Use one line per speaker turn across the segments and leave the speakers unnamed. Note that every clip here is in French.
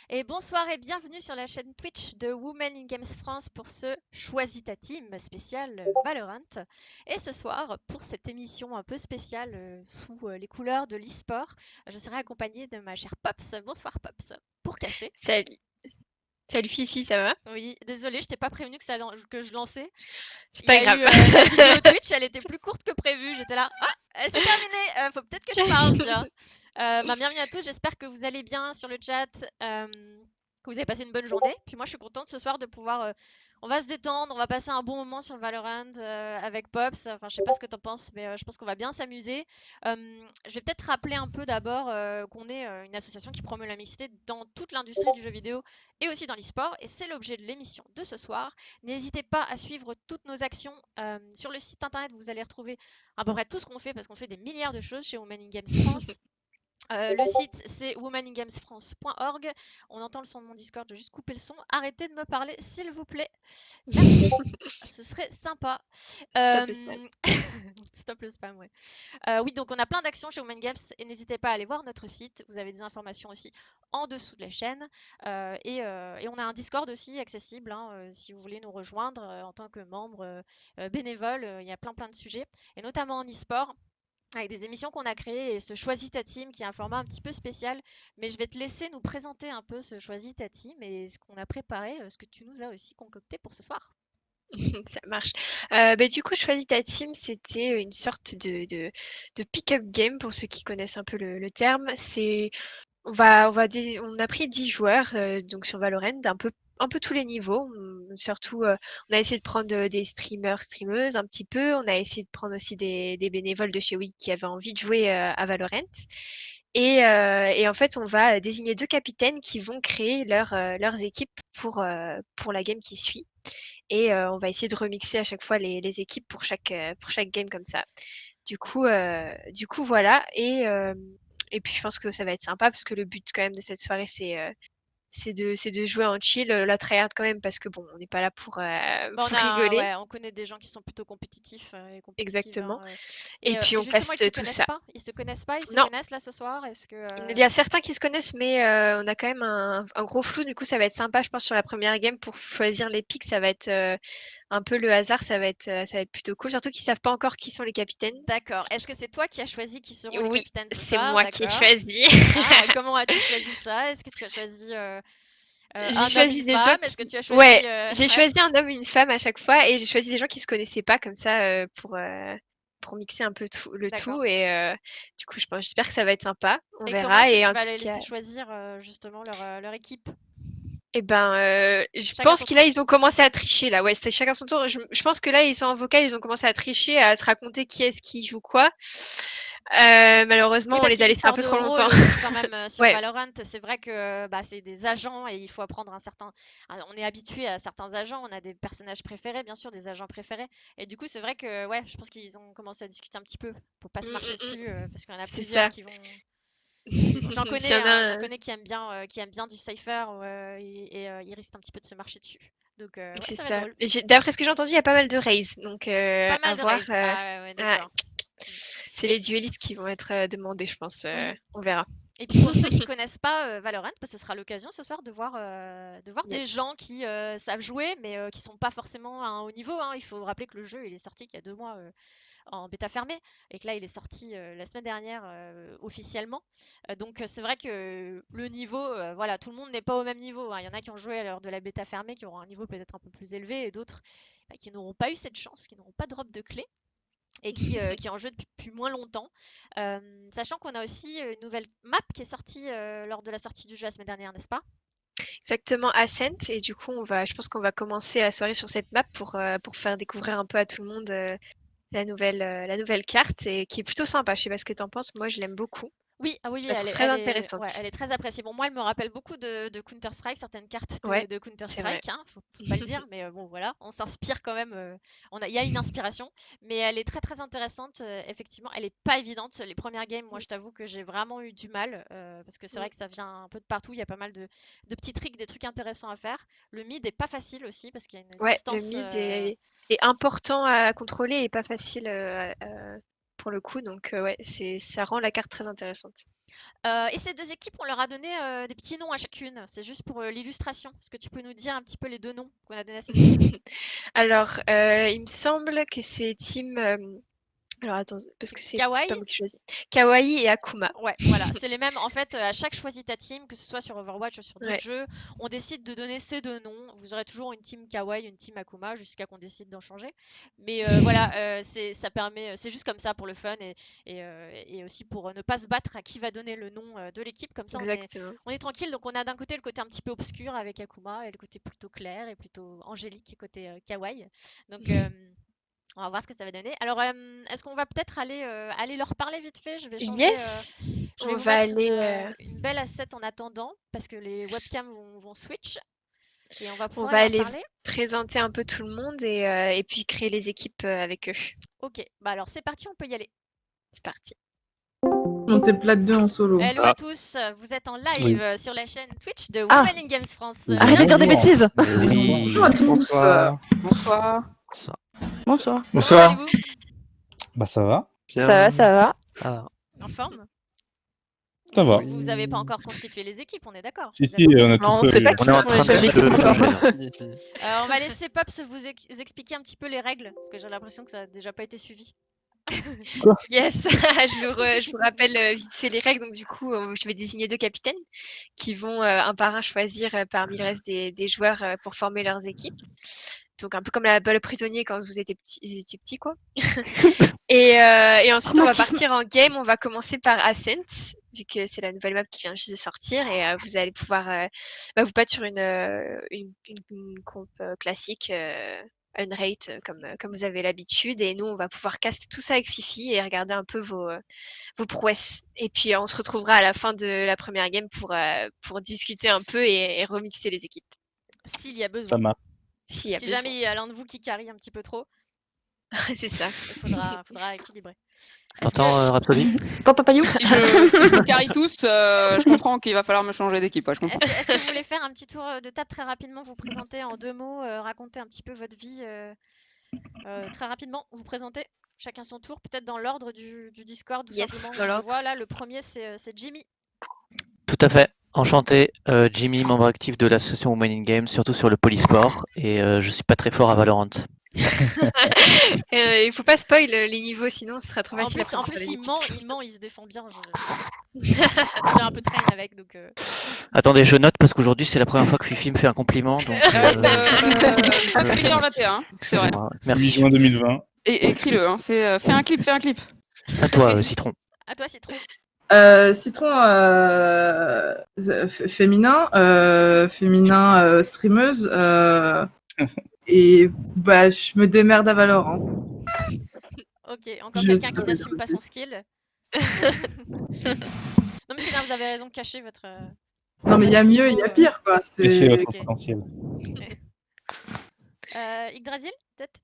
Et bonsoir et bienvenue sur la chaîne Twitch de Women in Games France pour ce Choisis ta team spécial Valorant. Et ce soir, pour cette émission un peu spéciale sous les couleurs de l'e-sport, je serai accompagnée de ma chère Pops. Bonsoir Pops, pour caster.
Salut, salut Fifi, ça va?
Oui, désolée, je t'ai pas prévenu que je lançais.
C'est
Il y
pas
a eu
grave.
la vidéo Twitch, elle était plus courte que prévu. J'étais là, ah, c'est terminé, faut peut-être que je parle, tiens. Bienvenue à tous, j'espère que vous allez bien sur le chat, que vous avez passé une bonne journée. Puis moi, je suis contente ce soir de pouvoir. On va se détendre, on va passer un bon moment sur Valorant avec Pops. Enfin, je sais pas ce que t'en penses, mais je pense qu'on va bien s'amuser. Je vais peut-être rappeler un peu d'abord qu'on est une association qui promeut la mixité dans toute l'industrie du jeu vidéo et aussi dans l'e-sport. Et c'est l'objet de l'émission de ce soir. N'hésitez pas à suivre toutes nos actions. Sur le site internet, vous allez retrouver à peu près tout ce qu'on fait parce qu'on fait des milliards de choses chez Women in Games France. Le site, c'est womaningamesfrance.org. On entend le son de mon Discord, je vais juste couper le son. Arrêtez de me parler, s'il vous plaît. Merci. Ce serait sympa.
Stop le spam.
Euh, Stop le spam, ouais. Oui, donc on a plein d'actions chez Women Games et n'hésitez pas à aller voir notre site. Vous avez des informations aussi en dessous de la chaîne. Et on a un Discord aussi accessible hein, si vous voulez nous rejoindre en tant que membre bénévole. Il y a plein de sujets, et notamment en e-sport avec des émissions qu'on a créées et ce Choisis ta team qui est un format un petit peu spécial. Mais je vais te laisser nous présenter un peu ce Choisis ta team et ce qu'on a préparé, ce que tu nous as aussi concocté pour ce soir.
Ça marche. Du coup, Choisis ta team, c'était une sorte de pick-up game pour ceux qui connaissent un peu le terme. On a pris 10 joueurs donc sur Valorant un peu tous les niveaux. Surtout, on a essayé de prendre des streamers, streameuses un petit peu. On a essayé de prendre aussi des bénévoles de chez Wii qui avaient envie de jouer à Valorant. Et en fait, on va désigner deux capitaines qui vont créer leurs équipes pour la game qui suit. Et on va essayer de remixer à chaque fois les équipes pour chaque game comme ça. Du coup voilà. Et puis je pense que ça va être sympa parce que le but quand même de cette soirée, c'est de jouer en chill, la tryhard quand même parce que bon, on n'est pas là
Bah,
pour rigoler.
ouais, on connaît des gens qui sont plutôt compétitifs et compétitives,
Exactement.
hein.
Et puis
Et
on
justement,
caste tout ça.
ils se connaissent pas, ils se
Non,
connaissent là ce soir. Est-ce que
il y a certains qui se connaissent, mais on a quand même un gros flou. Du coup, ça va être sympa, je pense, sur la première game pour choisir les picks. Ça va être un peu le hasard. Ça va être plutôt cool. Surtout qu'ils savent pas encore qui sont les capitaines.
D'accord. Est-ce que c'est toi qui as choisi qui seront les
Oui,
capitaines ce
c'est
soir?
moi qui ai
D'accord.
choisi.
Ah, comment as-tu choisi ça? Est-ce que tu as choisi
J'ai
un homme,
choisi
une
des gens
femme? Est-ce que
qui...
tu as choisi...
Ouais, j'ai
Ouais,
choisi un homme, une femme à chaque fois et j'ai choisi des gens qui se connaissaient pas comme ça pour mixer un peu le
d'accord.
tout. Et du coup, j'espère que ça va être sympa. On
Et comment est-ce
verra.
que
Et
tu
en
vas
tout
les
cas,
laisser choisir justement leur équipe?
je
Chacun
pense
son
que là,
tour?
ils ont commencé à tricher. Là, ouais, c'est chacun son tour. Je pense que là, ils sont en vocal, ils ont commencé à tricher, à se raconter qui est-ce qui joue quoi. Malheureusement,
Oui,
on
parce
les
qu'il y a
a
une
laissés un
histoire
peu
de
trop longtemps.
rôle aussi quand même sur
Ouais,
Valorant. C'est vrai que bah, c'est des agents et il faut apprendre un certain... On est habitué à certains agents, on a des personnages préférés, bien sûr, des agents préférés. Et du coup, c'est vrai que ouais, je pense qu'ils ont commencé à discuter un petit peu pour pas se marcher dessus parce qu'il y en a
c'est
plusieurs
ça.
qui vont...
S'il y en a
J'en
un,
connais qui aiment bien du cypher ils risquent un petit peu de se marcher dessus. Donc ouais,
c'est
ça va être
ça.
drôle.
D'après ce que j'ai entendu, il y a pas mal de raids. Donc,
Pas
à
mal de
voir.
raises. Ah ouais,
Ah,
d'accord. Mm.
c'est
Et
les duellistes qui vont être demandés, je pense.
oui,
On verra.
et puis pour ceux qui connaissent pas Valorant, bah, ce sera l'occasion ce soir de voir des
Yes.
gens qui savent jouer, mais qui sont pas forcément à un haut niveau, hein. Il faut rappeler que le jeu il est sorti il y a 2 mois en bêta fermée, et que là il est sorti la semaine dernière officiellement. Donc c'est vrai que le niveau, voilà, tout le monde n'est pas au même niveau, hein. Il y en a qui ont joué à l'heure de la bêta fermée, qui auront un niveau peut-être un peu plus élevé, et d'autres bah, qui n'auront pas eu cette chance, qui n'auront pas de drop de clé et qui en jeu depuis moins longtemps. Sachant qu'on a aussi une nouvelle map qui est sortie lors de la sortie du jeu la semaine dernière, n'est-ce pas?
Exactement, Ascent. Et du coup, je pense qu'on va commencer à soirée sur cette map pour faire découvrir un peu à tout le monde la nouvelle carte et qui est plutôt sympa. Je sais pas ce que t'en penses. Moi, je l'aime beaucoup.
Oui, ah oui,
Je la trouve très
ouais,
intéressante.
elle est très appréciée. Bon, moi, elle me rappelle beaucoup de Counter-Strike, certaines cartes
Ouais,
de
c'est vrai.
Counter-Strike, hein, faut pas le dire, mais bon, voilà, on s'inspire quand même. Il y a une inspiration, mais elle est très intéressante. Effectivement, elle est pas évidente. Les premières games, moi, je t'avoue que j'ai vraiment eu du mal parce que c'est
Mm.
vrai que ça vient un peu de partout. Il y a pas mal de petits tricks, des trucs intéressants à faire. Le mid est pas facile aussi parce qu'il y a une
Ouais, le
distance.
est important à contrôler et pas facile. pour le coup. Donc ouais, ça rend la carte très intéressante.
Et ces deux équipes, on leur a donné des petits noms à chacune. C'est juste pour l'illustration. Est-ce que tu peux nous dire un petit peu les deux noms qu'on a donnés à ces équipes?
Alors, il me semble que c'est team. Alors attends, parce que c'est pas
Kawaii?
moi qui choisis. Kawaii et Akuma.
Ouais, voilà, c'est les mêmes. En fait, à chaque choisi ta team, que ce soit sur Overwatch ou sur d'autres
Ouais,
jeux, on décide de donner ces deux noms. Vous aurez toujours une team Kawaii, une team Akuma, jusqu'à qu'on décide d'en changer. Mais voilà, ça permet, c'est juste comme ça pour le fun et aussi pour ne pas se battre à qui va donner le nom de l'équipe. Comme ça,
exactement.
on est tranquille. Donc, on a d'un côté le côté un petit peu obscur avec Akuma et le côté plutôt clair et plutôt angélique côté Kawaii. Donc, on va voir ce que ça va donner. Alors, est-ce qu'on va peut-être aller leur parler vite fait? Je vais changer.
Yes!
Je vais
On
vous
va
mettre
aller.
une belle asset en attendant parce que les webcams vont switch et on va
On
pouvoir
va
leur
aller
parler.
présenter un peu tout le monde et puis créer les équipes avec eux.
Ok, bah alors c'est parti, on peut y aller.
C'est parti.
Monter plate 2 en solo.
Hello à tous, vous êtes en live
Oui.
sur la chaîne Twitch de
Ah.
Women in Games France.
Oui,
Arrêtez de dire des
bonjour.
bêtises.
Oui.
Bonjour à tous.
Bonsoir.
Bonsoir.
Bonsoir.
Comment allez-vous?
Bah ça va.
Ça va, ça va.
Ça va.
En forme?
Ça va.
Vous avez pas encore constitué les équipes, on est d'accord?
Si,
Vous
si,
êtes en-
on a
Non,
tout
c'est
fait.
pas
On
qui
est en
sont
train
les chefs
de
d'équipe encore.
On va laisser Pops vous expliquer un petit peu les règles parce que j'ai l'impression que ça a déjà pas été suivi.
Yes, je vous rappelle vite fait les règles. Donc du coup, je vais désigner 2 capitaines qui vont un par un choisir parmi le reste des joueurs pour former leurs équipes. Donc un peu comme la balle prisonnier quand vous étiez petits quoi. Et ensuite on va partir en game. On va commencer par Ascent vu que c'est la nouvelle map qui vient juste de sortir et vous allez pouvoir vous battre sur une comp classique. Unrate comme vous avez l'habitude et nous on va pouvoir caster tout ça avec Fifi et regarder un peu vos prouesses et puis on se retrouvera à la fin de la première game pour discuter un peu et remixer les équipes
S'il y a
Ça
besoin.
marche.
s'il y a
Si
besoin.
jamais il y a l'un de vous qui carry un petit peu trop,
C'est ça.
il faudra équilibrer.
T'entends Rhapsody?
Pas Papayou.
Si je carry tous, je comprends qu'il va falloir me changer d'équipe. Ouais, je comprends.
Est-ce que vous voulez faire un petit tour de table très rapidement, vous présenter en 2 mots, raconter un petit peu votre vie très rapidement, vous présenter chacun son tour, peut-être dans l'ordre du Discord, tout
Yes,
simplement.
dans
Donc, je
l'ordre.
vois là, le premier c'est Jimmy.
Tout à fait. Enchanté, Jimmy, membre actif de l'association Women in Games, surtout sur le polysport, et je suis pas très fort à Valorant.
Il faut pas spoil les niveaux sinon ce sera trop
En
facile
plus,
après pour les
il ment, il se défend bien. J'ai un peu train avec, donc
Attendez, je note parce qu'aujourd'hui c'est la première fois que Fifi me fait un compliment, donc
1h21, c'est vrai.
excusez-moi.
8
Merci.
juin 2020.
Et écris-le, hein. Fais un clip.
À toi, Citron.
à toi, Citron.
Citron féminin, streameuse et bah je me démerde à Valorant.
Ok, encore
Je
quelqu'un qui
savais
n'assume pas
bien.
son skill. Non mais c'est bien, vous avez raison, cachez votre...
Non mais il y a mieux, il y a pire quoi.
Cachez votre
ok.
potentiel.
Yggdrasil, peut-être?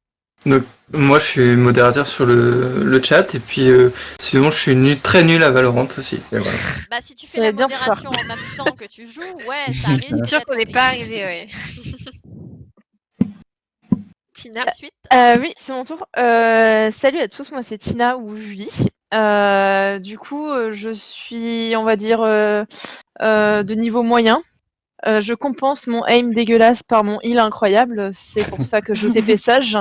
Donc, moi, je suis modérateur sur le chat, et puis sinon, je suis très nul à Valorant aussi. Et voilà.
Bah si tu fais
Ça
la
va bien pour ça.
modération en même temps que tu joues, ouais, ça risque
C'est sûr
d'être
qu'on n'est
compliqué.
pas arrivé ouais. Tina.
Ensuite,
Oui, c'est mon tour. Salut à tous, moi c'est Tina ou Julie. Du coup, je suis, on va dire, de niveau moyen. Je compense mon aim dégueulasse par mon heal incroyable. C'est pour ça que je TP sage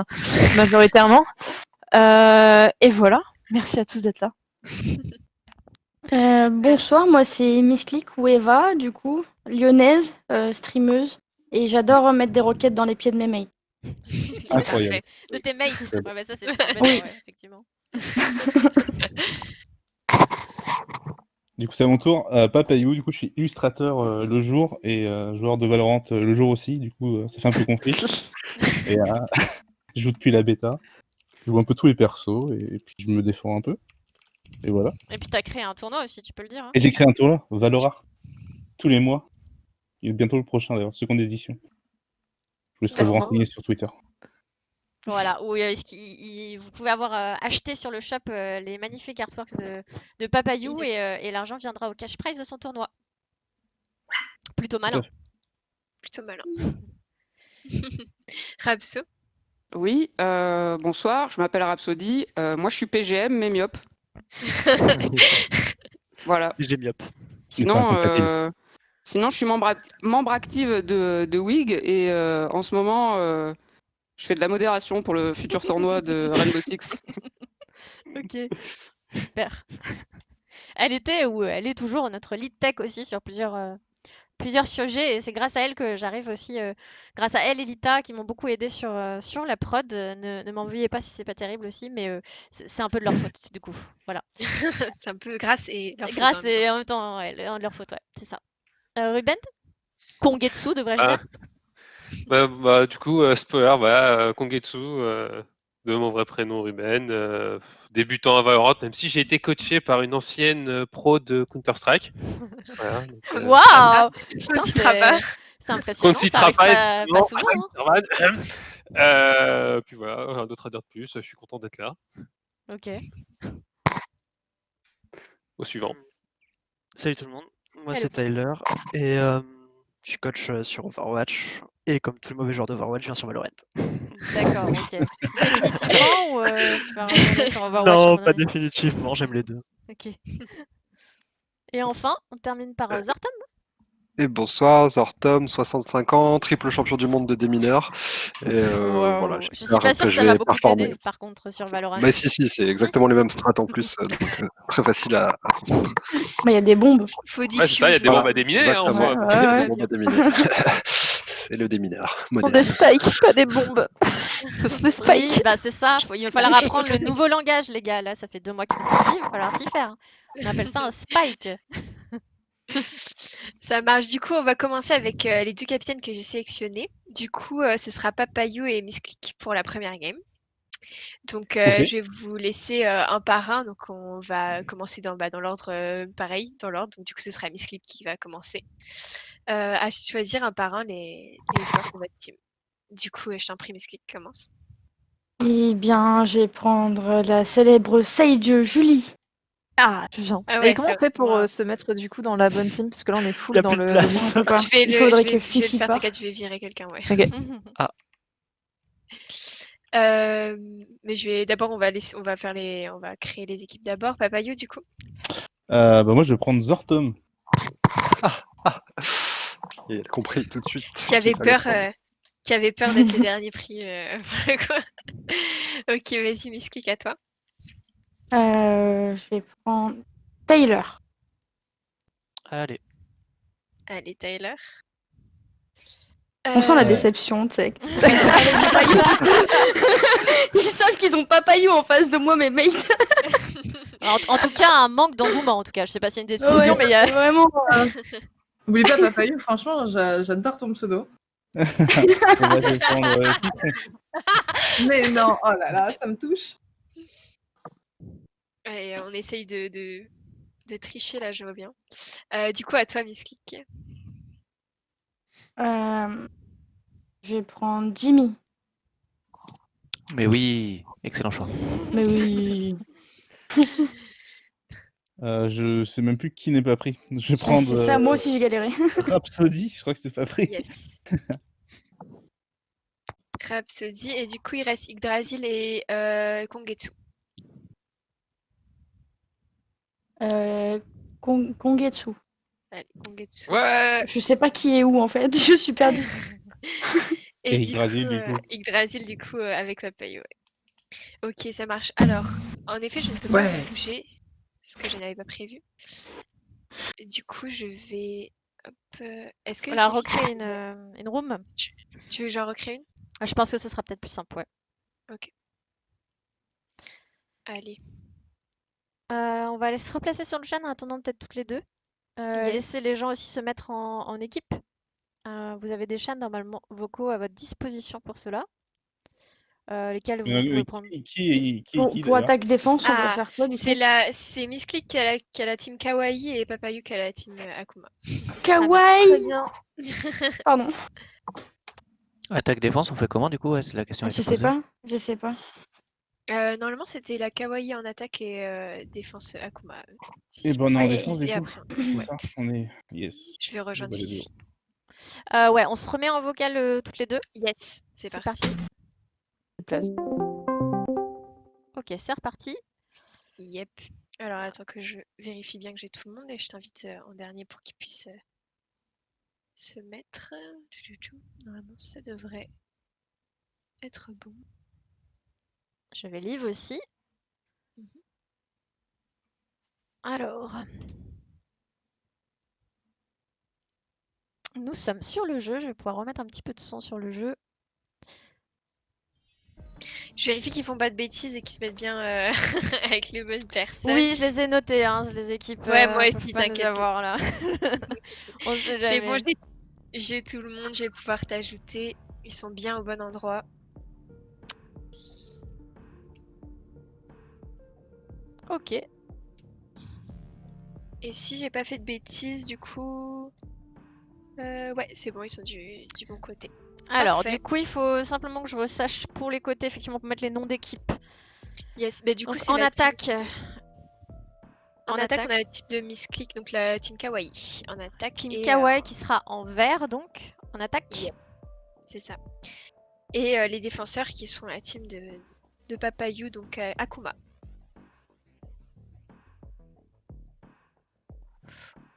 majoritairement. Et voilà. Merci à tous d'être là.
Bonsoir, moi c'est Miss Click ou Eva, du coup, lyonnaise, streameuse, et j'adore mettre des roquettes dans les pieds de mes mates.
Incroyable.
de tes mates. Ouais, bah ça c'est plus embêtant,
Oui.
ouais, effectivement.
Du coup, c'est à mon tour. Papayou, du coup, je suis illustrateur le jour et joueur de Valorant le jour aussi. Du coup, ça fait un peu conflit. Et je joue depuis la bêta. Je joue un peu tous les persos et puis je me défends un peu. Et voilà.
Et puis t'as créé un tournoi aussi, tu peux le dire. Hein.
Et j'ai créé un tournoi, Valorar, tous les mois. Il est bientôt le prochain d'ailleurs, seconde édition. Je vous laisserai vous renseigner sur Twitter.
Voilà, où vous pouvez avoir acheté sur le shop les magnifiques artworks de Papayou et l'argent viendra au cash prize de son tournoi. Plutôt malin.
Plutôt malin. Rapso.
Oui, bonsoir, je m'appelle Rhapsody. Moi, je suis PGM, mais myope. Voilà.
J'ai myope.
Sinon,
incompatible.
sinon, je suis membre active de WIG et en ce moment, je fais de la modération pour le futur tournoi de Rainbow Six.
Ok, super. Elle était ou elle est toujours notre lead tech aussi sur plusieurs sujets et c'est grâce à elle que j'arrive aussi, grâce à elle et Lita qui m'ont beaucoup aidé sur la prod. Ne m'en veuillez pas si c'est pas terrible aussi, mais c'est un peu de leur faute du coup. Voilà.
C'est un peu grâce et leur faute en
Grâce
même temps.
et en même temps ouais, de leur faute, ouais, c'est ça. Ruben? Kongetsu devrais-je
Ah.
dire?
Du coup, spoiler, voilà, Kongetsu, de mon vrai prénom Ruben, débutant à Valorant, même si j'ai été coaché par une ancienne pro de Counter-Strike. Voilà, donc,
Waouh! Putain,
On ne citera pas.
c'est
qu'on
impressionnant,
ne
ça
citera
arrive
pas,
pas
évidemment.
souvent, hein.
Puis voilà, rien d'autre à dire de plus, je suis content d'être là.
Ok.
Au suivant.
Salut tout le monde, moi
Hello.
c'est Tyler et je suis coach sur Overwatch et comme tous les mauvais joueurs d'Overwatch, je viens sur Valorant.
D'accord, ok. Définitivement ou tu vas retourner sur Overwatch à un
Non,
moment
pas
donné?
définitivement, j'aime les deux.
Ok. Et enfin, on termine par Zartam.
Et bonsoir, Zortom, 65 ans, triple champion du monde de démineur. Et voilà,
Wow. Je suis
j'espère
pas sûre
que
que
je
ça va
vais
beaucoup
performer.
t'aider, par contre, sur Valorant.
Mais si, c'est exactement les mêmes strats en plus, donc très facile à transmettre.
Bah, il y a des bombes.
Faut
Ouais, c'est ça, il y a des
Voilà,
bombes à déminer hein, en
exactement.
soi.
Ouais, ouais.
Des bombes à déminer. C'est le démineur
Ce sont
moderne.
des spikes, pas des bombes. Ce sont des
Oui,
spikes.
bah c'est ça. Il va falloir apprendre le nouveau langage, les gars. Là, ça fait 2 mois qu'il s'y dit, il va falloir s'y faire. On appelle ça un spike.
Ça marche. Du coup, on va commencer avec les deux capitaines que j'ai sélectionnés. Du coup, ce sera Papayou et Misclick pour la première game. Donc,
Ok.
je vais vous laisser un par un. Donc, on va commencer dans l'ordre pareil, dans l'ordre. Donc, du coup, ce sera Misclick qui va commencer à choisir un par un les joueurs de votre team. Du coup, je t'en prie, Misclick, commence.
Eh bien, je vais prendre la célèbre Sage Julie.
Ah, putain.
Ah ouais,
Et comment on
c'est-
fait pour
wow.
se mettre du coup dans la bonne team? Parce que là on est
Y
full
a
dans
plus de
le
place.
n'importe quoi.
Je vais
Il faudrait que
je vais
Fifi
le faire,
parte.
t'inquiète, je vais virer quelqu'un, ouais.
Ok.
Mais d'abord, on va créer les équipes d'abord. Papayou, du coup.
Moi, je vais prendre Zortom.
Et elle a compris tout de suite.
Qui avait
qu'il fallait
peur,
prendre.
qui avait peur d'être les derniers prix. Voilà quoi. Ok, vas-y, Misclick, à toi.
Je vais prendre Taylor.
Allez.
Allez, Tyler.
On sent la
Euh,
déception, tu sais. Ils savent qu'ils ont Papayou en face de moi, mes mates.
En tout cas, un manque d'engouement. En tout cas, je sais pas si c'est une décision, mais il y a
Vraiment.
N'oublie pas, Papayou, franchement, j'adore ton pseudo.
Moi, je vais prendre Citron.
Mais non, oh là là, ça me touche.
et on essaye de tricher là, je vois bien. Du coup, à toi, Misclick.
Je vais prendre Jimmy.
Mais oui, excellent choix.
Mais oui.
Je sais même plus qui n'est pas pris. Je vais
Ah,
prendre
c'est ça, moi aussi j'ai galéré.
Rhapsody, je crois que c'est pas pris.
Yes. Rhapsody. Et du coup, il reste Yggdrasil et Kongetsu.
Kongetsu.
Allez, Kongetsu.
Ouais.
Je sais pas qui est où en fait, je suis perdue.
Et
du
Yggdrasil,
coup,
du coup.
Yggdrasil, du coup, avec Papayou. Ouais. Ok, ça marche. Alors, en effet, je ne peux pas
Ouais.
bouger, parce que je n'avais pas prévu. Et du coup, je vais... Hop, est-ce que
on a
Fifi-
recréé une room.
Tu veux que j'en recrée une?
Ah, je pense que ce sera peut-être plus simple, ouais.
Ok. Allez.
On va aller se replacer sur le chat en attendant peut-être toutes les deux.
Yes.
Laissez les gens aussi se mettre en équipe. Vous avez des chats normalement vocaux à votre disposition pour cela. Lesquels vous pouvez prendre.
Qui
Pour
d'ailleurs
attaque-défense, on va faire quoi du coup?
C'est Misclick qui a la team Kawaii et Papayou qui a la team Akuma.
Kawaii! Pardon.
Attaque-défense, on fait comment du coup? Ouais, c'est la question.
Je
qui était
sais
posée.
pas, je sais pas.
Normalement, c'était la Kawaii en attaque et défense Akuma.
Et ben on est en
Ouais,
défense du
et
coup.
après,
C'est
ouais.
ça, on est. Yes.
Je vais rejoindre
Bah, les
Fifi.
Ouais, on se remet en vocal toutes les deux.
Yes, c'est
C'est
parti.
Ok, c'est reparti.
Yep. Alors attends que je vérifie bien que j'ai tout le monde et je t'invite en dernier pour qu'ils puissent se mettre. Normalement ça devrait être bon.
Je vais live aussi. Alors, nous sommes sur le jeu. Je vais pouvoir remettre un petit peu de son sur le jeu.
Je vérifie qu'ils font pas de bêtises et qu'ils se mettent bien avec les bonnes personnes.
Oui, je les ai notés, hein, les équipes.
Ouais, moi
peuvent
aussi,
pas nous
t'inquiète.
avoir là. On sait
C'est bon,
jamais.
j'ai tout le monde, je vais pouvoir t'ajouter. Ils sont bien au bon endroit.
Ok.
Et si j'ai pas fait de bêtises, du coup... ouais, c'est bon, ils sont du bon côté.
Alors,
Parfait.
du coup, il faut simplement que je sache pour les côtés, effectivement, pour mettre les noms d'équipes.
Yes, mais du coup,
Donc,
c'est
en
la
attaque.
team... En attaque, on a le type de Miss Click, donc la team Kawaii. En attaque.
Team
et,
Kawaii qui sera en vert, donc, en attaque.
Yep. C'est ça. Et les défenseurs qui sont la team de Papayou, donc Akuma.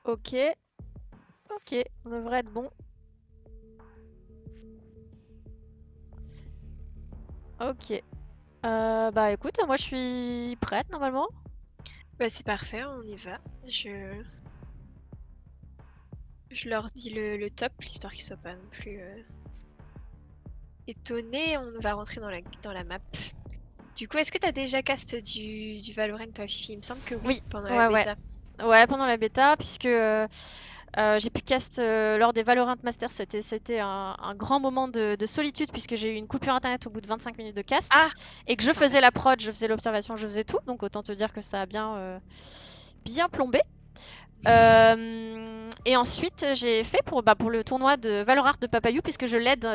Ok. Ok, on devrait être bon. Ok. Bah écoute, moi je suis prête normalement.
Bah c'est parfait, on y va. Je leur dis le top, histoire qu'ils soient pas non plus étonnés. On va rentrer dans la map. Du coup, est-ce que t'as déjà cast du Valorant, toi, Fifi? Il me semble que oui, pendant la bêta.
Ouais, pendant la bêta, puisque j'ai pu cast lors des Valorant Masters. C'était un grand moment de solitude, puisque j'ai eu une coupure internet au bout de 25 minutes de cast. Et que je faisais la prod, je faisais l'observation, je faisais tout. Donc autant te dire que ça a bien plombé. Et ensuite, j'ai fait pour le tournoi de Valorant de Papayou, puisque je l'aide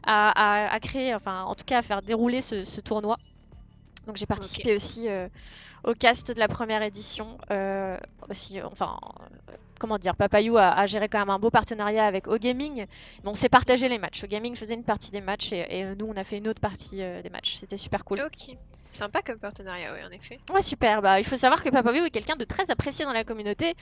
à créer, enfin en tout cas à faire dérouler ce tournoi. Donc j'ai participé aussi au cast de la première édition. Aussi, comment dire, Papayou a géré quand même un beau partenariat avec OGaming. Mais on s'est partagé les matchs. OGaming faisait une partie des matchs et nous on a fait une autre partie des matchs. C'était super cool.
Ok, sympa comme partenariat, oui, en effet.
Ouais, super. Bah, il faut savoir que Papayou est quelqu'un de très apprécié dans la communauté.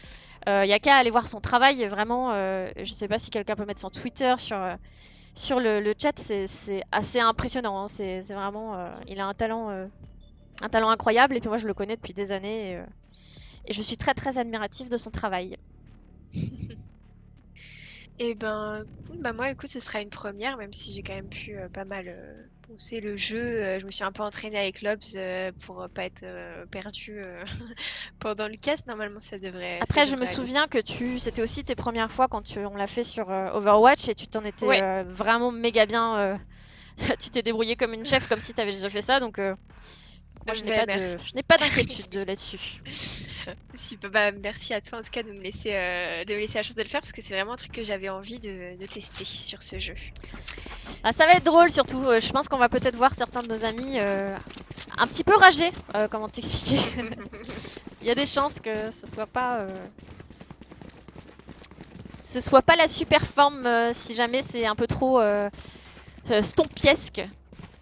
Il y a qu'à aller voir son travail, vraiment. Je sais pas si quelqu'un peut mettre son Twitter sur le chat, c'est assez impressionnant. Hein. C'est vraiment, il a un talent incroyable. Et puis moi, je le connais depuis des années et je suis très très admirative de son travail.
Et ben, moi, écoute, ce sera une première, même si j'ai quand même pu pas mal poncer le jeu. Je me suis un peu entraînée avec l'Obs pour pas être perdue pendant le cast. Normalement, ça devrait.
Après, je me souviens que c'était aussi tes premières fois quand on l'a fait sur Overwatch et tu t'en étais vraiment méga bien. Tu t'es débrouillée comme une chef, comme si tu avais déjà fait ça. Donc, moi, je n'ai pas d'inquiétude là-dessus.
Bah, merci à toi en tout cas de me laisser la chance de le faire parce que c'est vraiment un truc que j'avais envie de tester sur ce jeu.
Ah, ça va être drôle surtout. Je pense qu'on va peut-être voir certains de nos amis un petit peu rager. Comment t'expliquer? Il y a des chances que ce soit pas la super forme si jamais c'est un peu trop stompiesque.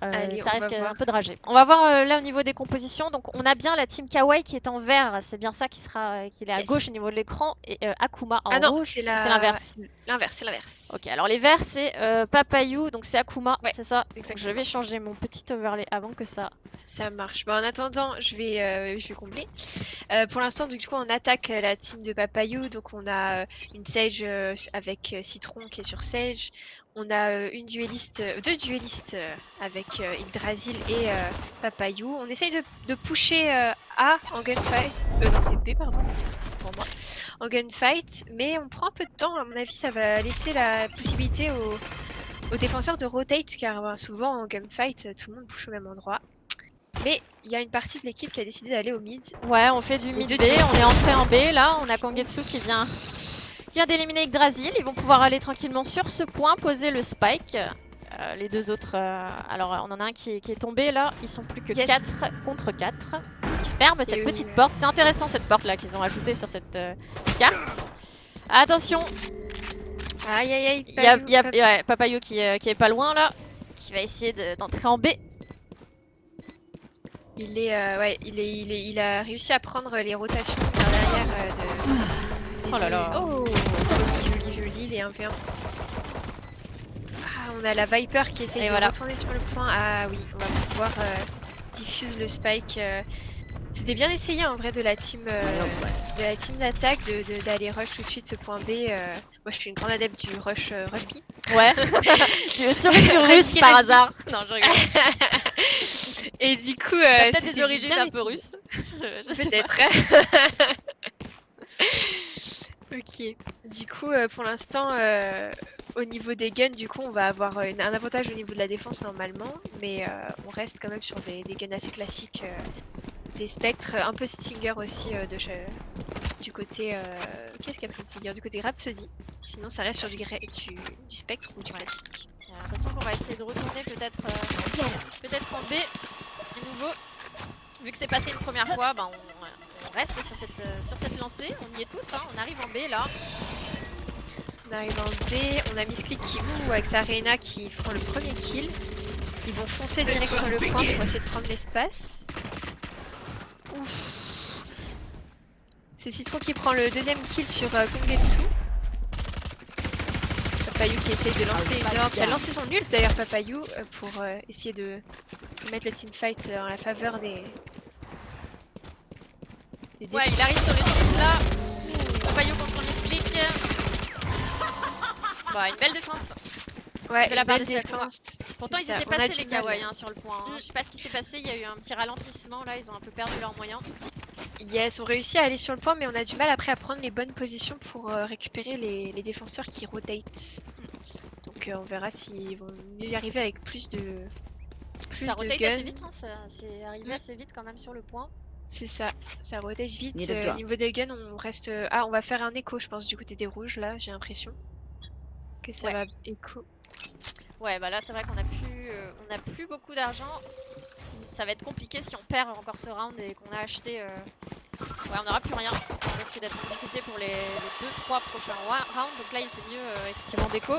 Allez,
ça risque un peu de rager. On va voir là au niveau des compositions. Donc on a bien la team Kawaii qui est en vert. C'est bien ça qui est à gauche au niveau de l'écran. Et Akuma en rouge.
C'est
l'inverse.
L'inverse, c'est l'inverse.
Ok, alors les verts c'est Papayou. Donc c'est Akuma, c'est ça.
Exactement.
Je vais changer mon petit overlay avant que ça.
Ça marche. Bon, en attendant, je vais combler. Pour l'instant, du coup, on attaque la team de Papayou. Donc on a une Sage avec Citron qui est sur Sage. On a deux duellistes avec Yggdrasil et Papayou. On essaye de pusher A en gunfight. Non, c'est B, pardon, pour moi. En gunfight, mais on prend un peu de temps. À mon avis, ça va laisser la possibilité aux défenseurs de rotate, car souvent en gunfight, tout le monde push au même endroit. Mais il y a une partie de l'équipe qui a décidé d'aller au mid.
Ouais, on fait du mid B. On est entré en B. Là, on a Kangetsu qui vient d'éliminer Yggdrasil. Ils vont pouvoir aller tranquillement sur ce point, poser le spike. Les deux autres... alors, on en a un qui est tombé là. Ils sont plus que 4 contre 4. Ils ferment cette petite porte. C'est intéressant cette porte là qu'ils ont ajoutée sur cette carte. Attention.
Aïe aïe aïe.
Il y a Papayou qui est pas loin là. Qui va essayer d'entrer en B.
il a réussi à prendre les rotations vers l'arrière
Oh là là.
Oh, joli, les 1v1. Ah, on a la Viper qui essaye
Et
de
voilà.
retourner sur le point. Ah oui, on va pouvoir diffuse le spike. C'était bien essayé en vrai de la team d'attaque d'aller rush tout de suite ce point B. Moi je suis une grande adepte du rush B.
Ouais. Je suis sûre que tu russes par hasard. Non, je rigole.
Et du coup,
T'as peut-être
c'était
des origines
bien
un peu russes. Je sais pas.
Peut-être. Ok. Du coup, pour l'instant, au niveau des guns, du coup, on va avoir un avantage au niveau de la défense normalement, mais on reste quand même sur des guns assez classiques, des spectres, un peu Stinger aussi du côté. Qu'est-ce qui a pris le Stinger? Du côté Rhapsody. Sinon, ça reste sur du spectre ou du classique.
J'ai l'impression qu'on va essayer de retourner peut-être en B à nouveau. Vu que c'est passé une première fois, bah on reste sur cette lancée. On y est tous, hein. On arrive en B là.
On arrive en B, on a Misclick qui ouvre avec sa Reina qui prend le premier kill. Ils vont foncer direct sur le point pour essayer de prendre l'espace. Ouf. C'est Citron qui prend le deuxième kill sur Kongetsu. Papayou qui essaye de lancer une orbe, qui a lancé son ult d'ailleurs Papayou pour essayer de mettre le teamfight en la faveur des
Ouais, il arrive sur le site là. Papayou contre Misclick. Bah, une belle défense.
Ouais,
de la part
belle
des
défense.
Pourtant, ils
C'est ça,
étaient
on a
passés
du
les
mal,
kawaii
là.
hein, sur le point. Hein. Je sais pas ce qui s'est passé, il y a eu un petit ralentissement là, ils ont un peu perdu leurs moyens.
Yes, on réussit à aller sur le point, mais on a du mal après à prendre les bonnes positions pour récupérer les défenseurs qui rotate. Donc on verra s'ils vont mieux y arriver avec plus de
Ça rotate
guns.
assez vite, hein, c'est arrivé assez vite quand même sur le point.
C'est ça rotate vite.
Need a
Au
drop.
niveau des guns, on reste. Ah, on va faire un écho, je pense, du côté des rouges là, j'ai l'impression que ça
Ouais.
va écho.
Ouais, bah là c'est vrai qu'on a plus beaucoup d'argent. Ça va être compliqué si on perd encore ce round et qu'on a acheté. Ouais, on n'aura plus rien. On risque d'être en difficulté pour les 2-3 prochains rounds. Donc là, c'est mieux effectivement d'écho.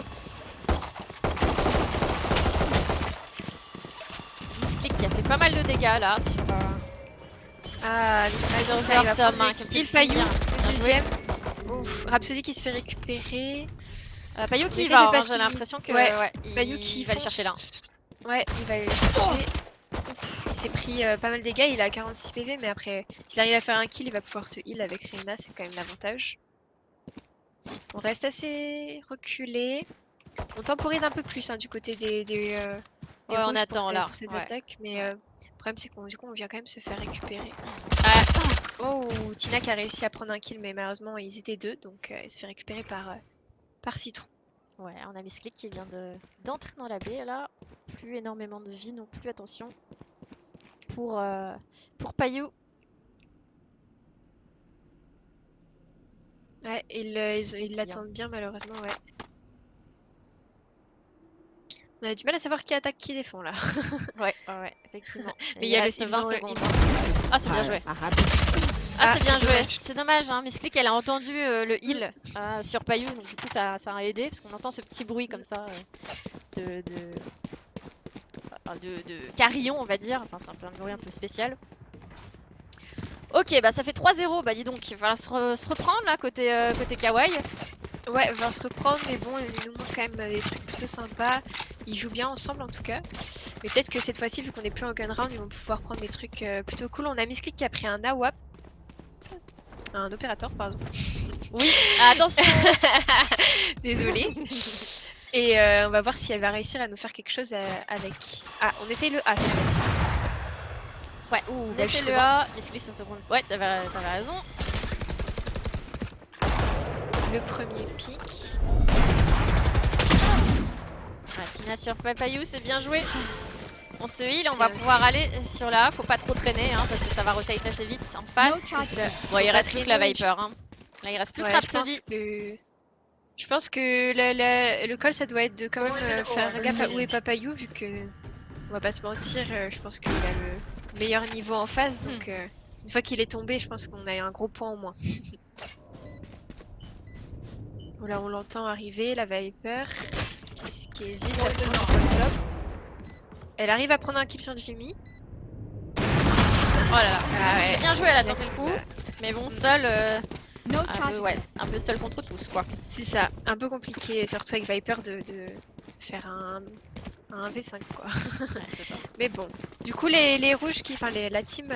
Misclick qui a fait pas mal de dégâts là sur.
Ah,
Sur
ça, il va
Tom,
prendre
hein,
le
qui
kill
peut le
Payou,
finir.
le
Bien joué.
deuxième. Ouf, Rhapsody qui se fait récupérer.
Payou qui
Essaye
y va,
de
hein,
passer
j'ai
vite.
l'impression que
Ouais,
il
Payou qui
va le chercher là.
Ouais, il va aller le chercher. Ouf, il s'est pris pas mal de dégâts, il a 46 PV, mais après, s'il arrive à faire un kill, il va pouvoir se heal avec Reina, c'est quand même l'avantage. On reste assez reculé. On temporise un peu plus hein, du côté des
Ouais, on
rouges
attend là.
pour cette
Ouais.
attaque, mais le problème c'est qu'on on vient quand même se faire récupérer.
Ah.
Oh, Tina qui a réussi à prendre un kill, mais malheureusement ils étaient deux, donc elle se fait récupérer par Citron.
Ouais, on a Misclick qui vient d'entrer dans la baie là. Plus énormément de vie non plus, attention. Pour Payou.
Ouais, ils l'attendent bien malheureusement, ouais. On a du mal à savoir qui attaque, qui défend là.
Ouais, effectivement.
Mais il y a le
reste 20
ils ont-
secondes. Ah, c'est bien joué.
I have
Ah, c'est bien
c'est
joué.
dommage.
C'est dommage, hein. Misclick, elle a entendu le heal sur Payou, donc du coup, ça a aidé, parce qu'on entend ce petit bruit comme ça de carillon, on va dire. Enfin, c'est un peu un bruit un peu spécial. Ok, bah ça fait 3-0. Bah dis donc, il va falloir se reprendre là, côté kawaii.
Ouais, on va se reprendre, mais bon, ils nous montrent quand même des trucs plutôt sympas. Ils jouent bien ensemble en tout cas. Mais peut-être que cette fois-ci, vu qu'on est plus en gun round, ils vont pouvoir prendre des trucs plutôt cool. On a Misclick qui a pris un AWAP. Un opérateur, pardon.
Oui, attention.
Désolée. Et on va voir si elle va réussir à nous faire quelque chose avec. Ah, on essaye le A cette fois-ci.
Ouais,
Ouh,
on
bah,
a fait le
justement.
A. Misclick sur seconde. Ouais, t'avais raison.
Le premier pic.
Ouais, Tina sur Papayou, c'est bien joué. On se heal, on va pouvoir aller sur la A. Faut pas trop traîner, hein, parce que ça va rotate assez vite en face. Bon, il reste plus que la Viper. Hein. Là, il reste plus que Rhapsody.
Je pense que le call, ça doit être de quand même faire gaffe à où est Papayou, vu que, on va pas se mentir, je pense qu'il a le meilleur niveau en face, donc une fois qu'il est tombé, je pense qu'on a un gros point en moins. Voilà, on l'entend arriver, la Viper, qui hésite à prendre le top. Elle arrive à prendre un kill sur Jimmy.
Oh là là.
Ah ouais.
Bien joué, elle a tenté le coup. Mais bon, seul, un peu seul contre tous, quoi.
C'est ça, un peu compliqué, surtout avec Viper de faire un 1v5 quoi.
Ouais, c'est ça.
Mais bon, du coup les rouges la team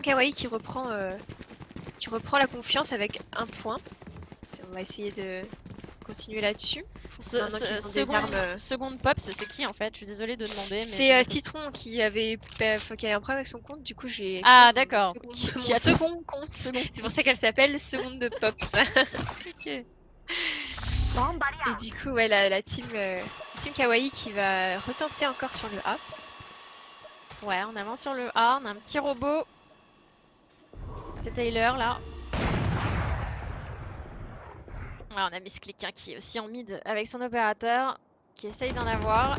Kawaii qui reprend la confiance avec un point. On va essayer de continuer là-dessus.
Seconde pop, c'est qui en fait? Je suis désolée de demander. Mais
c'est Citron qui avait un problème avec son compte, du coup j'ai.
Ah d'accord.
Qui a second compte. C'est pour ça qu'elle s'appelle Seconde de Pop.
Ok.
Et du coup, ouais, la team Kawaii qui va retenter encore sur le A.
Ouais, on avance sur le A, on a un petit robot. C'est Taylor là. Ouais, on a Misclick qui est aussi en mid avec son opérateur, qui essaye d'en avoir.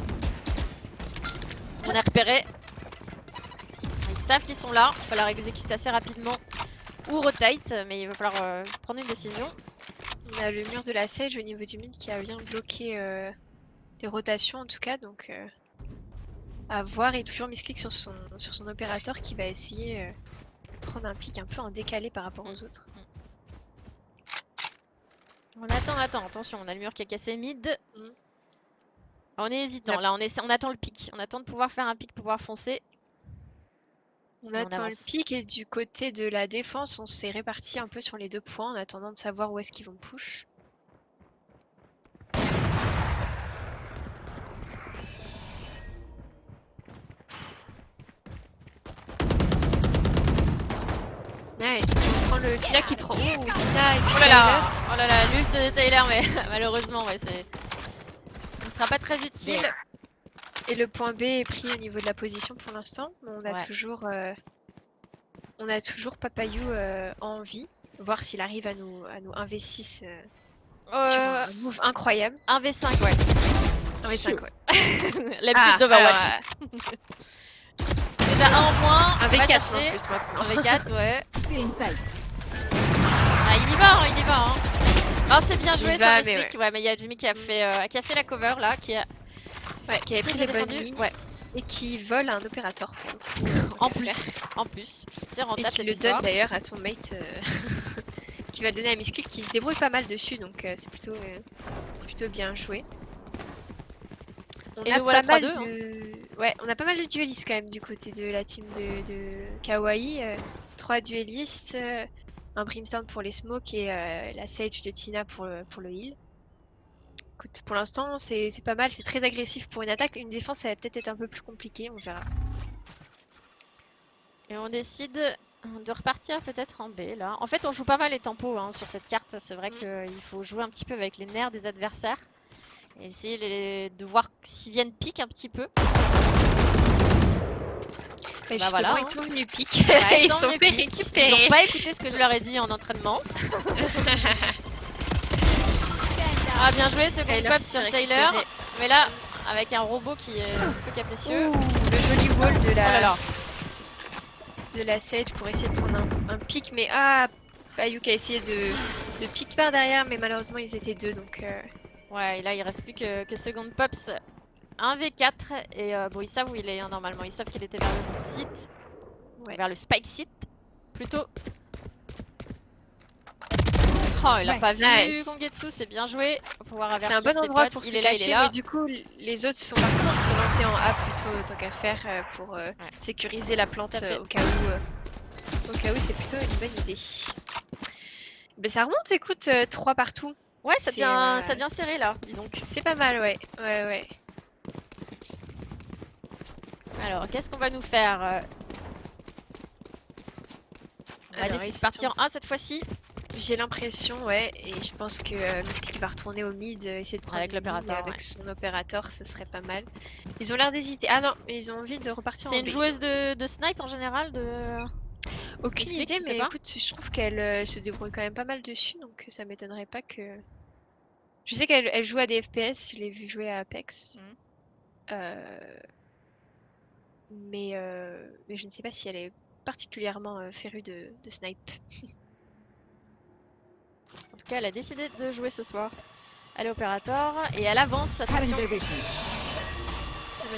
On a repéré. Ils savent qu'ils sont là, il va falloir exécuter assez rapidement ou rotate, mais il va falloir prendre une décision.
On a le mur de la Sage au niveau du mid qui a bien bloqué les rotations en tout cas, donc à voir. Et toujours Misclick sur son opérateur qui va essayer de prendre un pic un peu en décalé par rapport aux autres.
On attend, attention, on a le mur qui est cassé mid. On est hésitant, là on attend le pic, on attend de pouvoir faire un pic pour pouvoir foncer.
On attend le pic et du côté de la défense, on s'est réparti un peu sur les 2 points en attendant de savoir où est-ce qu'ils vont push. Ouais, on prend le Tina qui prend. Tina et
oh là là, l'ult de Taylor, mais malheureusement, ouais, ça ne sera pas très utile.
Et le point B est pris au niveau de la position pour l'instant. On a toujours Papayou en vie. Voir s'il arrive à nous 1v6 sur un move incroyable.
1v5, ouais.
1v5, ouais.
L'habitude d'Overwatch. Déjà un en moins.
Un V4
chercher.
en plus maintenant.
Un V4, ouais. Ah, il y va. Hein. Oh, c'est bien joué sur Misclick. Ouais, mais il y a Jimmy qui a fait la cover là, qui avait pris les bonnes lignes. Ouais.
Et qui vole un opérateur.
En plus, c'est rentable.
Et qui le donne d'ailleurs à son mate qui va le donner à Misclick qui se débrouille pas mal dessus, donc c'est plutôt bien joué. On a pas mal de duellistes quand même du côté de la team de Kawaii. 3 duellistes, un Brimstone pour les smokes et la Sage de Tina pour le heal. Écoute, pour l'instant c'est pas mal, c'est très agressif pour une attaque. Une défense ça va peut-être être un peu plus compliqué, on verra.
Et on décide de repartir peut-être en B là. En fait on joue pas mal les tempos sur cette carte, c'est vrai qu'il faut jouer un petit peu avec les nerfs des adversaires. Et essayer de voir s'ils viennent pique un petit peu.
Et justement, ils sont venus pique.
Ouais,
ils sont récupérés.
Ils n'ont pas écouté ce que je leur ai dit en entraînement. Ah, bien joué, c'est bon pop sur Taylor. Mais là, avec un robot qui est un petit peu capricieux.
Le joli wall de la Sage pour essayer de prendre un pic. Mais Bayou qui a essayé de pique par derrière, mais malheureusement ils étaient 2 donc.
Ouais, et là il reste plus que Second Pops. 1v4 et bon ils savent où il est normalement, ils savent qu'il était vers le bon site. Vers le spike site plutôt. Oh il a pas vu Kongetsu, c'est bien joué. On va pouvoir avertir
c'est un bon endroit
potes.
pour se cacher, mais du coup les autres sont partis planter en A plutôt tant qu'à faire pour sécuriser la plante au cas où c'est plutôt une bonne idée. Mais ça remonte, écoute, 3 partout.
Ouais, ça devient serré là, dis donc.
C'est pas mal, ouais.
Alors, qu'est-ce qu'on va nous faire? On va essayer de partir en A cette fois-ci.
J'ai l'impression, et je pense que Misclick va retourner au mid, essayer de prendre
avec l'opérateur.
Avec son opérateur, ce serait pas mal. Ils ont l'air d'hésiter. Ah non, ils ont envie de repartir en B.
C'est une joueuse de snipe en général
Aucune idée, mais écoute, je trouve qu'elle se débrouille quand même pas mal dessus, donc ça m'étonnerait pas que... Je sais qu'elle joue à des FPS, je l'ai vu jouer à Apex. Mais je ne sais pas si elle est particulièrement férue de snipe.
En tout cas, elle a décidé de jouer ce soir à l'opérateur et elle avance. Attention.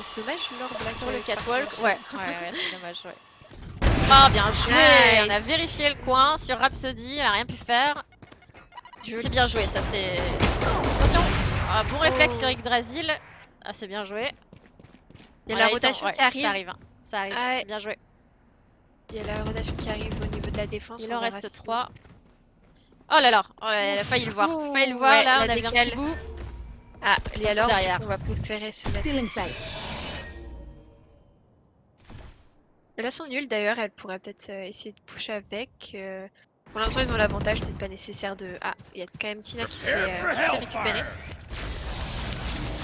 C'est dommage, Lord Black
sur le catwalk. Ouais, c'est dommage, ouais. Oh, bien joué.
Nice.
On a vérifié le coin sur Rhapsody, elle a rien pu faire. C'est bien joué, ça c'est... Attention, bon réflexe sur Yggdrasil. Ah, c'est bien joué.
Il y a
Voilà,
la
ils sont-
rotation
ouais,
qui arrive.
Ça arrive, hein. Ça arrive,
Ah ouais.
c'est bien joué.
Il y a la rotation qui arrive au niveau de la défense.
Il
on
en
verra
reste
si-
3. Oh là là, elle a failli le voir. Failli le voir,
Ouais,
là,
la
on a vu un
décale.
petit bout.
Ah, et alors, du
derrière.
coup, on va préférer se mettre ici. Là, sont nuls d'ailleurs, elle pourrait peut-être essayer de push avec. Pour l'instant, ils ont l'avantage, peut-être pas nécessaire de. Ah, il y a quand même Tina qui se fait récupérer.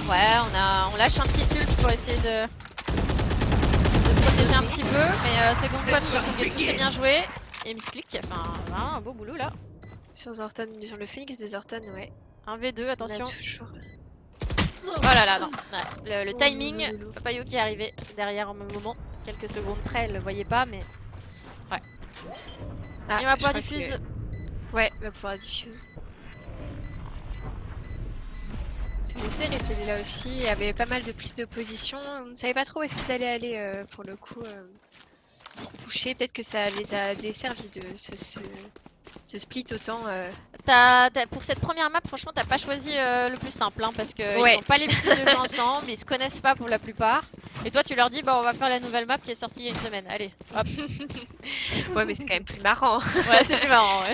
Ouais, on lâche un petit ult pour essayer de protéger un petit peu. Mais second point sur Kongetsu, c'est bien joué. Et Misclick qui a fait un beau boulot là.
Sur Zorton, sur le Phoenix de Zorton, ouais.
1v2, attention.
On a toujours...
Oh là là, non. Ouais, le
Oh,
timing,
loulou.
Papayo qui est arrivé derrière au même moment. Quelques secondes près, elle le voyait pas, mais. Ouais.
Ah,
Il va
je
pouvoir
crois
diffuse.
que- Ouais, il va pouvoir diffuse. C'était serré celui-là aussi, il y avait pas mal de prises de position. On ne savait pas trop où est-ce qu'ils allaient aller pour le coup. Pour pusher, peut-être que ça les a desservis de ce split autant.
Pour cette première map, franchement, t'as pas choisi le plus simple, hein, parce que
Ouais.
ils ont pas l'habitude de jouer ensemble, ils se connaissent pas pour la plupart. Et toi, tu leur dis, on va faire la nouvelle map qui est sortie il y a une semaine. Allez, hop.
Ouais, mais c'est quand même plus marrant.
Ouais, c'est plus marrant. Ouais.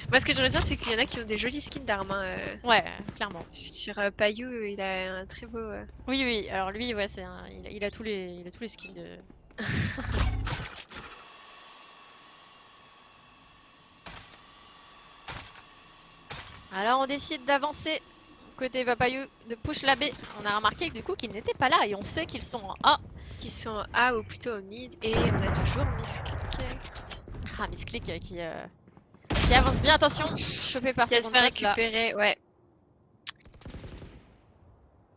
Moi, ce que je retiens, c'est qu'il y en a qui ont des jolis skins d'armes. Hein,
Ouais, clairement.
Sur Payu, il a un très beau.
Oui, oui. Alors lui, ouais, il a tous les skins de. Alors on décide d'avancer côté Vapayu, de push la B. On a remarqué que du coup qu'ils n'étaient pas là et on sait qu'ils sont en A.
Qui sont en A ou plutôt au mid. Et on a toujours Misclick.
Ah, Misclick qui avance bien, attention. Chopé par
Qui va se
Second
faire
Pot, là.
récupérer, ouais.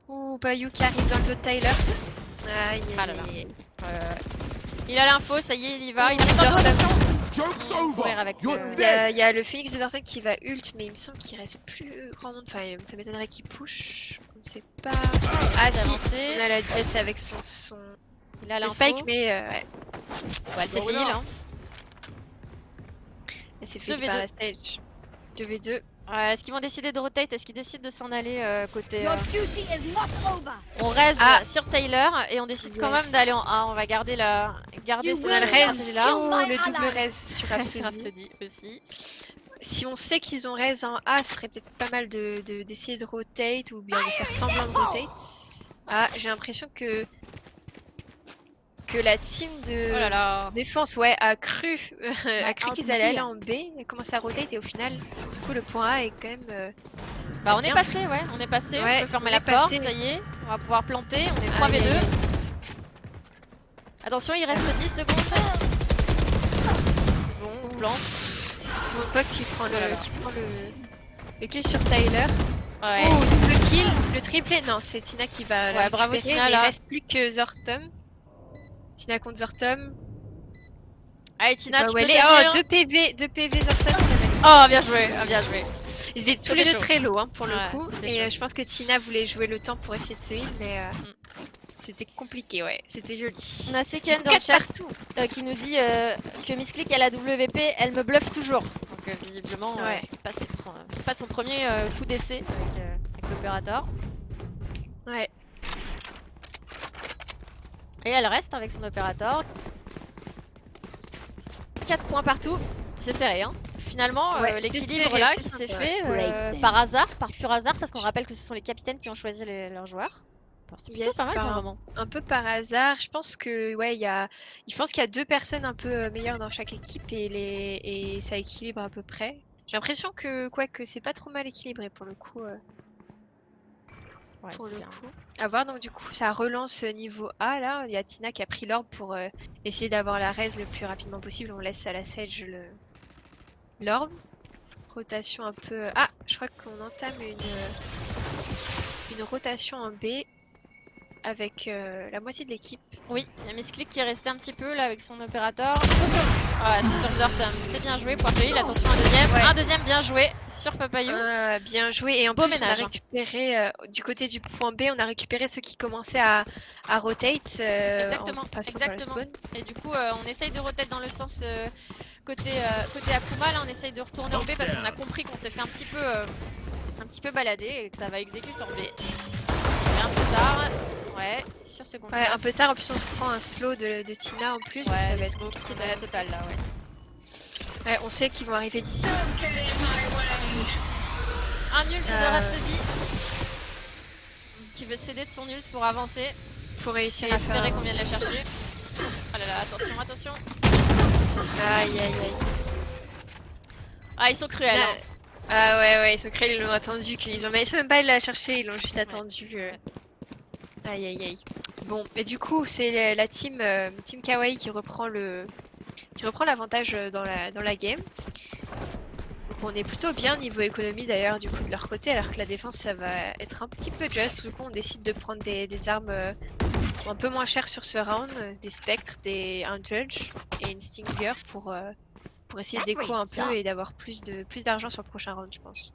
Ouh, Payu qui arrive dans le dos de Tyler. Aïe,
Ah là là.
aïe, aïe.
Il a l'info, ça y est, il y va. Il arrive dans le dos, attention. On va courir avec,
Il y a le Phoenix de Zorton qui va ult, mais il me semble qu'il reste plus grand monde. Enfin, ça m'étonnerait qu'il push. On ne sait pas. Ah, si,
avancé.
on a la tête avec son...
Il a
le
l'info.
spike, mais ouais.
Ouais, elle s'est fait heal, hein.
Elle s'est fait
2v2.
par la stage. 2v2.
Ouais, est-ce qu'ils vont décider de rotate? Est-ce qu'ils décident de s'en aller côté... On
Ah.
raise sur Tyler et on décide quand même d'aller en A. On va garder la...
On a le raise.
là.
Oh, le double raise sur Rhapsody.
Rhapsody aussi.
Si on sait qu'ils ont raise en A, ce serait peut-être pas mal d'essayer de rotate ou bien de faire semblant de rotate. Ah, j'ai l'impression que la team de
Oh là là.
défense a cru qu'ils allaient aller en B, et commencé à rotate et au final, du coup le point A est quand même
Bah on est
bien
passé, ouais, on est passé.
Ouais,
on peut fermer
on
la
est passé.
porte, ça y est. On va pouvoir planter, on est
Aïe,
3v2.
aïe, aïe.
Attention, il reste 10 secondes. Bon, on plante.
C'est mon pote qui prend
Oh là là.
le kill sur Tyler.
Ouais.
Oh, double kill, le triplé. Non, c'est Tina qui va la
Ouais, bravo,
récupérer,
Tina,
mais
là.
il reste plus que Zortom. Tina contre Zortom.
Allez, Tina,
Bah,
tu
où
peux
elle est.
tenir.
Oh, 2 PV Zortom.
Oh, bien joué, bien joué.
Ils étaient tous
C'était
les deux
chaud.
très low hein, pour le
Ouais,
coup.
c'était
Et
chaud.
je pense que Tina voulait jouer le temps pour essayer de se heal, mais c'était compliqué, ouais. C'était joli.
On a Seken dans le chat qui nous dit que Misclick a la WP, elle me bluffe toujours. Donc visiblement,
Ouais.
c'est pas son premier coup d'essai avec l'opérateur.
Ouais.
Et elle reste avec son opérateur. 4 points partout, c'est serré hein. Finalement,
Ouais, c'est
l'équilibre
serré,
là
c'est
qui s'est
sympa,
fait
ouais.
par hasard, par pur hasard, parce qu'on rappelle que ce sont les capitaines qui ont choisi leurs joueurs. Enfin, c'est plutôt
Yes,
pas mal pour le
par-
moment.
un peu par hasard. Je pense que ouais, je pense qu'il y a 2 personnes un peu meilleures dans chaque équipe et ça équilibre à peu près. J'ai l'impression que c'est pas trop mal équilibré pour le coup.
Ouais,
Pour
c'est
le
bien.
coup. À voir, donc du coup ça relance niveau A là. Il y a Tina qui a pris l'orbe pour essayer d'avoir la raise le plus rapidement possible. On laisse à la Sage l'orbe. Rotation un peu. Ah, je crois qu'on entame une rotation en B avec la moitié de l'équipe.
Oui, il y a Misclick qui est resté un petit peu là avec son opérateur. Attention, Ah, sur Zortom, c'est bien joué. Point solide, attention, un deuxième.
Ouais.
Un deuxième bien joué sur Papayou.
Bien joué. Et en
Beau
plus, on a
ménage, hein.
récupéré, du côté du point B, on a récupéré ceux qui commençaient à rotate
Exactement,
en passant par le
exactement.
spawn.
Et du coup, on essaye de rotate dans l'autre sens côté Akuma. Là, on essaye de retourner en B parce qu'on a compris qu'on s'est fait un petit peu balader et que ça va exécuter en B. Et un peu tard. Ouais, sur ce
Ouais, un peu tard. En plus, on se prend un slow de Tina en plus. donc
Ouais,
ça
les
va être
slows
compliqué
qui est à la totale là, ouais.
Ouais, on sait qu'ils vont arriver d'ici.
Un ult de Rhapsody qui veut céder de son ult pour avancer.
Pour réussir
et
à
espérer
faire
qu'on vienne la chercher. Oh là là, attention, attention.
Aïe, aïe, aïe.
Ah, ils sont cruels.
Là-
Hein.
Ah ouais, ils sont créés, ils l'ont attendu. Ils ont même pas allé la chercher, ils l'ont juste attendu. Aïe, aïe, aïe. Bon, et du coup, c'est la team Kawaii qui reprend l'avantage dans la game. Donc on est plutôt bien niveau économie d'ailleurs du coup de leur côté, alors que la défense ça va être un petit peu juste. Du coup on décide de prendre des armes un peu moins chères sur ce round, des spectres, un judge et une stinger pour essayer de déco un peu et d'avoir plus d'argent sur le prochain round, je pense.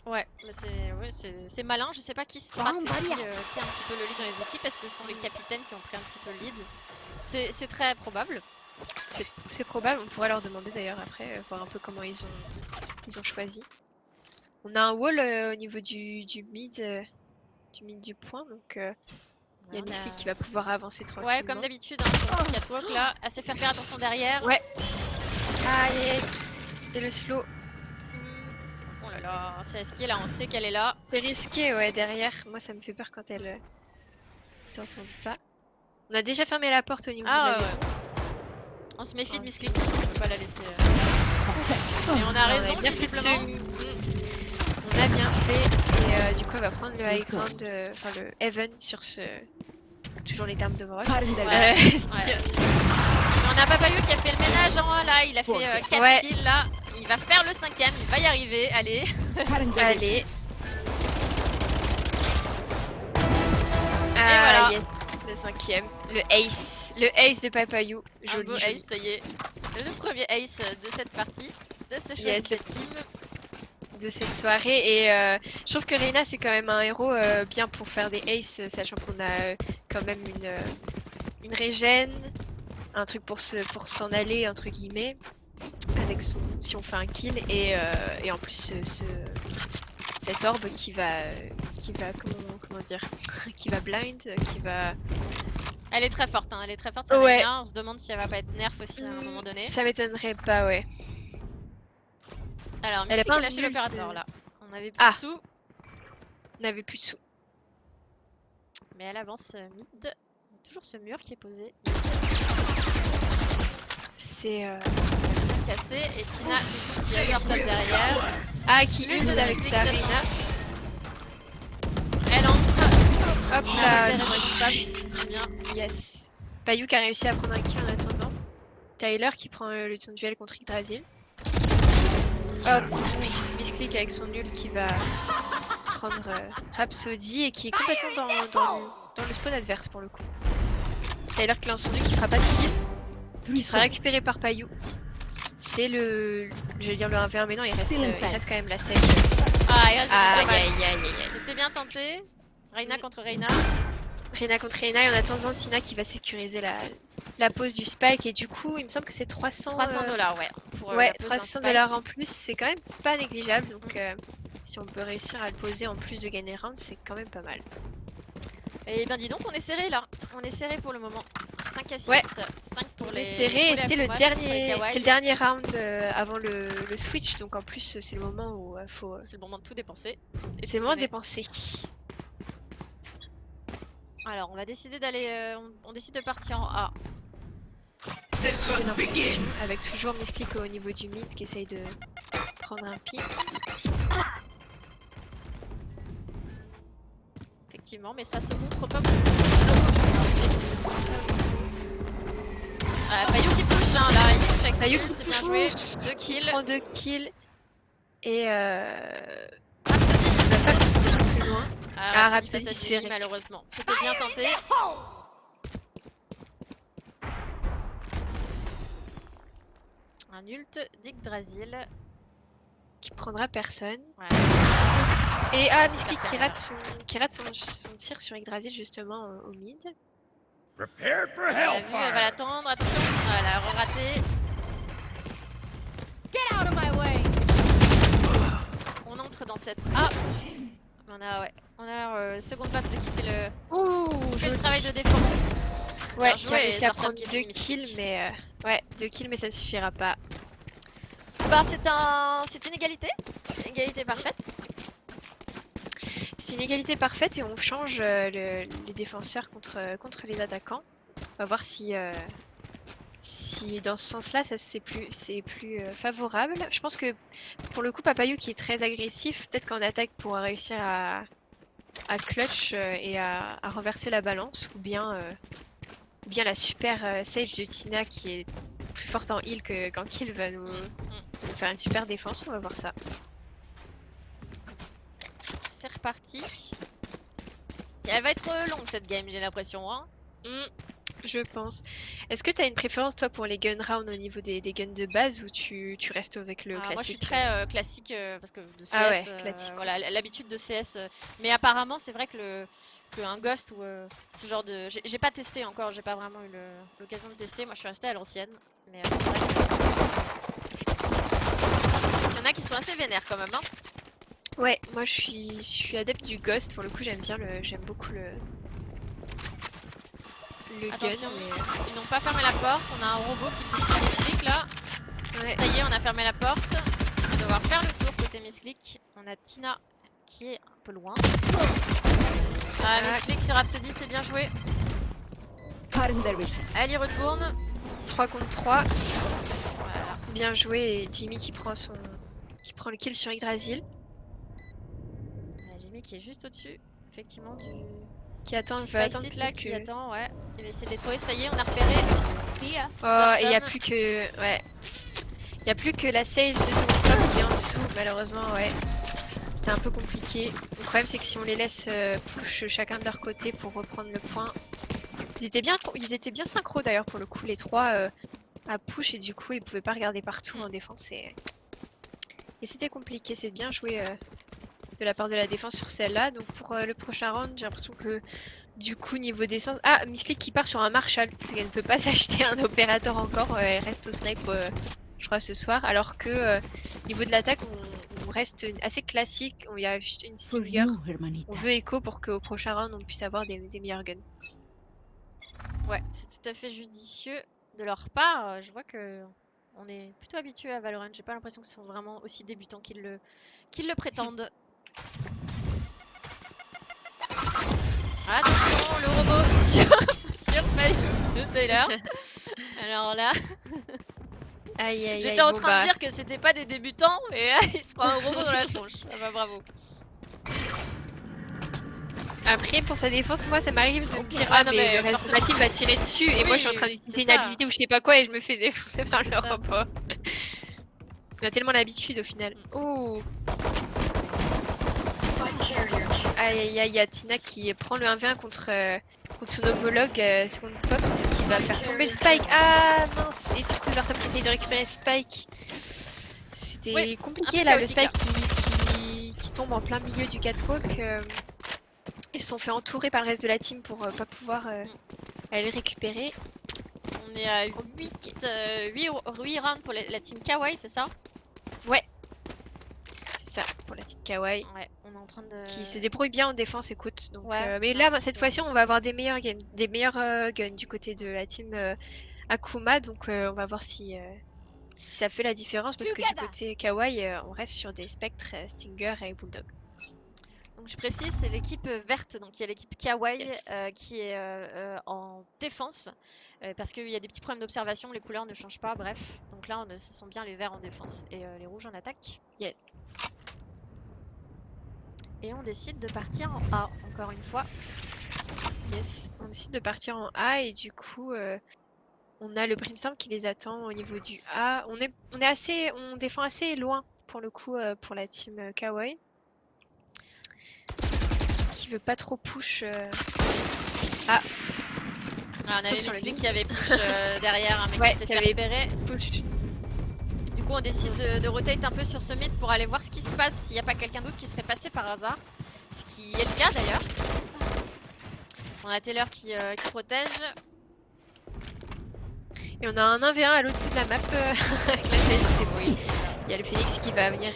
Ouais, mais c'est malin. Je sais pas qui strat qui a un petit peu le lead dans les équipes. Est-ce que ce sont les capitaines qui ont pris un petit peu le lead? C'est très probable.
C'est probable, on pourrait leur demander d'ailleurs après, voir un peu comment ils ont choisi. On a un wall au niveau du mid du point, donc il y a Miss Lee qui va pouvoir avancer tranquillement.
Ouais, comme d'habitude, hein, sur le catwalk là, assez faire attention derrière.
Ouais. Aïe, et le slow.
Oh là là, c'est risqué là, on sait qu'elle est là.
C'est risqué, ouais, derrière. Moi, ça me fait peur quand elle se retourne pas. On a déjà fermé la porte au niveau de la défense.
On se méfie de Miss Lee, on peut pas la laisser. Et on a raison, visiblement.
On a bien fait, et du coup, on va prendre le high ground, enfin le heaven sur ce. Toujours les termes de Overwatch.
On a Papayou qui a fait le ménage, hein, là, il a fait 4 kills là. Il va faire le 5ème, il va y arriver, allez.
Allez.
Et voilà.
Yes, le 5ème. Le ace de Papayou.
Un beau ace, ça y est. Le premier ace de cette partie, de ce choix de team.
De cette soirée, et je trouve que Reina c'est quand même un héros bien pour faire des aces, sachant qu'on a quand même une régène, un truc pour s'en aller entre guillemets avec si on fait un kill, et en plus cette orbe qui va comment dire qui va blind, qui va.
Elle est très forte, hein, elle est très forte, ça
ouais.
Reina. On se demande si elle va pas être nerf aussi à un moment donné.
Ça m'étonnerait pas, ouais.
Alors, Miss Lee qui a lâché l'opérateur là. On avait plus de sous.
On avait plus de sous.
Mais elle avance mid. Toujours ce mur qui est posé.
C'est
bien cassé. Et Tina qui a leur top derrière.
Ah, qui ult avec ta Reina.
Elle entre.
Hop là.
C'est bien.
Yes. Payou qui a réussi à prendre un kill en attendant. Tyler qui prend son duel contre Yggdrasil. Hop, Misclick avec son nul qui va prendre Rhapsody et qui est complètement dans le spawn adverse pour le coup. Tyler qui lance son nul qui fera pas de kill, qui sera récupéré par Payou. C'est je vais dire le 1v1, mais non, il reste quand même la save.
C'était bien tenté. Reina contre Reina.
Reina contre Reina, et en attendant Tina qui va sécuriser la pose du spike, et du coup il me semble que c'est 300
$300, ouais.
Ouais, 300 $ en plus, c'est quand même pas négligeable, donc si on peut réussir à le poser en plus de gagner round, c'est quand même pas mal.
Et ben dis donc, on est serré là, on est serré pour le moment. 5 à 6,
ouais.
5 pour les.
Serré, et c'est le dernier round avant le switch, donc en plus c'est le moment où faut.
C'est le moment de tout dépenser.
C'est le moment de dépenser.
Alors, on va décider d'aller. On décide de partir en A.
Avec toujours Misclick au niveau du mid qui essaye de prendre un pic.
Effectivement, mais ça se montre pas beaucoup. Payou qui push, hein, là, il push avec Payou, c'est bien joué. 2 kills.
Il prend 2 kills. Et Rhapsody, il va pas plus loin.
Rhapsody se fait malheureusement. C'était bien tenté. un ult d'Yggdrasil.
Qui prendra personne.
Ouais.
Et Misclick qui rate son tir sur Yggdrasil justement au mid.
Elle a vu, elle va l'attendre, attention, voilà, re-raté. On entre dans cette A. On a Second Paps qui fait le travail de défense.
Ouais,
Bien
qui a
joué,
réussi à
Zartam
prendre
qui
2
fait
kills, mais ouais, 2 kills, mais ça ne suffira pas.
Bah, c'est une égalité. Une égalité parfaite.
C'est une égalité parfaite et on change les défenseurs contre les attaquants. On va voir si dans ce sens-là, c'est plus favorable. Je pense que pour le coup, Papayou qui est très agressif, peut-être qu'en attaque pourra réussir à clutch et à renverser la balance, ou bien la super Sage de Tina qui est plus forte en heal qu'en kill va nous faire une super défense. On va voir ça.
C'est reparti. Elle va être longue cette game, j'ai l'impression. Hein.
Je pense. Est-ce que tu as une préférence toi pour les gun rounds au niveau des guns de base ou tu restes avec le classique?
Moi je suis très classique parce que de CS,
ah ouais, classique.
Voilà, l'habitude de CS. Mais apparemment c'est vrai que un Ghost ou ce genre de... J'ai pas testé encore, j'ai pas vraiment eu l'occasion de tester. Moi je suis restée à l'ancienne. Mais c'est vrai que... Il y en a qui sont assez vénères quand même. Hein.
Ouais, moi je suis adepte du Ghost. Pour le coup j'aime beaucoup le
Attention,
gun. Mais...
ils n'ont pas fermé la porte. On a un robot qui pousse Misclick là.
Ouais.
Ça y est, on a fermé la porte. On va devoir faire le tour côté Misclick. On a Tina qui est un peu loin. Misclick sur Rhapsody, c'est bien joué. Elle y retourne.
3 contre 3.
Voilà.
Bien joué et Jimmy qui prend le kill sur Yggdrasil.
Jimmy qui est juste au-dessus, effectivement,
qui attend,
qui attend, ouais. Il va essayer de les trouver, ça y est, on a repéré.
Oh, et il n'y a plus que... Ouais. Il n'y a plus que la Sage de Second Paps qui est en dessous, malheureusement, ouais. C'était un peu compliqué. Le problème, c'est que si on les laisse push chacun de leur côté pour reprendre le point... Ils étaient bien synchro d'ailleurs pour le coup, les trois à push, et du coup, ils pouvaient pas regarder partout en défense. Et c'était compliqué, c'est bien joué de la part de la défense sur celle-là. Donc pour le prochain round, j'ai l'impression que du coup niveau défense... Ah, Misclick qui part sur un Marshall. Elle ne peut pas s'acheter un opérateur encore, elle reste au snipe je crois ce soir. Alors que niveau de l'attaque, on reste assez classique. Il y a juste une Stinger. On veut écho pour qu'au prochain round on puisse avoir des meilleurs guns.
Ouais, c'est tout à fait judicieux de leur part. Je vois que on est plutôt habitué à Valorant. J'ai pas l'impression que ce sont vraiment aussi débutants qu'ils le prétendent. Attention, le robot sur Payou de Taylor. Alors là, j'étais en train de dire que c'était pas des débutants et il se prend un robot dans la tronche. Ah bah bravo.
Après, pour sa défense, moi ça m'arrive de me dire ah mais le reste de la team va tirer dessus et moi je suis en train d'utiliser une habilité ou je sais pas quoi et je me fais défoncer par le robot. On a tellement l'habitude au final. Oh. Aïe, il y a Tina qui prend le 1v1 contre son homologue Second Paps qui va faire tomber le Spike. Ah mince. Et du coup Zartam qui essaye de récupérer Spike. C'était compliqué là, le Spike qui tombe en plein milieu du catwalk. Ils se sont fait entourer par le reste de la team pour pas pouvoir aller le récupérer.
On est à 8 rounds pour la team Kawaii, c'est ça?
Ouais. C'est ça, pour la team Kawaii.
Ouais, on est en train de...
Qui se débrouille bien en défense, écoute. Donc,
ouais,
mais là, cette fois-ci, on va avoir des meilleurs guns du côté de la team Akuma. Donc on va voir si ça fait la différence. Parce que du côté Kawaii, on reste sur des Spectres, Stinger et Bulldog.
Donc je précise, c'est l'équipe verte, donc il y a l'équipe Kawaii qui est en défense parce qu'il y a des petits problèmes d'observation, les couleurs ne changent pas, bref. Donc là, ce sont bien les verts en défense et les rouges en attaque.
Yeah.
Et on décide de partir en A, encore une fois.
Yes, on décide de partir en A et du coup, on a le Brimstone qui les attend au niveau du A. On défend assez loin pour le coup pour la team Kawaii. Qui veut pas trop push. Ah,
on avait Misclick qui avait push derrière un mec qui s'est fait repérer.
Push.
coup, on décide de rotate un peu sur ce mid pour aller voir ce qui se passe, s'il n'y a pas quelqu'un d'autre qui serait passé par hasard. Ce qui est le cas d'ailleurs. On a Taylor qui protège.
Et on a un 1v1 à l'autre bout de la map avec la Sage, c'est bon. Il y a le Phoenix qui va venir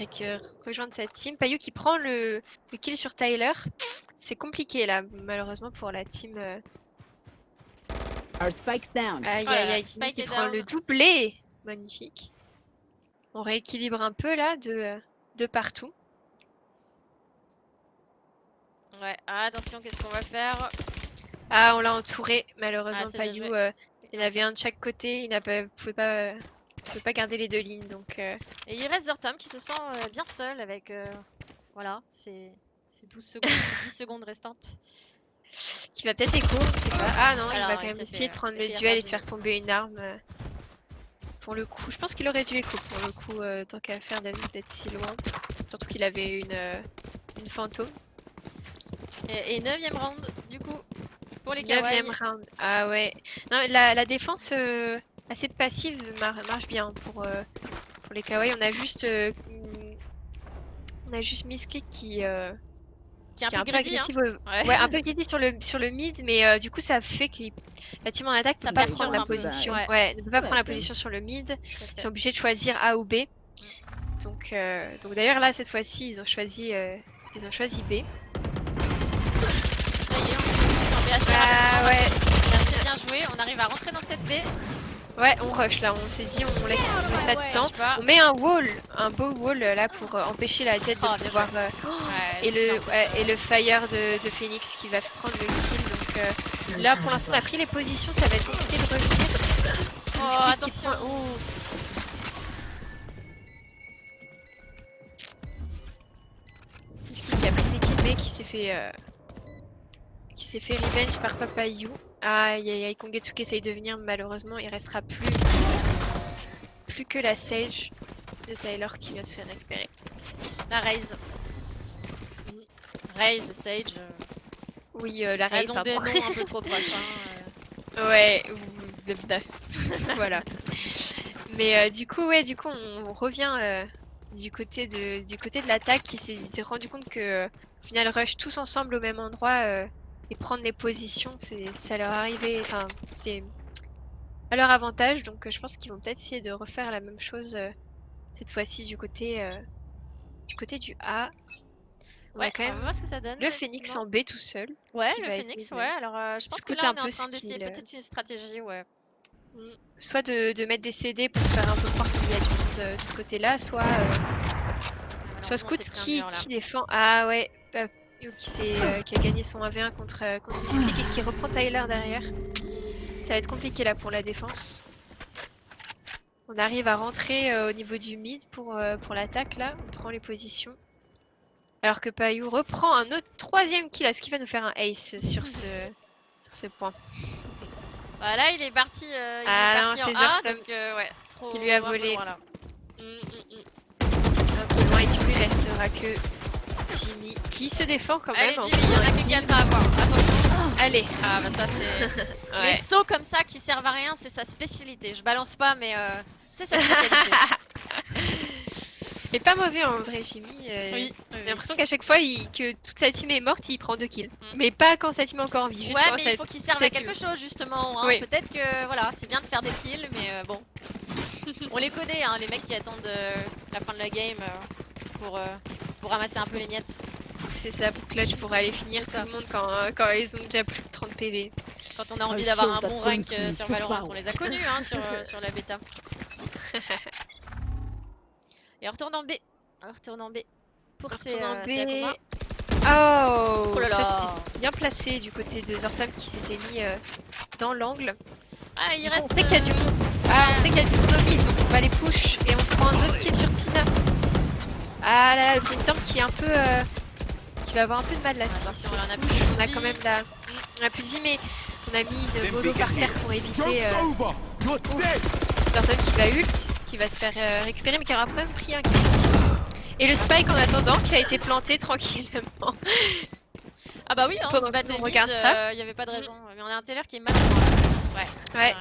rejoindre sa team. Payou qui prend le kill sur Tyler. C'est compliqué là, malheureusement pour la team.
Our spike's down.
Aïe
Oh là
aïe
là,
aïe,
Spike
qui
est
prend
down.
le doublé. Magnifique. On rééquilibre un peu là de partout.
Ouais, attention, qu'est-ce qu'on va faire?
Ah, on l'a entouré. Malheureusement,
c'est bien
Payou,
joué.
il y en avait un de chaque côté. Il pouvait pas garder les deux lignes. Donc,
Et il reste Zortom qui se sent bien seul avec voilà, c'est 12 secondes, 10 secondes restantes.
qui va peut-être écho. On sait pas. Ah non, il
Alors,
va
ouais,
quand même
ça
essayer
fait-
de prendre
ça
le
fait
duel et
erreur
de faire tomber une arme. Pour le coup, je pense qu'il aurait dû écho pour le coup, tant qu'à faire David d'être si loin. Surtout qu'il avait une fantôme.
Et 9ème round, du coup, pour les Kawaii.
9ème round. Ah ouais. Non, la défense assez passive marche bien pour les kawaii. On a juste Misclick qui est un peu
greedy,
agressif.
hein.
Ouais, un peu greedy sur le mid, mais du coup ça fait que la team en attaque ne peut pas prendre la position. Ouais, ne peut pas prendre la position sur le mid. Ils sont obligés de choisir A ou B. Donc d'ailleurs là cette fois-ci ils ont choisi B.
Ah
ouais.
C'est assez bien joué, on arrive à rentrer dans cette baie.
Ouais, on rush là, on s'est dit on laisse pas de temps.
je sais pas.
On met un beau wall là pour empêcher la jet de pouvoir et le fire de Phoenix qui va prendre le kill. Donc là pour l'instant on a pris les positions, ça va être compliqué de revenir.
Oh, attention.
Misclick qui a pris des kills mais qui s'est fait revenge par Papayou. Aïe aïe aïe, Kongetsuki essaye de venir, malheureusement il restera plus que la Sage de Tyler qui va se faire récupérer.
La Raze. Raze, Sage.
Oui, la Raze.
Elles ont des
pardon.
noms un peu trop proches.
Ouais, voilà. Mais du coup on revient du côté de l'attaque qui s'est rendu compte que au final rush tous ensemble au même endroit et prendre les positions, ça leur arrivait, enfin c'est à leur avantage, donc je pense qu'ils vont peut-être essayer de refaire la même chose cette fois-ci du côté du A. On a quand
on va
même
voir ce que ça donne.
le Phoenix en B tout seul.
Ouais,
qui
le
va
Phoenix,
essayer
ouais. Alors je pense que
scout
là
un
on est en
peu
train
ce
d'essayer
qu'il,
peut-être une stratégie, ouais.
soit de mettre des CD pour faire un peu croire qu'il y a du monde de ce côté-là, soit Scout qui défend. Ah ouais, qui a gagné son 1v1 contre Misclick et qui reprend Tyler derrière. Ça va être compliqué là pour la défense. On arrive à rentrer au niveau du mid pour l'attaque là, on prend les positions. Alors que Payou reprend un autre troisième kill, est-ce qu'il va nous faire un ace sur ce point?
Voilà, il est parti,
non, c'est
en A,
Zortom
donc ouais, trop
qui lui a
un peu
volé.
loin, là.
Un peu loin et du coup il restera que Jimmy qui se défend quand
Allez,
même.
Jimmy, il y en a que 4 à avoir, attention.
Allez.
Ah bah ça c'est...
Ouais.
Les sauts comme ça qui servent à rien, c'est sa spécialité. Je balance pas, mais c'est sa spécialité.
Mais pas mauvais en vrai, Jimmy.
Oui,
J'ai l'impression qu'à chaque fois que toute sa team est morte, il prend 2 kills. Mais pas quand sa team est encore en vie. Juste
Ouais,
quand
mais
sa-
il faut qu'il serve
sa
à
team-
quelque chose justement. Hein.
Oui.
Peut-être que voilà, c'est bien de faire des kills, mais bon. On les connaît, hein, les mecs qui attendent la fin de la game pour ramasser un peu les miettes.
C'est ça, pour clutch, pour aller finir tout le monde quand ils ont déjà plus de 30 PV.
Quand on a envie d'avoir un bon rank sur Valorant, on les a connus hein, sur la bêta. Et on retourne en B. On retourne en B. Pour ces
Retourne en B.
Akuma.
Oh,
Oh là
ça
là.
c'était bien placé du côté de Zortom qui s'était mis dans l'angle.
Ah, il
Du coup,
reste.
on sait qu'il y a du monde. Ah, on sait qu'il y a du monde au mid, donc on va les push et on prend un autre kill sur Tina. Ah là là, le Brainstorm qui est un peu. Qui va avoir un peu de mal là. Si on
a
push, on a quand même la. On a plus de vie, mais on a mis une bolo par terre pour éviter. Ouf. Zortom qui va ult, qui va se faire récupérer, mais qui aura quand même pris un kill sur Tina. Et le spike en attendant qui a été planté tranquillement.
Ah bah oui, hein, on
Pendant
se battait
qu'on regarde
mid,
ça.
il y avait pas de raison. Mais on a un Taylor qui est mal là. Ouais.
Ouais.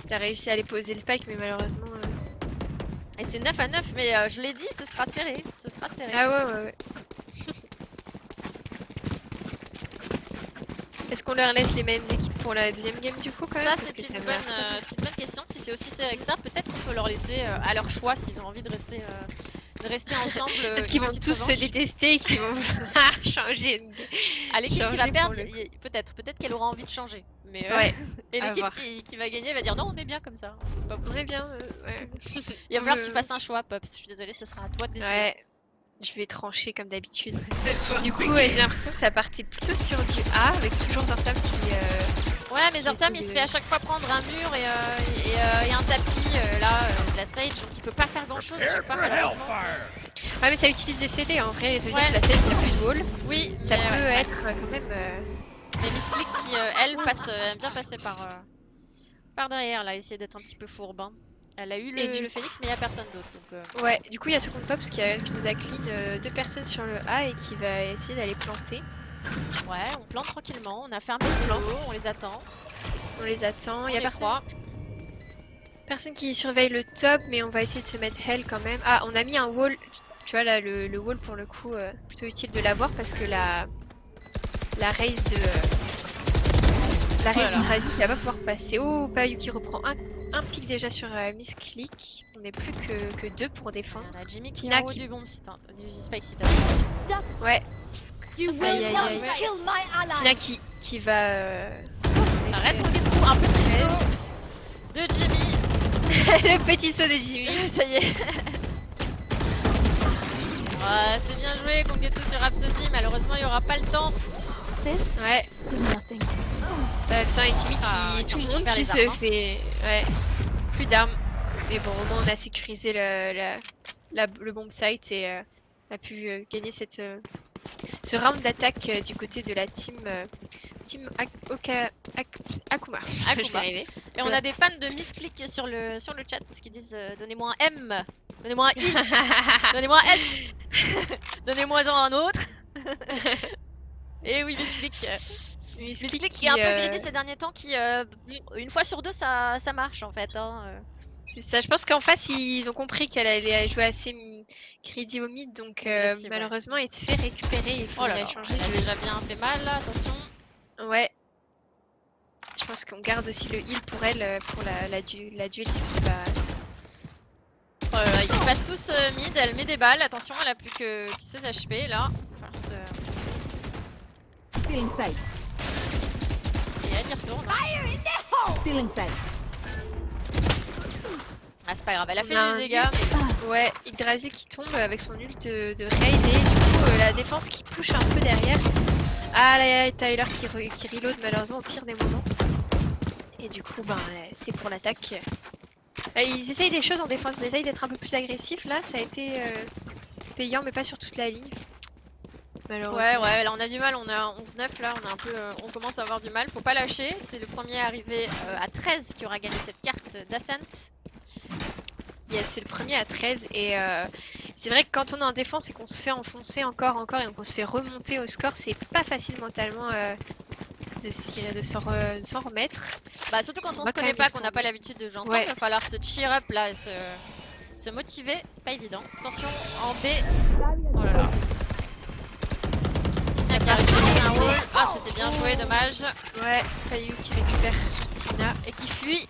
Il a réussi à aller poser le spike, mais malheureusement.
Et c'est 9 à 9, mais je l'ai dit, ce sera serré. Ce sera serré.
Ah ouais. Est-ce qu'on leur laisse les mêmes équipes pour la deuxième game du coup quand même?
Ça,
Parce que
c'est
ça
une
m'a-
bonne question. Si c'est aussi serré que ça, peut-être qu'on peut leur laisser à leur choix s'ils ont envie de rester ensemble.
Peut-être qu'ils
une
vont
petite
tous se
revanche.
détester et qu'ils vont vouloir changer.
À l'équipe qui va
changer
perdre,
pour le
peut-être qu'elle aura envie de changer. Mais
Ouais,
et
à
l'équipe
voir.
qui va gagner va dire non, on est bien comme ça. Pas
On est bien, ouais.
Il va falloir que tu
Je-
fasses un choix, Pops. Je suis désolée, ce sera à toi de décider.
Ouais, je vais trancher comme d'habitude. Du coup, j'ai l'impression que ça partait plutôt sur du A avec toujours Zortam qui.
Ouais, mais Zortam il se fait à chaque fois prendre un mur et un tapis de la Sage, donc il peut pas faire grand chose à chaque fois, malheureusement.
Ouais, mais ça utilise des CD en vrai, ça veut
Ouais.
dire que la scène n'a plus de wall.
Oui,
Ça
mais
peut
ouais.
être quand même.
Mais Miss Click qui, elle, aime bien passer par derrière, là, essayer d'être un petit peu fourbe. Hein. Elle a eu
Et du
le Phoenix, mais il n'y a personne d'autre. Donc,
Ouais, du coup, il y a Second Pops qui nous a clean 2 personnes sur le A et qui va essayer d'aller planter.
ouais, on plante tranquillement, on a fermé le
plante.
lot, on les attend.
On les attend. Il y a
les
personne.
croit.
Personne qui surveille le top, mais on va essayer de se mettre hell quand même. Ah, on a mis un wall. Tu vois là, le wall pour le coup, plutôt utile de l'avoir parce que la raise de. La raise
Voilà.
d'Hydrasil, il va pas pouvoir passer. Oh, Payu qui reprend un pic déjà sur Miss Click. On n'est plus que 2 pour défendre.
On a Jimmy qui
Tina
est en haut
qui.
du bomb site, hein, du spike site.
Ouais.
You
Aïe,
will
aïe,
not
aïe.
kill my ally.
Tina qui va.
Reste Kogetsu, un petit saut de Jimmy.
Le petit saut de Jimmy.
Ça y est. Ouais, c'est bien joué, Kogetsu sur Rhapsody. Malheureusement, il n'y aura pas le temps.
Ouais. Attends, et Jimmy
Ah,
tout le
Jimmy qui
monde
perd
qui
les
se
armes, hein.
fait. Ouais. Plus d'armes. Mais bon, au moins on a sécurisé le bomb site et a pu gagner ce round d'attaque du côté de la team Akuma. Je vais y
Akuma.
arriver.
Et on a des fans de Miss Click sur le chat qui disent donnez-moi un M, donnez-moi un I, donnez-moi un S, donnez-moi un autre. Et oui, Miss Click. Miss Click qui est un peu greedy ces derniers temps, qui une fois sur deux ça marche en fait. Hein.
C'est ça, je pense qu'en face ils ont compris qu'elle allait jouer assez greedy au mid, donc
Agressive, ouais.
malheureusement elle se fait récupérer, il faut
Oh là
la
là,
changer.
elle a déjà bien fait mal là, attention.
Ouais. Je pense qu'on garde aussi le heal pour elle, pour la dueliste qui va.
Oh là là, ils passent tous mid, elle met des balles, attention, elle a plus que 16 HP là. Enfin, et elle y retourne. Hein. Ah, c'est pas grave, elle a fait
On a
du
un
dégât.
ult. Ouais, Yggdrasil qui tombe avec son ult de raise et du coup la défense qui push un peu derrière. Ah là là, Tyler qui reload malheureusement au pire des moments. Et du coup, ben, c'est pour l'attaque. Ils essayent des choses en défense, ils essayent d'être un peu plus agressifs là, ça a été payant mais pas sur toute la ligne. Malheureusement.
Ouais, là on a du mal, on a 11-9 là, on a un peu, on commence à avoir du mal, faut pas lâcher. C'est le premier arrivé à 13 qui aura gagné cette carte d'Ascent.
Yes, c'est le premier à 13 et c'est vrai que quand on est en défense et qu'on se fait enfoncer encore et qu'on se fait remonter au score, c'est pas facile mentalement de s'en remettre.
Bah surtout quand on
va
se
quand
connaît
même
pas,
vite
qu'on n'a
tomber.
pas l'habitude de jouer ensemble,
Ouais.
il va falloir se cheer up là, se motiver, c'est pas évident. Attention, en B, oh là là. Tina qui a réussi un wall, ah c'était bien joué, dommage.
Ouais, Payu qui récupère sur Tina.
Et qui fuit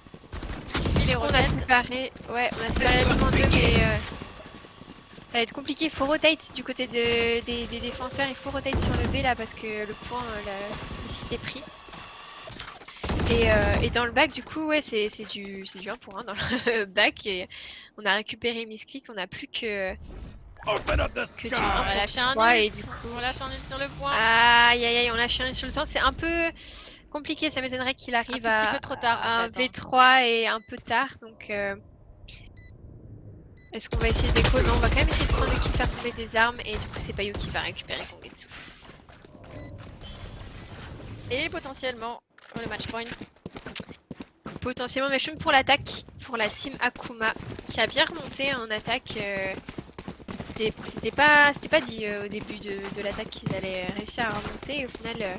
les
On a
remèdes.
séparé, ouais, on a séparé la team en deux, mais ça va être compliqué. Il faut rotate du côté des défenseurs, il faut rotate sur le B là parce que le point, le site est pris. Et dans le back, du coup, ouais, c'est du 1 pour 1 dans le back. Et on a récupéré Miss Click, on n'a plus que du 1
On va lâcher un
pour 3 et
ult,
du coup.
on lâche un ult sur le point.
Aïe aïe aïe, on lâche un sur le temps, c'est un peu compliqué, ça m'étonnerait qu'il arrive
Un tout petit peu trop tard, en
à un
fait, hein.
V3 et un peu tard, donc est-ce qu'on va essayer de déco? Non, on va quand même essayer de prendre le kill, faire tomber des armes, et du coup c'est Payu qui va récupérer Kongetsu.
Et potentiellement le match point.
Potentiellement match point pour l'attaque, pour la team Akuma, qui a bien remonté en attaque. C'était pas dit au début de l'attaque qu'ils allaient réussir à remonter, et au final,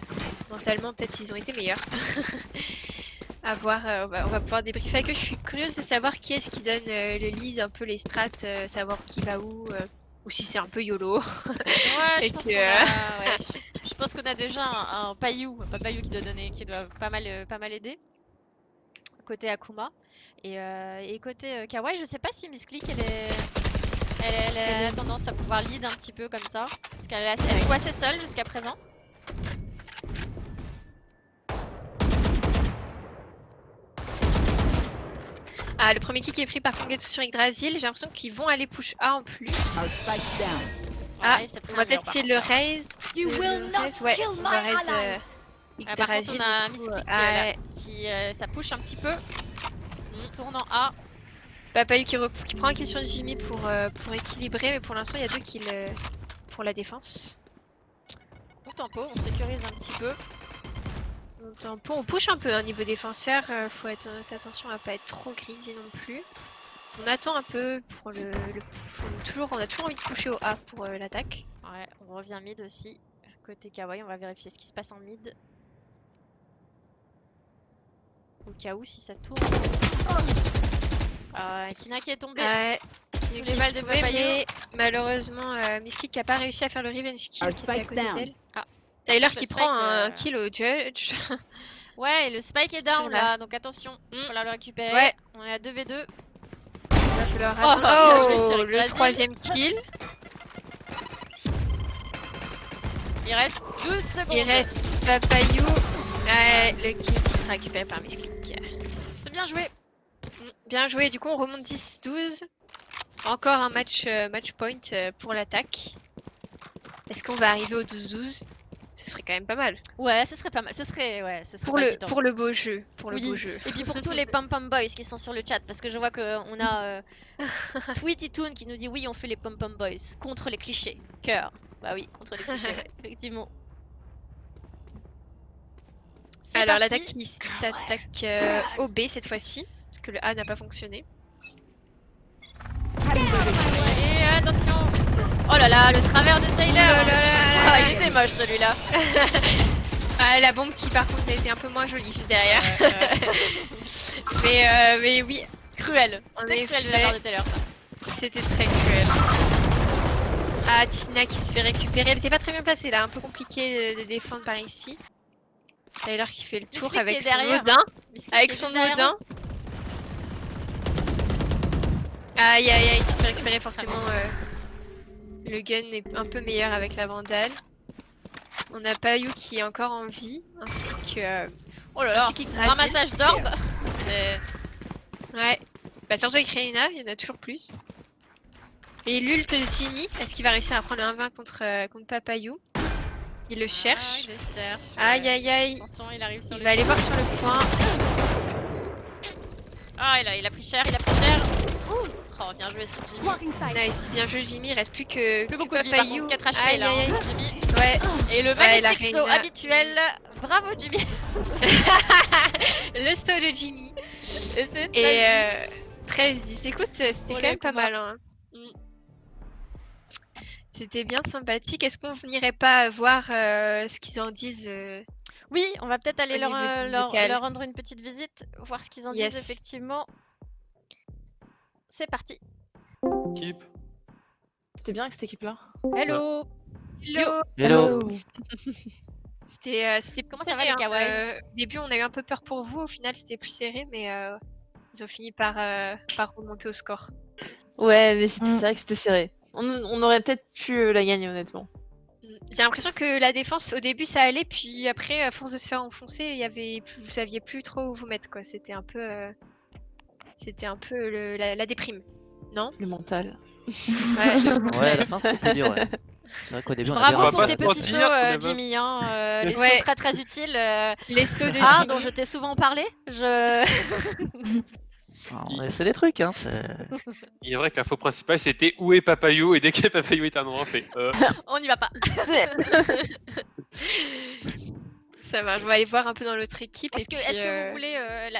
mentalement, peut-être ils ont été meilleurs. À voir, on va pouvoir débriefer avec eux. Je suis curieuse de savoir qui est-ce qui donne le lead, un peu les strats, savoir qui va où, ou si c'est un peu YOLO.
Ouais,
Et
je pense
que,
qu'on a, ouais, je pense qu'on a déjà un Payou qui doit donner, qui doit pas mal aider. Côté Akuma. Et côté Kawaii, je sais pas si Miss Click elle a tendance à pouvoir lead un petit peu comme ça. Parce qu'elle joue assez seule jusqu'à présent.
Ah, le premier kick est pris par Kongetsu sur Yggdrasil. J'ai l'impression qu'ils vont aller push A en plus. Ah, on va peut-être essayer de le raise. Ouais, on va raise
Par contre,
Yggdrasil.
on a Miss Click qui ça push un petit peu. On tourne en A.
Papayu qui prend un kill sur Jimmy pour équilibrer, mais pour l'instant il y a 2 kills pour la défense.
On tempo, on sécurise un petit peu.
On tempo, on push un peu au niveau défenseur, faut être attention à pas être trop greedy non plus. On attend un peu pour on a toujours envie de pusher au A pour l'attaque.
Ouais, on revient mid aussi. Côté Kawaii, on va vérifier ce qui se passe en mid. Au cas où si ça tourne. Tina qui est tombée sous les balles de Papayu.
Mais malheureusement, Miss Click n'a pas réussi à faire le revenge kill qui était à côté d'elle. Tyler qui prend un kill au judge.
Ouais, et le spike est down là, donc attention, il va falloir le récupérer.
Ouais.
On est à 2v2.
Il va falloir attendre. Le 3ème kill.
Il reste 12 secondes.
Il reste Papayu. Le kill qui sera récupéré par Miss Click.
C'est bien joué.
Bien joué, du coup on remonte 10-12. Encore un match point pour l'attaque. Est-ce qu'on va arriver au 12-12? Ce serait quand même pas mal.
Ouais, ce serait pas mal. Ce serait
pour le beau jeu.
Le beau jeu. Et puis pour tous les Pom Pom Boys qui sont sur le chat, parce que je vois qu'on a Tweety Toon qui nous dit oui, on fait les Pom Pom Boys contre les clichés. Cœur. Bah oui, contre les clichés, effectivement.
Alors l'attaque qui s'attaque au B cette fois-ci, parce que le A n'a pas fonctionné.
Et attention. Oh là là, le travers de Tyler. Il était moche celui-là.
La bombe qui par contre était un peu moins jolie juste derrière. Mais oui,
cruel. C'était cruel de la part de Tyler ça.
C'était très cruel. Ah, Tina qui se fait récupérer. Elle était pas très bien placée là, un peu compliqué de défendre par ici. Tyler qui fait le tour avec son Odin. Avec son Odin. Aïe aïe aïe, qui se fait récupérer forcément. Le gun est un peu meilleur avec la vandale. On a Payu qui est encore en vie, ainsi que.
Oh là là, ramassage d'orbe.
Ouais. Bah surtout avec Reina, il y en a toujours plus. Et l'ult de Jimmy, est-ce qu'il va réussir à prendre un 1-20 contre Papayu? Il le cherche.
Il le cherche.
Aïe aïe aïe.
Attention, il arrive sur
Il va aller voir sur le point.
Ah, il a pris cher, Oh, bien joué ce Jimmy.
Nice, bien joué Jimmy, il reste plus que
beaucoup de vie, par contre, 4 HP
aïe,
là,
aïe, aïe.
Jimmy.
Ouais.
Et le magnifique saut habituel. Bravo Jimmy.
Le saut de Jimmy.
Et c'est
13-10. Écoute, c'était quand même pas mal. Hein. C'était bien sympathique. Est-ce qu'on n'irait pas voir ce qu'ils en disent
Oui, on va peut-être aller leur
vocal.
rendre une petite visite, voir ce qu'ils en disent effectivement. C'est parti.
Équipe.
C'était bien avec cette équipe-là.
Hello.
Hello.
C'était
comment ça va les Kawaii?
Au début, on a eu un peu peur pour vous. Au final, c'était plus serré, mais ils ont fini par remonter au score.
Ouais, mais c'est vrai que c'était serré. On aurait peut-être pu la gagner, honnêtement.
J'ai l'impression que la défense, au début, ça allait, puis après, à force de se faire enfoncer, vous saviez plus trop où vous mettre, quoi. C'était un peu la déprime, non?
Le mental.
Ouais, à la fin, c'était plus dur, ouais. C'est vrai qu'au début, on a
Bravo
bien
pour tes petits sauts, Jimmy. Les sauts très très utiles.
Les sauts de
Jimmy.
Jimmy.
Dont je t'ai souvent parlé.
On essaie des trucs, hein.
Il est vrai que l'info principale c'était où est Papayu et dès que Papayu est un nom, on fait.
On n'y va pas.
Ça marche. On va aller voir un peu dans l'autre équipe.
Est-ce que vous voulez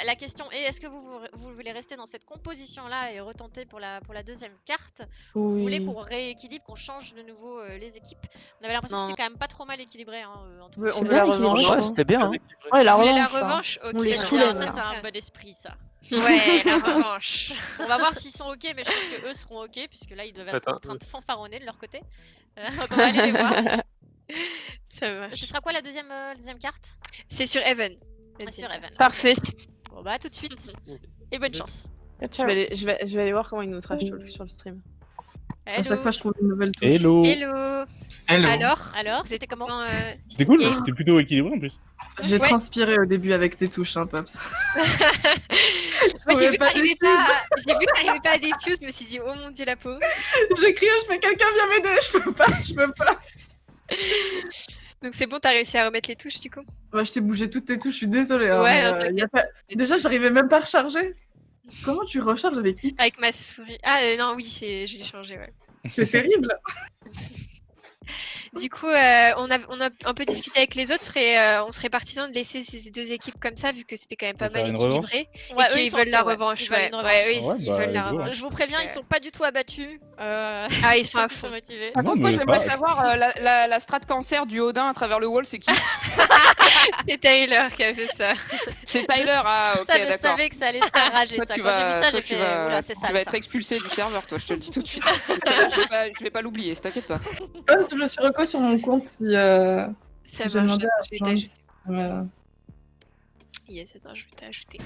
la question est est-ce que vous voulez rester dans cette composition là et retenter pour la deuxième carte ou vous voulez qu'on rééquilibre, qu'on change de nouveau les équipes? On avait l'impression que c'était quand même pas trop mal équilibré en tout cas.
On veut la revanche.
Ouais, c'était bien. Hein.
Ouais, la
Vous voulez la
revanche.
revanche?
On les
Ok,
soulève.
Ça c'est un bon esprit ça.
Ouais, la revanche.
On va voir s'ils sont ok, mais je pense que eux seront ok puisque là ils doivent être en train de fanfaronner de leur côté. Donc on va aller les voir.
Ça marche.
Ce sera quoi la deuxième carte?
C'est sur Evan.
Sur Evan.
Parfait.
Bon bah à tout de suite et bonne chance.
Je vais aller voir comment ils nous trash talk sur le stream.
À chaque fois, je trouve une nouvelle touche.
Hello.
Hello. Alors,
c'était comment
C'était cool,
Game.
c'était plutôt équilibré en plus.
J'ai
Ouais.
transpiré au début avec tes touches, hein, Pops.
Moi, j'ai vu que
pas
t'arrivais pas à défuse, je me suis dit, oh mon dieu, la peau.
J'ai crié, je fais quelqu'un vient m'aider, je peux pas.
Donc c'est bon, t'as réussi à remettre les touches du coup?
Ouais, je t'ai bougé toutes tes touches, je suis désolée. Hein,
Ouais,
mais,
non, t'inquiète.
Déjà, j'arrivais même pas à recharger. Comment tu recharges avec X?
Avec ma souris. Ah non, oui, j'ai changé, ouais.
C'est terrible.
Du coup, on a un peu discuté avec les autres et on serait partisan de laisser ces deux équipes comme ça, vu que c'était quand même pas
Faire
mal
une revanche
équilibré.
Ouais,
et
eux,
qu'ils
ils sont
veulent la
ok, ouais.
revanche.
Ils veulent
Ouais,
une
ouais,
revanche.
eux,
Ouais,
ils
bah,
veulent la
let's go,
revanche.
Je vous préviens, ils sont pas du tout abattus.
Ah, ils sont à fond.
motivés.
Par
Non,
contre, moi,
mais
j'aimerais
pas-
savoir la strat cancer du Odin à travers le wall, c'est qui?
C'est Tyler qui a fait ça.
C'est Tyler, ah ok,
Ça, je
d'accord.
savais que ça allait te faire rager
Toi,
ça.
tu
Quand j'ai vu ça,
toi,
j'ai
tu
fait
vas-
oula, c'est
tu
sale.
vas
ça.
être expulsé du serveur, toi, je te le dis tout de suite. Je vais pas l'oublier, t'inquiète pas.
Pops, je me suis reco sur mon compte si.
Ça
J'ai
marche.
demandé à
Je vais
rejoindre.
t'ajouter.
Voilà.
Yes, attends, je vais t'ajouter.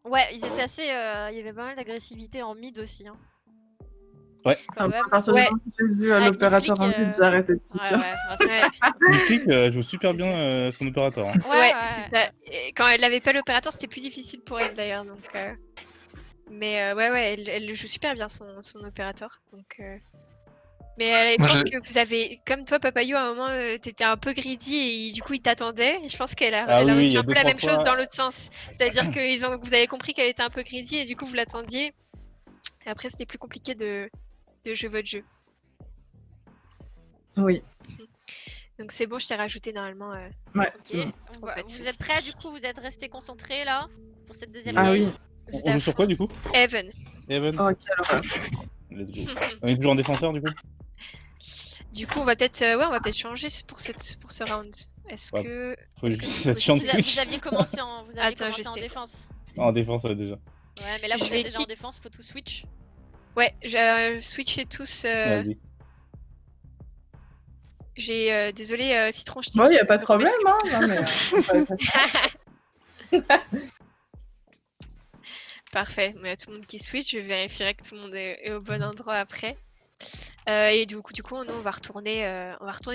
Ouais, ils étaient assez. Il y avait pas mal d'agressivité en mid aussi. Hein.
Ouais.
Quand même.
À partir
Ouais.
du moment où j'ai vu
Avec
l'opérateur en
Misclick,
vide, j'ai arrêté de
Ouais,
cliquer.
ouais.
Ouais,
Mystique joue super bien son opérateur. Hein.
ouais, c'est ça. Et quand elle avait pas l'opérateur, c'était plus difficile pour elle d'ailleurs. Donc, mais ouais, elle joue super bien son opérateur. Donc, mais je
Moi,
pense
j'ai-
que vous avez, comme toi, Papayou, à un moment, t'étais un peu greedy et du coup, il t'attendait. Et je pense qu'elle a,
Ah
elle
oui,
a
oui, il
reçu
y a
un peu
deux,
la
trois
même chose
fois.
dans l'autre sens. C'est-à-dire que vous avez compris qu'elle était un peu greedy et du coup, vous l'attendiez. Et après, c'était plus compliqué de jouer votre jeu.
Oui.
Donc c'est bon, je t'ai rajouté normalement.
Ouais,
Ok.
c'est bon.
Pas de
Vous êtes prêts du coup? Vous êtes restés concentrés là pour cette deuxième
Ah
game?
oui.
On joue sur quoi du coup?
Evan.
Evan.
Oh, quelle horreur.
Let's go. On est toujours en défenseur du coup?
Du coup, on va peut-être changer pour ce round. Est-ce
Ouais.
que
Faut
est-ce
juste
que
que
c'est
ça
possible
chante Switch.
Vous aviez commencé en,
Attends, je
en
sais.
défense.
En défense déjà.
Ouais, mais là
Je
vous
vais
êtes déjà en
qui-
défense, faut tout switch.
Ouais, je switchez tous.
Vas-y.
J'ai désolé Citron, je t'ai
Bon,
dit
y a pas de
de
problème,
remettre-
hein. Non, mais,
Parfait, mais tout le monde qui switch, je vérifierai que tout le monde est au bon endroit après. Et du coup, nous, on va retourner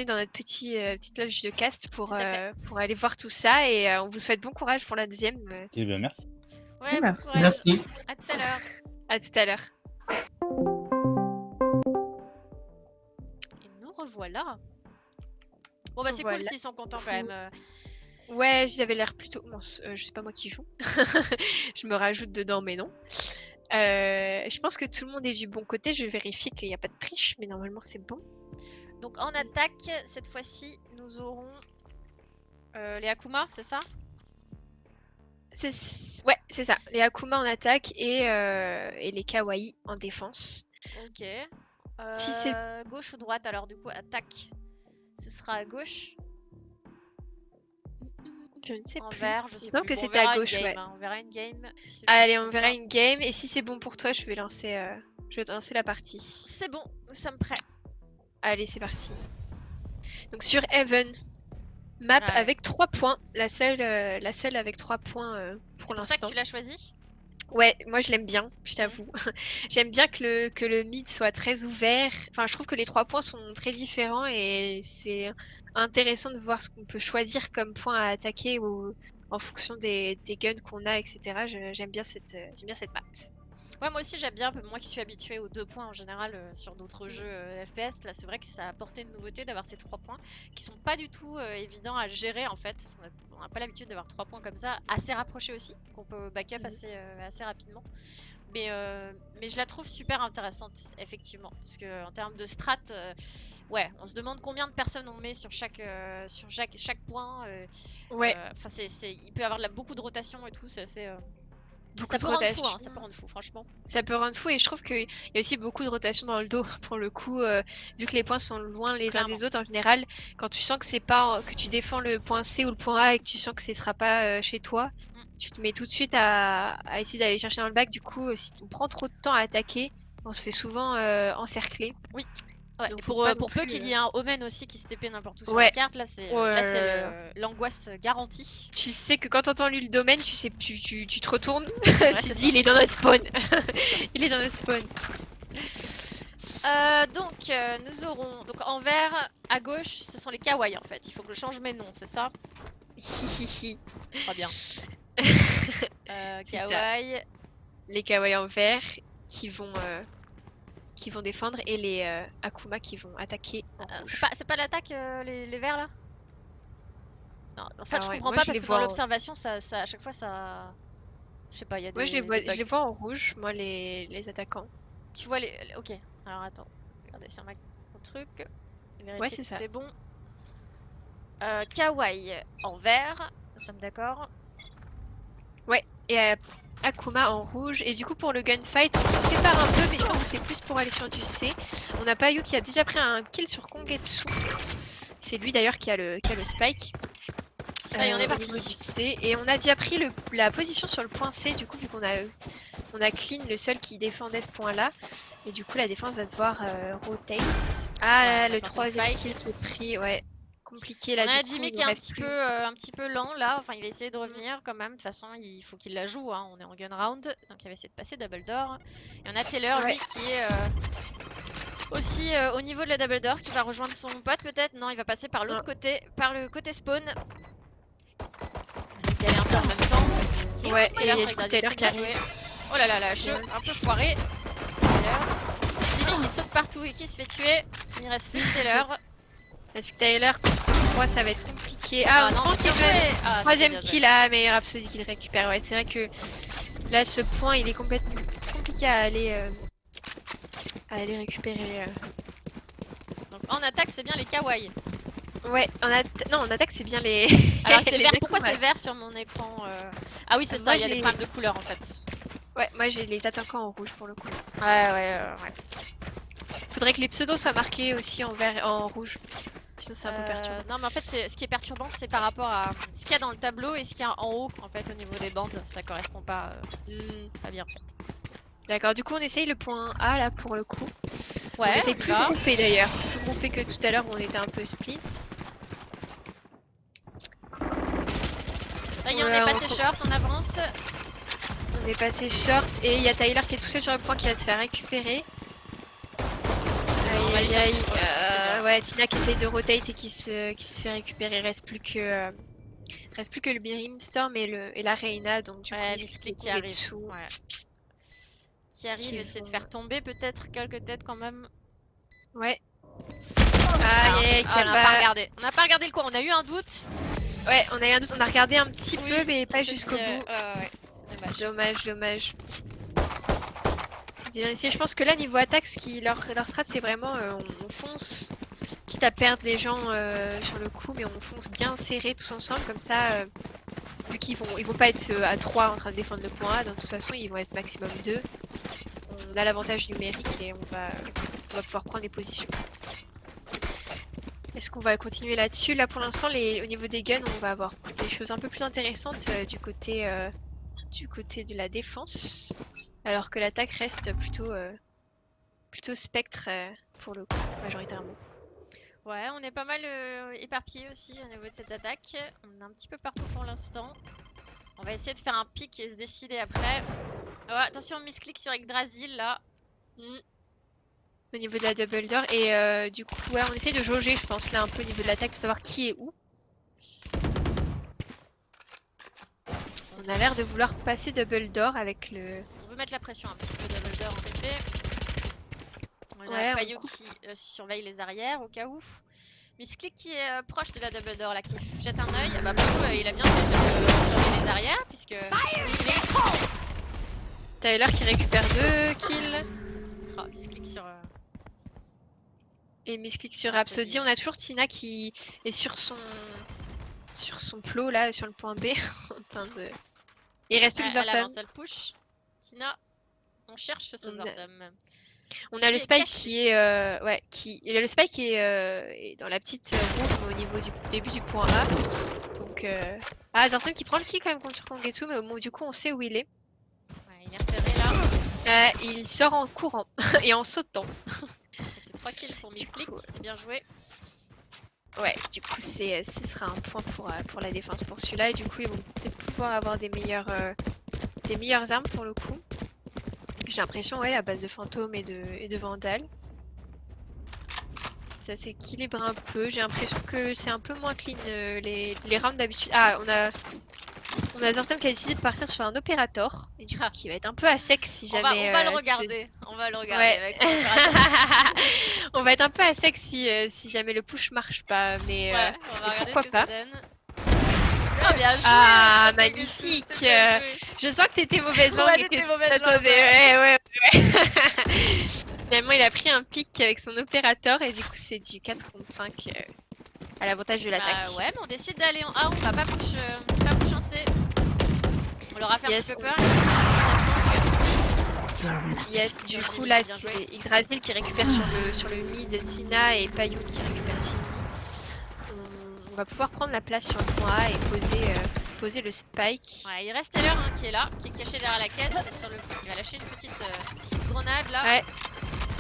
dans notre petite loge de cast pour aller voir tout ça. Et on vous souhaite bon courage pour la deuxième.
Eh bien merci.
Ouais,
Merci.
ouais.
Merci.
À tout à l'heure.
À tout à l'heure.
Et nous revoilà. Bon bah c'est
Voilà.
cool s'ils sont contents quand même.
Ouais, j'avais l'air plutôt. Bon, je sais pas moi qui joue. Je me rajoute dedans, mais non. Je pense que tout le monde est du bon côté. Je vérifie qu'il n'y a pas de triche, mais normalement c'est bon.
Donc en attaque, cette fois-ci, nous aurons les Akuma, c'est ça?
Ouais, c'est ça. Les Akuma en attaque et les Kawaii en défense.
Ok.
Si c'est-
Gauche ou droite, alors du coup, attaque. Ce sera à gauche.
Je ne sais
En
plus.
vert, je sais
Il me semble
plus.
que
Bon, on
c'était à
verra une
gauche,
game,
ouais.
hein, on verra une game. si
Allez,
je
on
me
verra
souviens.
une game. Et si c'est bon pour toi, je vais lancer la partie.
C'est bon, nous sommes prêts.
Allez, c'est parti. Donc sur Heaven, map
Ouais.
avec 3 points. La seule avec 3 points pour
C'est pour ça que
l'instant.
tu l'as choisi?
Ouais, moi je l'aime bien, je t'avoue. J'aime bien que le mid soit très ouvert. Enfin, je trouve que les 3 points sont très différents et c'est intéressant de voir ce qu'on peut choisir comme point à attaquer en fonction des guns qu'on a, etc. J'aime bien cette map.
Ouais, moi aussi j'aime bien, moi qui suis habituée aux 2 points en général sur d'autres jeux FPS, là c'est vrai que ça a apporté une nouveauté d'avoir ces 3 points qui sont pas du tout évidents à gérer en fait. On n'a pas l'habitude d'avoir 3 points comme ça, assez rapprochés aussi, qu'on peut backup assez rapidement. mais je la trouve super intéressante, effectivement. Parce que en termes de strat, ouais, on se demande combien de personnes on met sur chaque point.
Ouais.
Enfin, il peut y avoir beaucoup de rotation et tout, c'est assez.
Beaucoup
Ça
de
peut rendre fou,
rotation.
hein, ça peut rendre fou, franchement.
Ça peut rendre fou et je trouve qu'il y a aussi beaucoup de rotation dans le dos pour le coup, vu que les points sont loin les uns
Clairement.
des autres en général, quand tu sens que c'est pas que tu défends le point C ou le point A et que tu sens que ce sera pas chez toi, tu te mets tout de suite à essayer d'aller chercher dans le bac. Du coup, si on prend trop de temps à attaquer, on se fait souvent encercler.
Oui. Ouais,
Donc,
et
faut pas non
pour peu
plus,
qu'il y ait un Omen aussi qui se TP n'importe où sur
Ouais.
la carte, là c'est
Ouais.
l'angoisse garantie.
Tu sais que quand t'entends lui le domaine, tu sais, tu te retournes,
Ouais,
tu te
c'est
dis
ça.
il est dans notre spawn. Il est dans notre spawn.
Donc nous aurons donc en vert à gauche, ce sont les kawaii en fait. Il faut que je change mes noms, c'est ça?
Hihihi.
Très bien.
C'est ça.
Kawaii.
Les kawaii en vert qui vont défendre et les Akuma qui vont attaquer en rouge.
C'est pas l'attaque les verts là? Non, en fait
Ah
je
ouais,
comprends
moi,
pas
je
parce
les
que
vois
dans
en-
l'observation ça à chaque fois ça. Je sais pas, il y a
Moi
des.
je
des
les
bugs.
vois en rouge, moi les attaquants.
Tu vois les. Ok, alors attends. Regardez sur mon truc. Vérifier
Ouais, c'est
que
ça.
c'était bon. Kawaii en vert, nous sommes d'accord.
Ouais, et Akuma en rouge. Et du coup pour le gunfight, on se sépare un peu, mais je pense que c'est plus pour aller sur du C. On a Payu qui a déjà pris un kill sur Kongetsu. C'est lui d'ailleurs qui a le spike.
Allez, on est
Au
parti.
niveau du C. Et on a déjà pris la position sur le point C, du coup, vu qu'on a clean le seul qui défendait ce point-là. Et du coup, la défense va devoir rotate. Ah,
Ouais,
là,
on va
le
tenter
troisième
spike.
kill qui est pris, ouais. Compliqué là,
On a
du coup,
Jimmy
il
qui est
nous
un
reste
petit
plus.
peu un petit peu lent là, enfin il va essayer de revenir quand même, de toute façon il faut qu'il la joue, hein. On est en gun round, donc il va essayer de passer double door. Et on a Taylor lui
Ouais.
qui est aussi au niveau de la double door, qui va rejoindre son pote peut-être, non il va passer par l'autre côté, par le côté spawn. C'est qu'elle est un peu en même temps.
Ouais, et
Taylor,
il y a
c'est
du coup
grave,
Taylor
c'est
qui
bien
arrive.
joué. Oh là là, la jeu un peu foiré. Taylor. Jimmy qui saute partout et qui se fait tuer. Il reste plus que Taylor.
Parce que Taylor contre 3, ça va être compliqué.
Ah
Ah, on
non,
prend
c'est bien
Kevin.
joué. Ah,
Troisième
c'est bien
kill là, mais Rhapsody qui le récupère. Ouais, c'est vrai que là, ce point, il est complètement compliqué à aller récupérer.
Donc en attaque, c'est bien les kawaii.
Ouais, non, en attaque, c'est bien les.
Alors c'est
les
vert, pourquoi
Akuma.
c'est vert sur mon écran Ah oui, c'est
Moi,
ça, il y a des
j'ai-
problèmes de couleur en fait.
Ouais, moi j'ai les attaquants en rouge pour le coup.
Ouais.
Faudrait que les pseudos soient marqués aussi en vert, en rouge. Sinon, c'est un peu perturbant.
Non, mais en fait, ce qui est perturbant, c'est par rapport à ce qu'il y a dans le tableau et ce qu'il y a en haut, en fait, au niveau des bandes. Ça correspond pas, pas bien en fait.
D'accord, du coup, on essaye le point A là pour le coup.
Ouais,
on essaye
on y
plus
va.
groupé d'ailleurs. Plus groupé que tout à l'heure où on était un peu split.
Ça y est, on
Voilà,
est passé
on-
short, on avance.
On est passé short et il y a Tyler qui est tout seul sur le point qui va se faire récupérer.
On va aller
Aïe aïe aïe.
chercher. Ouais, c'est bien.
Ouais, Tina qui essaye de rotate et qui se fait récupérer. Il reste plus que le Brimstorm et la Reina, donc du coup,
Ouais,
il se
Miss
fait
Click qui
couler
arrive.
dessous.
Ouais. Qui arrive,
Qui
essayer de
vont-
faire tomber peut-être quelques têtes quand même.
Ouais.
Ah,
Aïe aïe,
on n'a pas regardé. On n'a pas regardé le coin, on a eu un doute.
Ouais, on a eu un doute, on a regardé un petit peu, mais pas
on s'est
jusqu'au
dit,
bout.
ouais, c'est dommage.
Dommage. C'est bien essayé. Je pense que là, niveau attaque, leur strat, c'est vraiment on fonce, quitte à perdre des gens sur le coup, mais on fonce bien serré tous ensemble, comme ça, vu qu'ils vont pas être à 3 en train de défendre le point A, de toute façon, ils vont être maximum 2. On a l'avantage numérique et on va pouvoir prendre des positions. Est-ce qu'on va continuer là-dessus? Là, pour l'instant, au niveau des guns, on va avoir des choses un peu plus intéressantes du côté de la défense, alors que l'attaque reste plutôt spectre pour le coup, majoritairement.
Ouais, on est pas mal éparpillés aussi au niveau de cette attaque. On est un petit peu partout pour l'instant. On va essayer de faire un pic et se décider après. Oh, attention, misclick sur Yggdrasil là.
Au niveau de la double door, et du coup, ouais, on essaye de jauger, je pense, là, un peu au niveau de l'attaque pour savoir qui est où. On a l'air de vouloir passer double door avec le.
On veut mettre la pression un petit peu double door en effet. On
Ouais,
a
on
Payo qui surveille les arrières au cas où. Misclick qui est proche de la double door là, qui jette un œil. Bah Payo il a bien fait de surveiller les arrières puisque il est
Tyler qui récupère 2 kills.
Oh, misclick sur...
Et misclick sur Rhapsody. On a toujours Tina qui est sur son plot là, sur le point B. En train de... Il reste plus que
Elle
Zortom.
avance, elle push. Tina, on cherche ce Zortom.
On a le Spike qui est il a le Spike qui est dans la petite room au niveau du début du point A. Donc Zortom qui prend le kill quand même contre Kongetsu, mais du coup on sait où il est.
Ouais, il est repéré là.
Il sort en courant et en sautant.
C'est 3 kills pour misclick, c'est bien joué.
Ouais, du coup ce sera un point pour la défense pour celui-là et du coup ils vont peut-être pouvoir avoir des meilleures armes pour le coup. J'ai l'impression à base de fantômes et de vandales. Ça s'équilibre un peu. J'ai l'impression que c'est un peu moins clean les rounds d'habitude. Ah, on a Zortom qui a décidé de partir sur un opérateur et du coup qui va être un peu à sec si jamais.
On va le regarder. On va le regarder avec son opérateur.
On va être un peu à sec si jamais le push marche pas, mais
on va regarder
pourquoi
ce que
pas.
ça donne. Oh, bien joué!
Ah, magnifique! Je sens que t'étais mauvaise langue et que t'attendais. Ouais. Finalement, il a pris un pic avec son opérateur et du coup, c'est du 4 contre 5 à l'avantage de l'attaque.
Ouais, mais on décide d'aller en A, on va pas push en C. On leur a fait un petit peu peur.
Yes, du coup, là, c'est Yggdrasil qui récupère sur le mid Tina et Payou qui récupère Jimmy. On va pouvoir prendre la place sur le point A et poser le spike.
Ouais, il reste Taylor qui est là, qui est caché derrière la caisse. Et sur le... Il va lâcher une petite grenade là.
Ouais.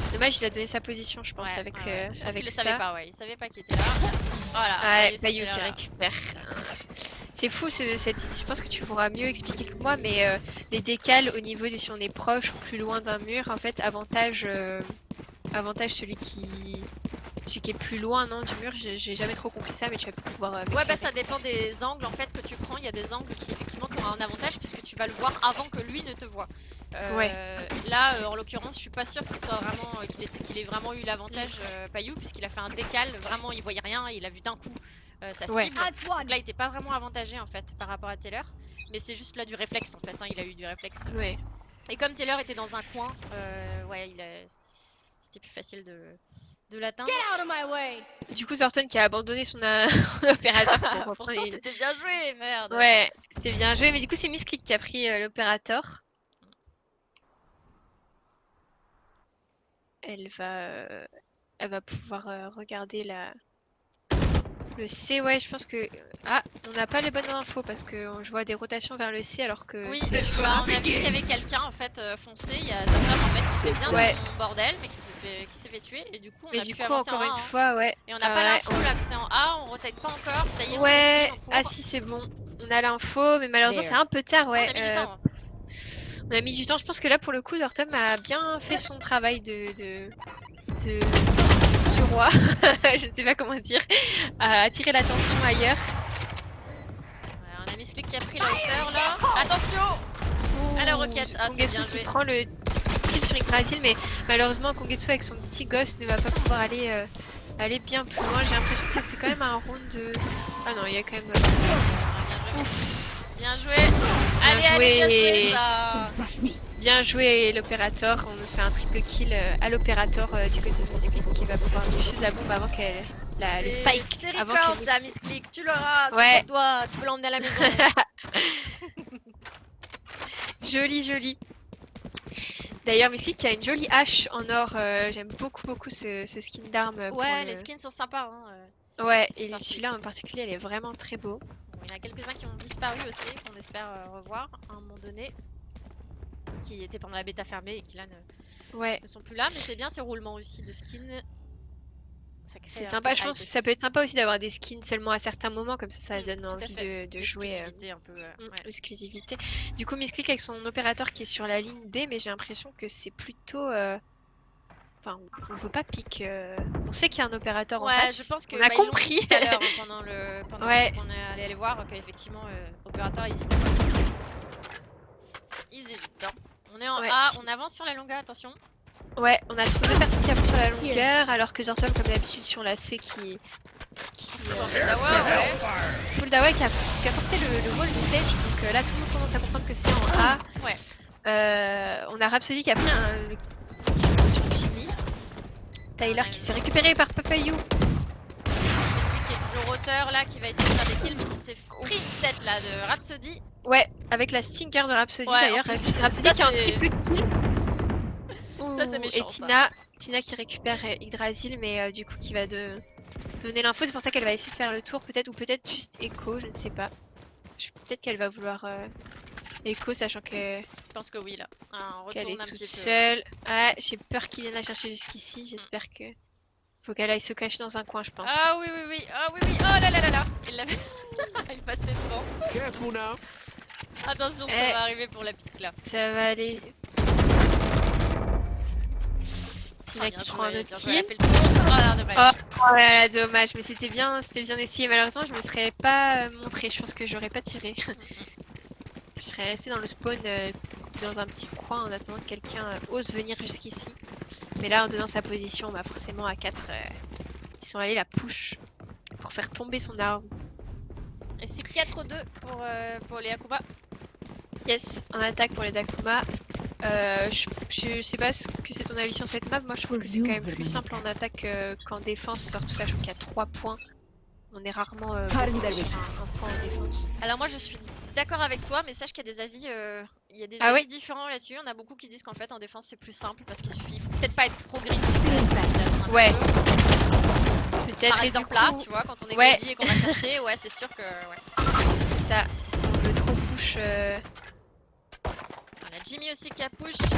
C'est dommage, il a donné sa position, je pense, avec
je pense
avec
qu'il
ça.
le savait pas, il savait pas qu'il était là. Voilà.
Ouais, Payou qui récupère. C'est fou, je pense que tu pourras mieux expliquer que moi, mais les décales au niveau de si on est proche ou plus loin d'un mur, en fait, avantage celui qui est plus loin du mur. J'ai jamais trop compris ça, mais tu vas peut-être pouvoir
ouais, ça dépend des angles en fait que tu prends. Il y a des angles qui effectivement t'auront un avantage puisque tu vas le voir avant que lui ne te voit. Là, en l'occurrence, je suis pas sûre que ce soit vraiment qu'il ait vraiment eu l'avantage Payou, puisqu'il a fait un décal. Vraiment, il voyait rien, il a vu d'un coup sa cible. Donc là, il était pas vraiment avantagé en fait par rapport à Taylor, mais c'est juste là du réflexe en fait. Il a eu du réflexe.
Ouais.
Et comme Taylor était dans un coin, c'était plus facile de l'atteindre.
Du coup, Zorton qui a abandonné son opérateur pour reprendre.
Pourtant, c'était bien joué, merde.
Ouais, c'est bien joué, mais du coup, c'est misclick qui a pris l'opérateur. Elle va pouvoir regarder le C. Ouais, je pense que on n'a pas les bonnes infos parce que je vois des rotations vers le C alors que
oui, on a vu qu'il y avait quelqu'un en fait foncé. Il y a Zortom en fait qui fait bien son bordel, mais qui s'est fait tuer et du coup on a pu avancer
encore
en A,
une fois, ouais.
Et on n'a pas l'info là que c'est en A, on rotate pas encore. Ça y est.
Ouais, si c'est bon, on a l'info, mais malheureusement c'est un peu tard, ouais.
On a mis du temps.
On a mis du temps. Je pense que là pour le coup, Zortom a bien fait son travail du roi, je ne sais pas comment dire, à attirer l'attention ailleurs.
Ouais, on a misclick qui a pris la hauteur là. Attention à la roquette.
Kongetsu qui prend le kill sur Yggdrasil, mais malheureusement Kongetsu avec son petit gosse ne va pas pouvoir aller bien plus loin. J'ai l'impression que c'était quand même un round de... Ah non, il y a quand même...
Bien joué. Allez, bien joué ça.
Bien joué l'opérateur, on fait un triple kill à l'opérateur du côté de misclick qui va pouvoir diffuser la bombe avant le spike.
C'est record ça, misclick, tu l'auras, c'est pour toi, tu peux l'emmener à la maison.
Joli. D'ailleurs, misclick qui a une jolie hache en or, j'aime beaucoup ce skin d'arme.
Ouais, les skins sont sympas.
Ouais, et celui-là en particulier, elle est vraiment très beau.
Il y en a quelques-uns qui ont disparu aussi, qu'on espère revoir à un moment donné. Qui étaient pendant la bêta fermée et qui là ne sont plus là, mais c'est bien ces roulements aussi de skins.
C'est sympa, je pense que ça peut être sympa aussi d'avoir des skins seulement à certains moments, comme ça donne envie de jouer.
Un peu,
exclusivité. Du coup, misclick avec son opérateur qui est sur la ligne B, mais j'ai l'impression que c'est plutôt... Enfin, on veut pas pique. On sait qu'il y a un opérateur en face.
Je pense que
on a compris
tout à l'heure pendant qu'on est allé les voir qu'effectivement opérateur ils y vont pas. Ils évitent. On est en A, on avance sur la longueur, attention.
Ouais, on a trouvé deux personnes qui avancent sur la longueur, alors que Zortom comme d'habitude sur la C qui Full Dawa qui a forcé le wall de Sage, donc là tout le monde commence à comprendre que c'est en A. On a Rhapsody qui a pris le sur Jimmy. Tyler qui se fait récupérer par Papayou.
Celui qui est toujours auteur là, qui va essayer de faire des kills, mais qui s'est pris une tête là de Rhapsody.
Ouais, avec la stinker de Rhapsody
Ouais,
d'ailleurs.
en plus.
Rhapsody
Ça,
qui a un
c'est-
triple kill.
Ça, c'est méchant,
Et Tina qui récupère Yggdrasil, mais du coup qui va donner l'info. C'est pour ça qu'elle va essayer de faire le tour peut-être, ou peut-être juste Echo, je ne sais pas. Peut-être qu'elle va vouloir Echo, sachant que
Je pense que oui là. Ah, on
qu'elle
retourne
est
un
toute
petit peu.
seule. Ouais, j'ai peur qu'ils viennent la chercher jusqu'ici. J'espère que faut qu'elle aille se cacher dans un coin, je pense.
Ah oui, oui, oui. Ah oui, oui. Oh là là là là. Il l'avait. Il passait devant. Attention, ça va arriver pour la pique là.
Ça va aller. Tina
bien
qui
joué,
prend un
bien
autre
joué, elle a
kill.
fait le tour. Ah, dommage.
Oh là là, dommage, mais c'était bien essayé. Malheureusement, je me serais pas montré. Je pense que j'aurais pas tiré. Je serais restée dans le spawn dans un petit coin en attendant que quelqu'un ose venir jusqu'ici. Mais là, en donnant sa position, bah forcément à 4, ils sont allés la push pour faire tomber son arme.
Et c'est 4-2 pour les Akuma.
Yes, en attaque pour les Akuma. Je sais pas ce que c'est ton avis sur cette map. Moi, je trouve que c'est quand même plus simple en attaque qu'en défense, surtout sachant qu'il y a 3 points. On est rarement sur un point en défense.
Alors moi je suis d'accord avec toi, mais sache qu'il y a des avis, différents là-dessus. On a beaucoup qui disent qu'en fait en défense c'est plus simple parce qu'il suffit, faut peut-être pas être trop greedy.
Ouais.
Peut-être. Par exemple là, tu vois, quand on est greedy et qu'on va chercher, ouais, c'est sûr que
C'est ça. On veut trop push.
On a Jimmy aussi qui a push. Bien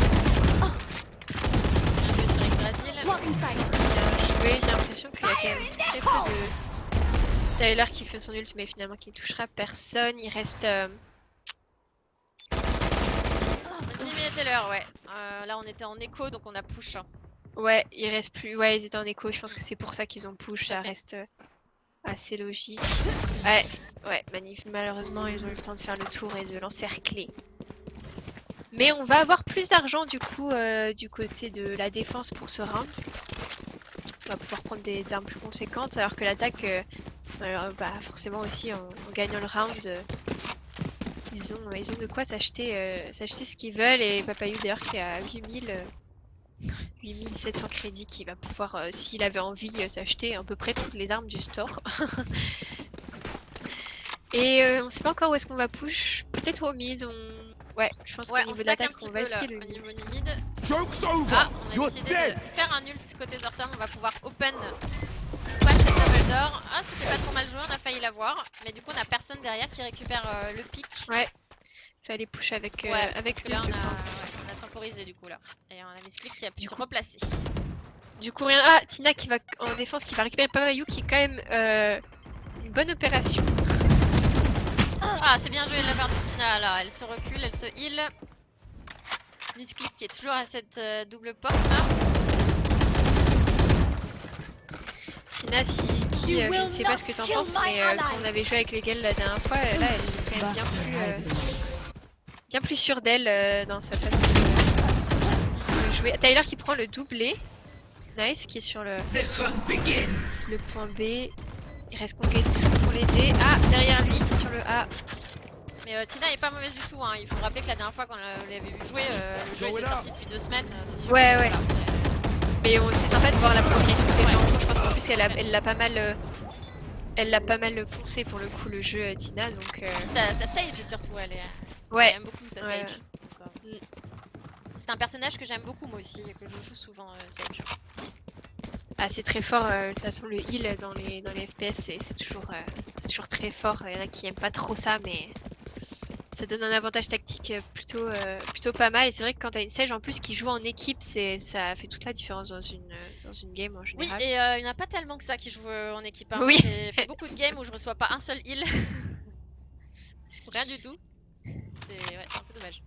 joué sur Yggdrasil.
Bien joué. J'ai l'impression qu'il y a quand même très peu de Tyler qui fait son ult, mais finalement qui ne touchera personne. Il reste
Jimmy et Taylor, ouais. Là on était en écho donc on a push.
Ouais, il reste plus. Ouais, ils étaient en écho. Je pense que c'est pour ça qu'ils ont push. Ça reste assez logique. Ouais, malheureusement, ils ont eu le temps de faire le tour et de l'encercler. Mais on va avoir plus d'argent du coup du côté de la défense pour ce round. On va pouvoir prendre des armes plus conséquentes, alors que l'attaque, forcément aussi en gagnant le round, ils ont de quoi s'acheter ce qu'ils veulent. Et Papayou d'ailleurs qui est à 8700 crédits, qui va pouvoir, s'il avait envie, s'acheter à peu près toutes les armes du store. Et on sait pas encore où est-ce qu'on va push. Peut-être au mid. Ouais, je pense qu'au niveau de l'attaque, on va essayer le
niveau du mid. Ah, on a décidé de faire un ult côté Zortam. On va pouvoir open cette double door. Ah, c'était pas trop mal joué, on a failli l'avoir. Mais du coup, on a personne derrière qui récupère le pic.
Ouais, fallait push avec
lui. Là,
je
on
pense.
a temporisé du coup là. Et on a Misclick qui a pu se replacer.
Du coup, rien. Ah, Tina qui va en défense, qui va récupérer Papayou, qui est quand même une bonne opération.
Ah, c'est bien joué de la part de Tina là. Elle se recule, elle se heal. Misclick qui est toujours à cette double porte là.
Tina, je ne sais pas ce que t'en penses, mais quand on avait joué avec les gals la dernière fois, là, elle est quand même bien plus sûre d'elle dans sa façon de jouer. Tyler qui prend le doublé. Nice, qui est sur le point B. Il reste Kongetsu pour l'aider. Ah, derrière lui, sur le A.
Mais Tina est pas mauvaise du tout, hein. Il faut rappeler que la dernière fois qu'on l'avait vu jouer, le jeu était sorti depuis 2 semaines. C'est sûr
ouais.
Voilà,
mais c'est sympa de voir la progression des gens. Je pense qu'en plus elle l'a pas mal poncé pour le coup le jeu Tina, donc.
Ça Sage surtout, elle aime beaucoup sa Sage. C'est un personnage que j'aime beaucoup moi aussi et que je joue souvent Sage.
Ah, c'est très fort, de toute façon le heal dans les FPS c'est toujours très fort. Il y en a qui aiment pas trop ça, mais ça donne un avantage tactique plutôt pas mal. Et c'est vrai que quand t'as une Sage en plus qui joue en équipe, ça fait toute la différence dans une game en général.
Oui, et il n'y en a pas tellement que ça qui joue en équipe. Hein.
Oui.
J'ai fait beaucoup de games où je reçois pas un seul heal. Rien du tout. C'est un peu dommage.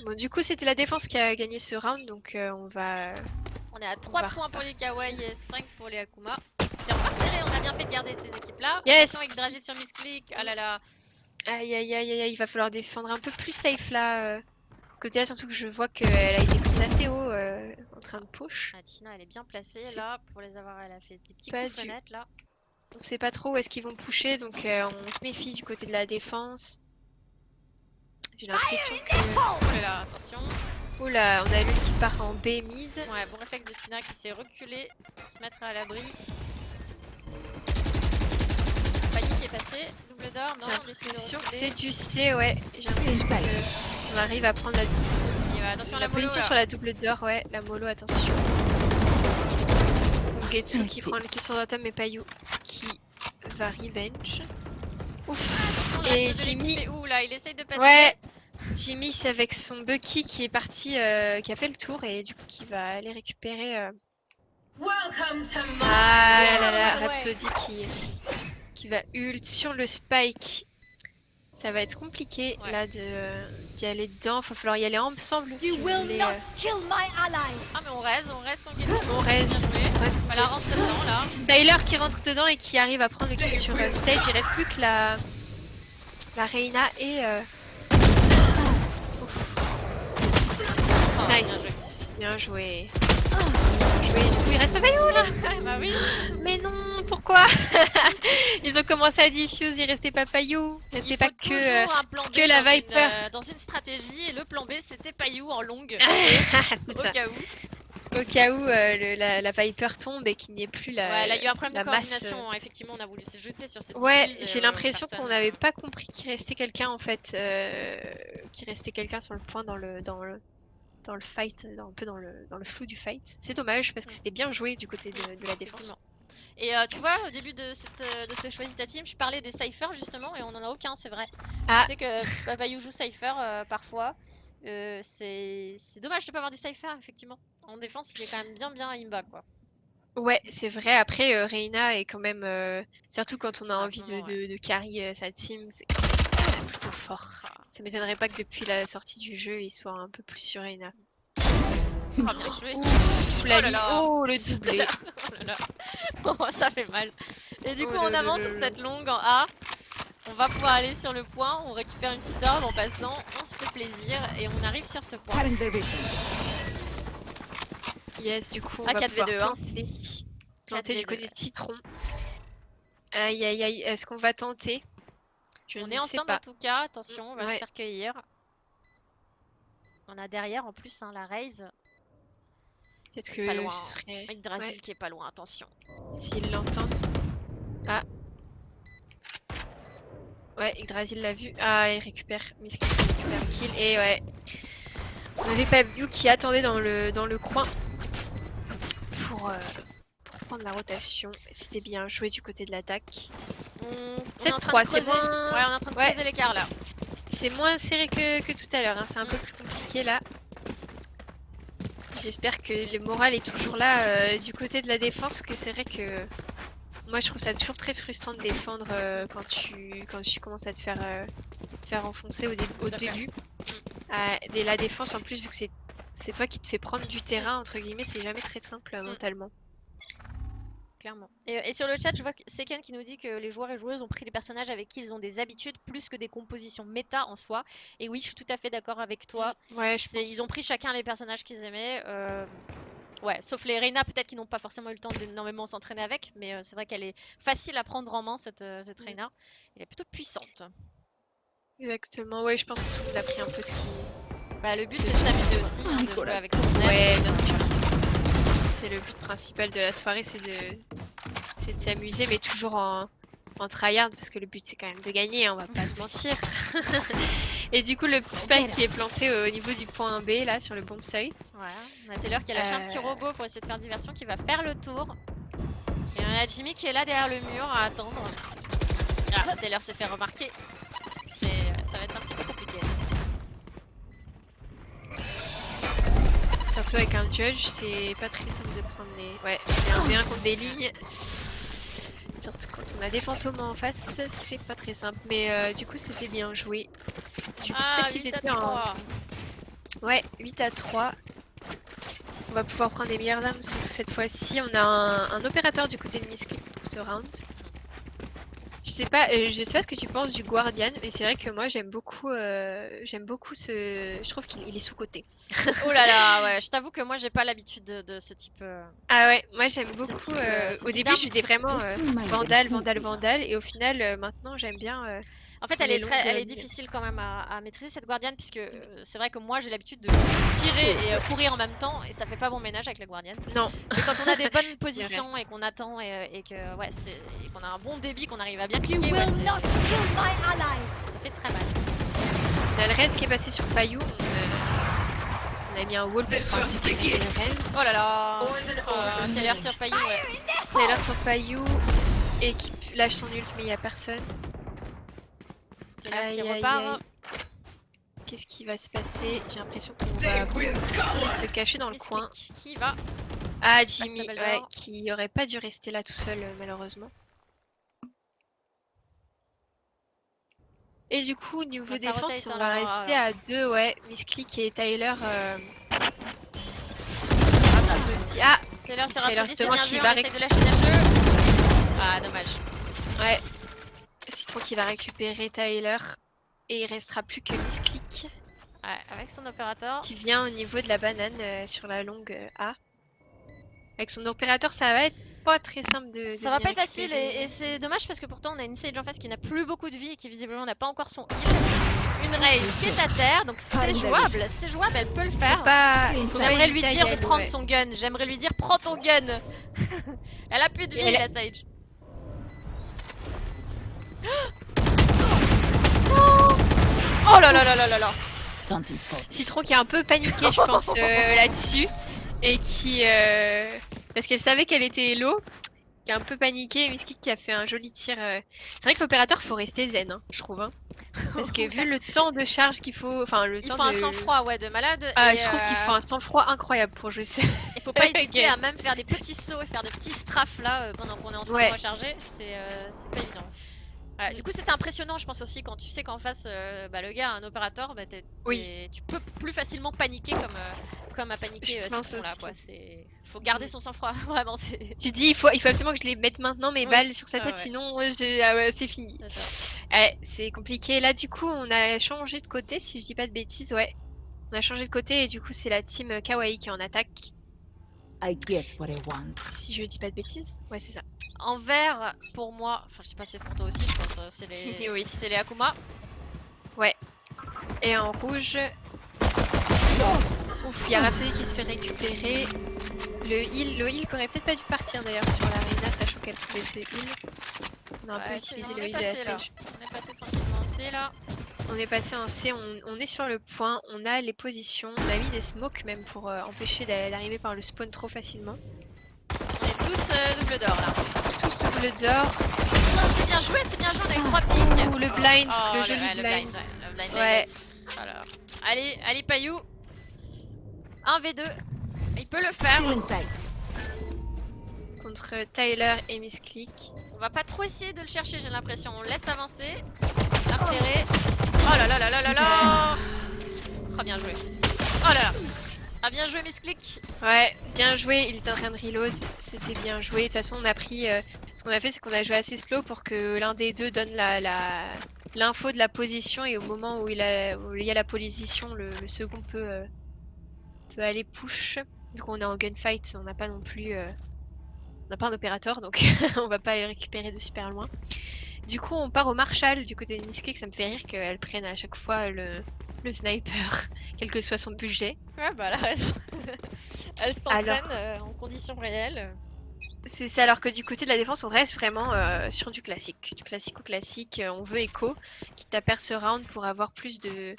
Bon, du coup, c'était la défense qui a gagné ce round, donc on
est à 3 points pour les Kawaii et 5 pour les Akuma. C'est encore serré, on a bien fait de garder ces équipes-là.
Yes.
Avec Yggdrasil sur Misclick, ah là là.
Aïe, il va falloir défendre un peu plus safe là. De ce côté-là, surtout que je vois qu'elle a été prise assez haut en train de push.
Ah, Tina, elle est bien placée là pour les avoir. Elle a fait des petits coups fenêtres là.
On sait pas trop où est-ce qu'ils vont pusher, donc on se méfie du côté de la défense. J'ai l'impression que...
Oh là là, attention.
Oula, on a l'une qui part en B mid.
Ouais, bon réflexe de Tina qui s'est reculée pour se mettre à l'abri. Payou qui est passé, double d'or, non,
J'ai
on décide de
l'impression que
reculer.
c'est du C, ouais. J'ai l'impression qu'on arrive à prendre la...
Et ouais, attention à la mollo
position
là.
sur la double d'or, ouais. La mollo, attention. Donc Getsu qui prend le kill sur Atom et Payou qui va revenge. Ouf.
Attention, le
Et
reste de
Jimmy...
l'équipe est où là? Il essaye de passer.
Ouais. Jimmy, c'est avec son Bucky qui est parti, qui a fait le tour et du coup qui va aller récupérer... Ah là là, Rhapsody qui va ult sur le spike. Ça va être compliqué là d'y aller dedans. Il va falloir y aller ensemble si vous voulez.
Ah mais on reste quand Getsu.
On reste.
Voilà, rentre dedans là.
Tyler qui rentre dedans et qui arrive à prendre le kill sur Sage. Il reste plus que la Reina et...
Oh,
nice. Bien joué. Du coup, il reste pas Payou là.
Bah oui.
Mais non, pourquoi? Ils ont commencé à diffuse, il restait pas Payou. Il restait pas
Toujours un plan B
que la
dans
Viper.
dans une stratégie et le plan B c'était Payou en longue.
C'est
Au
ça.
cas où.
Au cas où la Viper tombe et qu'il n'y ait plus la
Ouais, là il y a eu un problème
la
de
masse.
coordination. Effectivement, on a voulu se jeter sur cette
Ouais,
diffuse et,
j'ai l'impression
personne.
qu'on n'avait pas compris qu'il restait quelqu'un en fait, qu'il restait quelqu'un sur le point dans le fight, un peu dans le flou du fight. C'est dommage parce que c'était bien joué du côté de la défense.
Effectivement. Et tu vois, au début de ce Choisis ta team, je parlais des Cypher justement, et on en a aucun, c'est vrai.
Ah.
Je sais que Payou joue Cypher parfois. C'est dommage de pas avoir du Cypher, effectivement. En défense, il est quand même bien imba, quoi.
Ouais, c'est vrai. Après, Reina est quand même, surtout quand on a envie
ce moment,
de carry sa team, c'est plutôt fort. Ça m'étonnerait pas que depuis la sortie du jeu, il soit un peu plus sur Reina.
Ah, bien joué.
Ouf,
Oh
la
là
ligne.
là.
Oh, le doublé.
Oh là là. Oh, ça fait mal. Et du coup,
Oh
on
là
avance
là
sur
là
cette longue en A. On va pouvoir aller sur le point, on récupère une petite orbe en passant, on se fait plaisir et on arrive sur ce point.
Yes, du coup, on
Ah,
va
4v2,
pouvoir
hein.
planter du
4v2.
côté de Citron. Aïe, aïe, aïe. Est-ce qu'on va tenter? Je
On
ne
est
sais
ensemble
pas.
en tout cas, attention, on va se
Ouais.
faire cueillir. On a derrière en plus hein, la Raze.
Peut-être
Pas
que
loin.
ce serait...
Yggdrasil
ouais.
qui est pas loin, attention.
S'ils l'entendent. Ah. Ouais, Yggdrasil l'a vu. Ah, il récupère. Miskin récupère le kill. Et ouais. On avait Payou qui attendait dans le coin pour prendre la rotation. C'était bien joué du côté de l'attaque.
On est en train de
7-3, c'est
creuser.
moins...
Ouais, on est en train de creuser l'écart là.
C'est moins serré que tout à l'heure, hein. C'est un peu plus compliqué là. J'espère que le moral est toujours là du côté de la défense, que c'est vrai que moi je trouve ça toujours très frustrant de défendre quand tu commences à te faire enfoncer au début. Dès la défense en plus, vu que c'est toi qui te fais prendre du terrain, entre guillemets, c'est jamais très simple mentalement.
Clairement. Et sur le chat, je vois que Seken qui nous dit que les joueurs et joueuses ont pris des personnages avec qui ils ont des habitudes plus que des compositions méta en soi. Et oui, je suis tout à fait d'accord avec toi.
Ouais, je pense.
Ils ont pris chacun les personnages qu'ils aimaient. Ouais, sauf les Reina peut-être qui n'ont pas forcément eu le temps d'énormément s'entraîner avec, mais c'est vrai qu'elle est facile à prendre en main cette Reina. Elle est plutôt puissante.
Exactement, ouais, je pense que tout le monde a pris un peu ce qui...
Bah, le but c'est de s'amuser aussi, hein, de jouer avec son aide.
Ouais, bien sûr. C'est le but principal de la soirée, c'est de s'amuser, mais toujours en tryhard, parce que le but c'est quand même de gagner, hein, on va pas se mentir. Et du coup, le spike qui est planté au niveau du point B, là, sur le bomb site.
Voilà, on a Taylor qui a lâché un petit robot pour essayer de faire diversion, qui va faire le tour. Et on a Jimmy qui est là derrière le mur à attendre. Ah, Taylor s'est fait remarquer. Ça va être un petit peu compliqué.
Surtout avec un judge, c'est pas très simple de prendre les... Ouais, un V1 contre des lignes. Surtout quand on a des fantômes en face, c'est pas très simple. Mais du coup, c'était bien joué. Peut-être qu'ils étaient en... Ouais, 8-3. On va pouvoir prendre des meilleures armes, sauf cette fois-ci. On a un opérateur du côté de Misclick pour ce round. Je sais pas ce que tu penses du Guardian, mais c'est vrai que moi j'aime beaucoup ce. Je trouve qu'il est sous-coté.
Oh là là, ouais, je t'avoue que moi j'ai pas l'habitude de ce type.
Ah ouais, moi j'aime beaucoup.
type, ce
Au
type
début
d'arme.
j'étais vraiment Vandal, et au final maintenant j'aime bien.
En fait,
les
elle est
longues
difficile quand même à maîtriser cette Guardian, puisque c'est vrai que moi j'ai l'habitude de tirer et courir en même temps, et ça fait pas bon ménage avec la Guardian.
Non.
Mais quand on a des bonnes positions et qu'on attend et que ouais, et qu'on a un bon débit, qu'on arrive à bien cliquer, ouais, ça fait très mal.
On a le Rez qui est passé sur Payou. On a mis un wall pour pouvoir sécuriser le Rez.
Oh là là, Taylor sur Payou, ouais.
Taylor sur Payou et qui lâche son ult, mais il y a personne.
Taylor qui repart.
Qu'est-ce qui va se passer? J'ai l'impression qu'on va essayer de se cacher dans le coin.
Qui va?
Ah, Jimmy,
Passe la balle
ouais,
d'or.
qui aurait pas dû rester là tout seul, malheureusement. Et du coup, niveau
Ça
défense,
rotate,
on
hein,
va
là,
rester à 2, ouais. Misclick et Tyler. Ah,
Taylor sur
Taylor
Rhapsody, c'est
Citron
bien
qui
vu,
va
on essaie de lâcher des jeux. Ah, dommage.
Ouais. Citron qui va récupérer Tyler. Et il restera plus que Misclick.
Ouais, avec son opérateur.
Qui vient au niveau de la banane sur la longue A. Avec son opérateur, ça va être pas très simple de
Ça va
venir
pas être facile
récupérer.
et c'est dommage parce que pourtant on a une Sage en face qui n'a plus beaucoup de vie et qui visiblement n'a pas encore son heal. Une Raze qui est à terre, donc c'est jouable, elle peut le faire. J'aimerais lui dire de prendre son gun, j'aimerais lui dire prends ton gun. Elle a plus de vie la Sage. Non. Oh là là là là là là.
Citron qui a un peu paniqué, je pense, là-dessus. Et qui... parce qu'elle savait qu'elle était hello. Qui a un peu paniqué. Misclick qui a fait un joli tir. C'est vrai que l'opérateur, faut rester zen, hein, je trouve. Hein. Parce que vu le temps de charge qu'il faut... Enfin, le
Il
temps
faut un
de...
sang-froid, ouais, de malade.
Ah,
et
je trouve qu'il faut un sang-froid incroyable pour jouer ça.
Il faut pas hésiter à même faire des petits sauts et faire des petits strafes là pendant qu'on est en train de recharger. C'est pas évident. Du coup, c'était impressionnant, je pense aussi, quand tu sais qu'en face, le gars a un opérateur, tu peux plus facilement paniquer comme a paniqué Citron là, quoi. Faut garder son sang-froid, vraiment.
Tu dis, il faut absolument que je les mette maintenant mes balles sur sa tête, sinon c'est fini. C'est compliqué. Là, du coup, on a changé de côté, si je dis pas de bêtises, ouais. On a changé de côté et du coup, c'est la team Kawaii qui est en attaque. Si je dis pas de bêtises, ouais, c'est ça.
En vert, pour moi, enfin je sais pas si c'est pour toi aussi, je pense c'est les... oui, c'est les Akuma.
Ouais. Et en rouge... Ouf, il y a Rhapsody qui se fait récupérer. Le heal qui aurait peut-être pas dû partir d'ailleurs sur l'arena, sachant qu'elle pouvait se heal. On a un peu utilisé le heal de la Sage.
On est passé tranquillement en C là.
On est passé en C, on est sur le point, on a les positions, on a mis des smokes même pour empêcher d'arriver par le spawn trop facilement.
On est tous double d'or là.
Tous double d'or.
C'est bien joué, on a eu 3 pics.
Ou le blind,
oh,
le joli blind.
Le blind
ouais.
Alors. Allez Payou. 1v2. Il peut le faire.
Contre Tyler et Misclick.
On va pas trop essayer de le chercher, j'ai l'impression. On le laisse avancer. La repérer. Oh là là là là là là. Oh, bien joué. Oh là là. Ah, bien joué Misclick.
Ouais, bien joué, il était en train de reload, c'était bien joué. De toute façon, on a pris... ce qu'on a fait, c'est qu'on a joué assez slow pour que l'un des deux donne l'info de la position et au moment où il y a la position, le second peut aller push. Vu qu'on est en gunfight, on n'a pas non plus... on n'a pas un opérateur, donc on va pas aller récupérer de super loin. Du coup, on part au Marshall du côté de Misclick, ça me fait rire qu'elle prenne à chaque fois le sniper, quel que soit son budget.
Ouais, bah elle a raison. Elle s'entraîne en conditions réelles.
C'est ça, alors que du côté de la défense, on reste vraiment sur du classique. Du classique au classique, on veut Echo, quitte à perdre ce round pour avoir plus de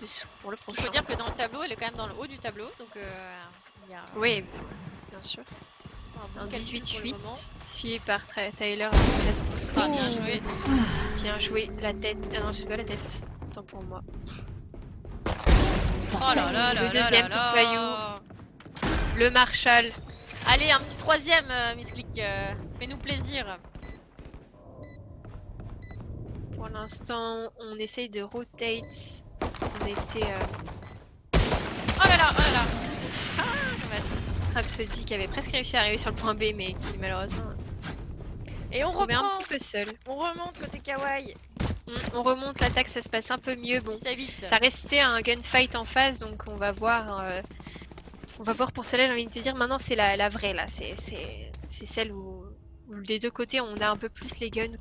sous pour le prochain.
Il faut dire que dans le tableau, elle est quand même dans le haut du tableau, donc il y a...
Oui, bien sûr. Un 18-8, suivi par Tyler.
Ah, bien joué.
Bien joué, la tête. Ah non, je sais pas la tête. Tant pour moi.
Oh là là là.
Le deuxième pour Payou. Le Marshall.
Allez, un petit troisième, Misclick. Fais-nous plaisir.
Pour l'instant, on essaye de rotate. On était...
Oh là là, oh là là. Ah, dommage.
Rhapsody qui avait presque réussi à arriver sur le point B, mais qui malheureusement
Et on
Trouvé un
reprend.
petit peu seul.
On remonte côté kawaii.
On remonte l'attaque, ça se passe un peu mieux. Bon,
6-8.
ça restait un gunfight en face, donc on va voir. On va voir pour celle-là, j'ai envie de te dire. Maintenant, c'est la vraie là. C'est celle où des deux côtés on a un peu plus les guns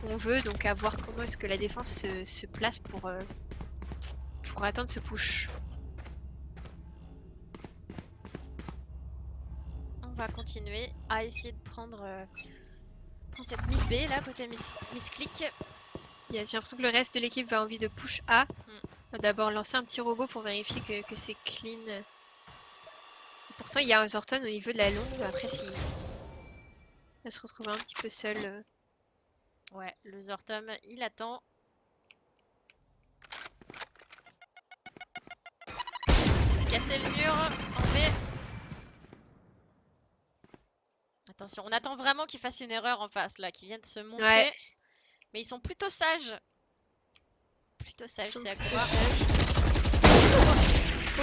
qu'on veut, donc à voir comment est-ce que la défense se place pour attendre ce push.
On va continuer à essayer de prendre cette mid B là côté Misclick.
J'ai l'impression que le reste de l'équipe va envie de push A. On va d'abord lancer un petit robot pour vérifier que c'est clean. Pourtant il y a Ozorton au niveau de la longue, après si elle se retrouve un petit peu seule.
Ouais, le Zortom il attend. Casser le mur en B. Attention, on attend vraiment qu'ils fassent une erreur en face là, qu'ils viennent se montrer.
Ouais.
Mais ils sont plutôt sages. Plutôt sages, c'est à quoi.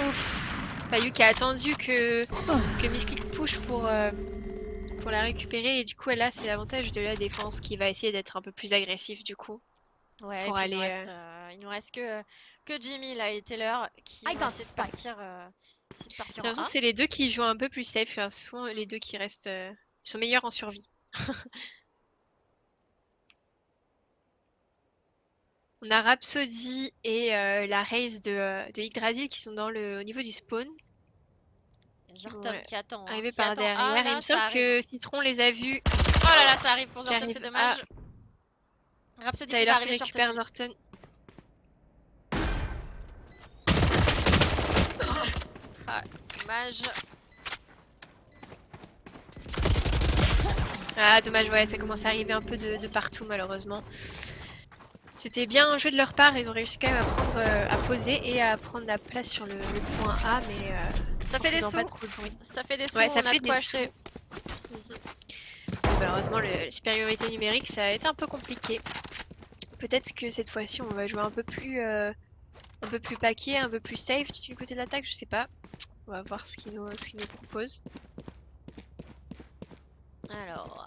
Ouf. Payu qui a attendu que Misclick push pour la récupérer, et du coup là c'est l'avantage de la défense qui va essayer d'être un peu plus agressif du coup.
Ouais,
pour aller.
Il nous reste que Jimmy là et Taylor qui vont essayer de partir,
J'ai l'impression que c'est les deux qui jouent un peu plus safe, enfin, souvent les deux qui restent. Ils sont meilleurs en survie. On a Rhapsody et la Raze de Yggdrasil qui sont au niveau du spawn.
Zortom qui attend.
Arrivé
qui
par
attend.
derrière.
Ah,
Il
là,
me
ça
semble
arrive.
que Citron les a vus.
Oh là là, ça arrive pour
Qui
Zortom,
arrive
c'est dommage. Rhapsody qui va
Tyler qui
arriver short
récupère
aussi.
Zorton.
Ah, dommage.
Ah dommage, ouais, ça commence à arriver un peu de partout malheureusement. C'était bien un jeu de leur part, ils ont réussi quand même à poser et à prendre la place sur le point A, mais
ça fait des
pas
sous.
trop de bruit.
Ça fait des sous,
Ouais, ça
on a
fait
de quoi
des sous.
acheter.
Malheureusement, la supériorité numérique, ça a été un peu compliqué. Peut-être que cette fois-ci, on va jouer un peu plus paquet, un peu plus safe du côté de l'attaque, je sais pas. On va voir ce qu'il nous propose.
Alors.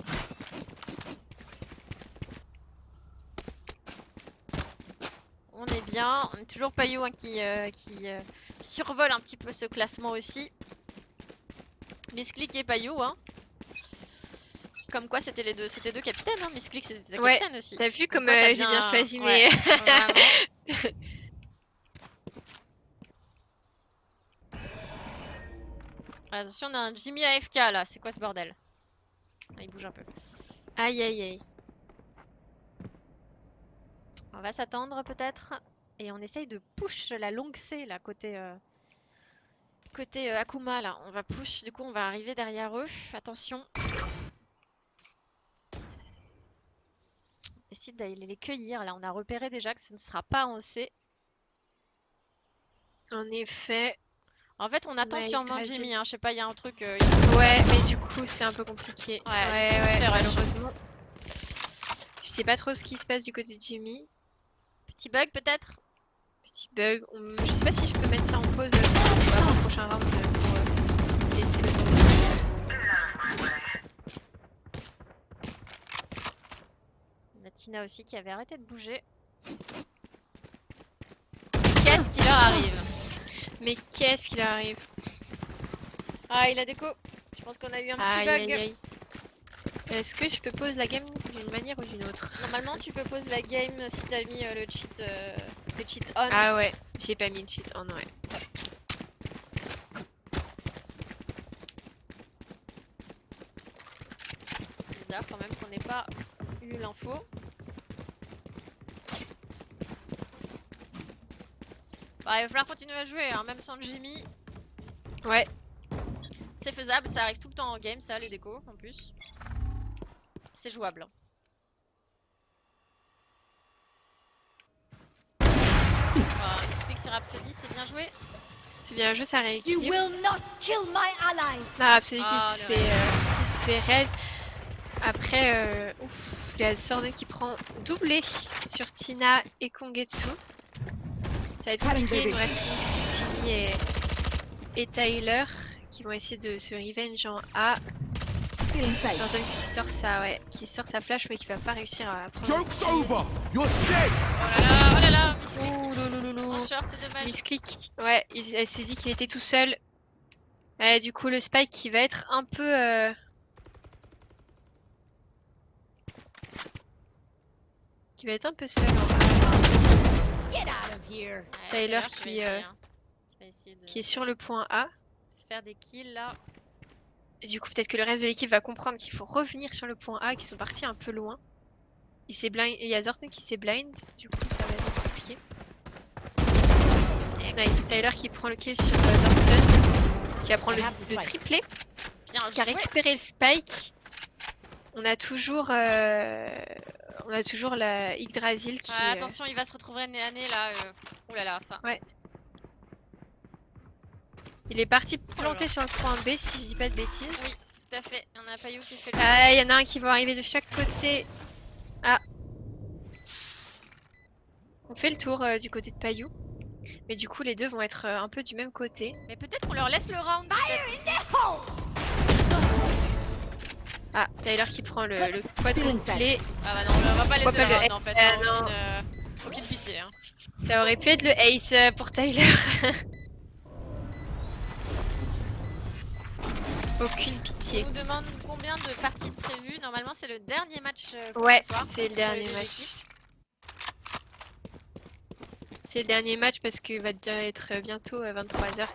On est bien, on est toujours Payu hein, qui survole un petit peu ce classement aussi. Misclick et Payu, hein. Comme quoi c'était deux capitaines, hein. Misclick c'était
Ouais,
capitaine aussi.
t'as vu comme
t'as
j'ai bien choisi
ouais, vraiment. Attention, on a un Jimmy AFK là, c'est quoi ce bordel? Ah, il bouge un peu.
Aïe aïe aïe.
On va s'attendre peut-être. Et on essaye de push la longue C là, côté Akuma là. On va push, du coup on va arriver derrière eux. Attention. On décide d'aller les cueillir. Là on a repéré déjà que ce ne sera pas en C.
En effet.
En fait on attend
Ouais,
sûrement
Yggdrasil.
Jimmy, hein. Je sais pas, il y a un truc...
Ouais, mais du coup c'est un peu compliqué.
Ouais, on se fait rush.
malheureusement. Je sais pas trop ce qui se passe du côté de Jimmy.
Petit bug peut-être?
Petit bug. Je sais pas si je peux mettre ça en pause pour le prochain round pour laisser le temps de...
On a Tina aussi qui avait arrêté de bouger. Qu'est-ce qui leur arrive?
Mais qu'est-ce qui leur arrive?
Ah, il a déco. Je pense qu'on a eu un petit
Aïe,
bug.
aïe, aïe. Est-ce que je peux pause la game d'une manière ou d'une autre?
Normalement, tu peux pause la game si t'as mis le cheat on.
Ah ouais, j'ai pas mis le cheat on, ouais.
C'est bizarre quand même qu'on n'ait pas eu l'info. Bah, il va falloir continuer à jouer, hein, même sans Jimmy.
Ouais.
C'est faisable, ça arrive tout le temps en game, ça, les décos en plus. C'est jouable. Oh, Misclick sur Rhapsody, c'est bien joué.
C'est bien joué, ça rééquilibre.
You will not kill my allies.
Ah, Rhapsody
Oh,
qui se fait raise. Après, ouf, il y a Sordon qui prend doublé sur Tina et Kongetsu. Ça va être compliqué, il nous reste Misclick, Jimmy et Tyler qui vont essayer de se revenge en A. Zorton qui sort sa flash mais qui va pas réussir à prendre.
Oh là là, Misclick. En short, c'est dommage.
Misclick, ouais, elle s'est dit qu'il était tout seul. Du coup, le Spike qui va être un peu. Qui va être un peu seul. Tyler qui est sur le point A.
Faire des kills là.
Et du coup, peut-être que le reste de l'équipe va comprendre qu'il faut revenir sur le point A, qu'ils sont partis un peu loin. Il y a Zorton qui s'est blind, du coup ça va être compliqué. Nice, Tyler qui prend le kill sur Zorton, qui va prendre le triplé, qui a récupéré le spike. On a toujours la Yggdrasil qui...
attention, il va se retrouver nez à nez là. Ouh là là, ça.
Ouais. Il est parti planter sur le point B si je dis pas de bêtises.
Oui, tout à fait. Il y en a Payou qui fait le...
Il y en a un qui va arriver de chaque côté. Ah. On fait le tour du côté de Payou. Mais du coup, les deux vont être un peu du même côté.
Mais peut-être qu'on leur laisse le round.
Ah, Tyler qui prend le quadruplé.
Ah bah non, on va pas laisser le round en fait. Aucune pitié. Hein.
Ça aurait pu être le ace pour Tyler. Aucune pitié.
On nous demande combien de parties de prévues. Normalement, c'est le dernier match pour
ouais,
ce soir.
c'est le dernier match. C'est le dernier match parce qu'il va être bientôt 23h.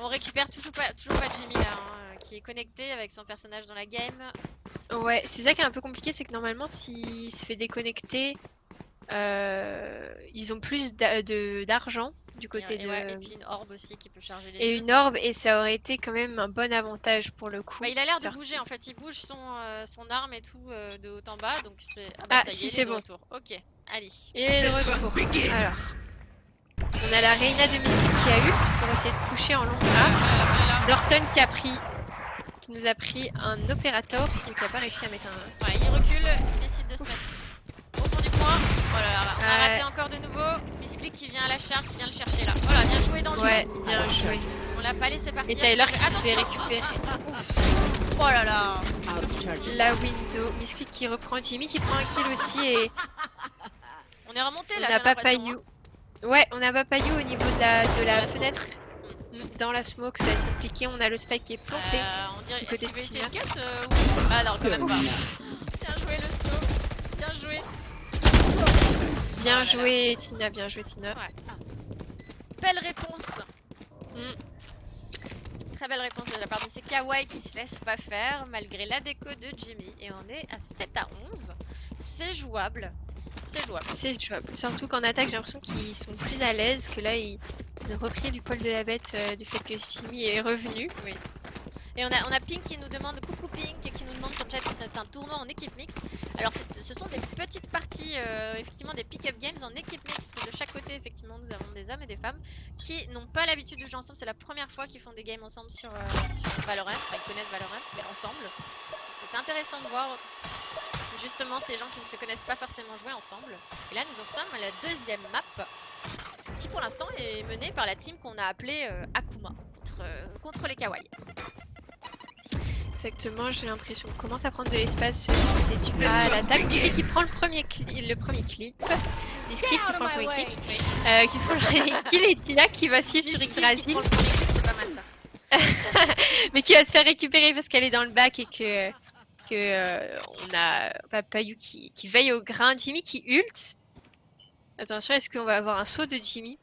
On récupère toujours pas Jimmy là, hein, qui est connecté avec son personnage dans la game.
Ouais, c'est ça qui est un peu compliqué, c'est que normalement, s'il se fait déconnecter, ils ont plus d'argent du côté de...
Et puis une orbe aussi qui peut charger les
Et une orbe, et ça aurait été quand même un bon avantage pour le coup.
Bah, il a l'air de bouger en fait, il bouge son arme et tout de haut en bas, donc c'est...
si c'est bon.
Retour. Ok, allez.
Il est de retour. Alors, on a la Reina de Misclick qui a ult pour essayer de pusher en long A. Zorton qui nous a pris un opérateur, donc il n'a pas réussi à mettre un...
Ouais, il recule, il décide de se mettre au fond du point. Voilà, on a raté encore de nouveau. Misclick qui vient à la charge, qui vient le chercher là. Voilà, bien joué dans le
Ouais, bien joué.
On l'a pas laissé partir.
Et Tyler qui se fait récupérer.
Oh là là.
La window. Misclick qui reprend Jimmy qui prend un kill aussi et...
On est remonté là,
on n'a pas Payou. Ouais, on n'a pas Payou au niveau de la fenêtre. Dans la smoke, ça va être compliqué. On a le spike qui est planté.
On dirait est-ce qu'il veut essayer le cut Ah non, quand même pas. Bien joué le saut. Bien joué.
Bien joué Tina, bien joué Tina.
Ouais. Belle réponse. Très belle réponse de la part de ces kawaii qui se laissent pas faire malgré la déco de Jimmy. Et on est à 7-11. C'est jouable. C'est jouable.
C'est jouable. Surtout qu'en attaque, j'ai l'impression qu'ils sont plus à l'aise, que là, ils ont repris du poil de la bête du fait que Jimmy est revenu.
Oui. Et on a Pink qui nous demande, coucou Pink, et qui nous demande sur le chat si c'est un tournoi en équipe mixte. Alors ce sont des petites parties, effectivement des pick-up games en équipe mixte. De chaque côté, effectivement, nous avons des hommes et des femmes qui n'ont pas l'habitude de jouer ensemble. C'est la première fois qu'ils font des games ensemble sur Valorant. Enfin, ils connaissent Valorant, mais ensemble. C'est intéressant de voir justement ces gens qui ne se connaissent pas forcément jouer ensemble. Et là, nous en sommes à la deuxième map, qui pour l'instant est menée par la team qu'on a appelée Akuma, contre les kawaii.
Exactement, j'ai l'impression qu'on commence à prendre de l'espace du côté du A à l'attaque. Misclick qui prend le premier clip. Misclick qui prend le premier clip. Qui prend le premier kill et Tina qui va suivre sur Yggdrasil.
C'est pas mal ça.
Mais qui va se faire récupérer parce qu'elle est dans le bac et que on a Payou qui veille au grain. Jimmy qui ult. Attention, est-ce qu'on va avoir un saut de Jimmy?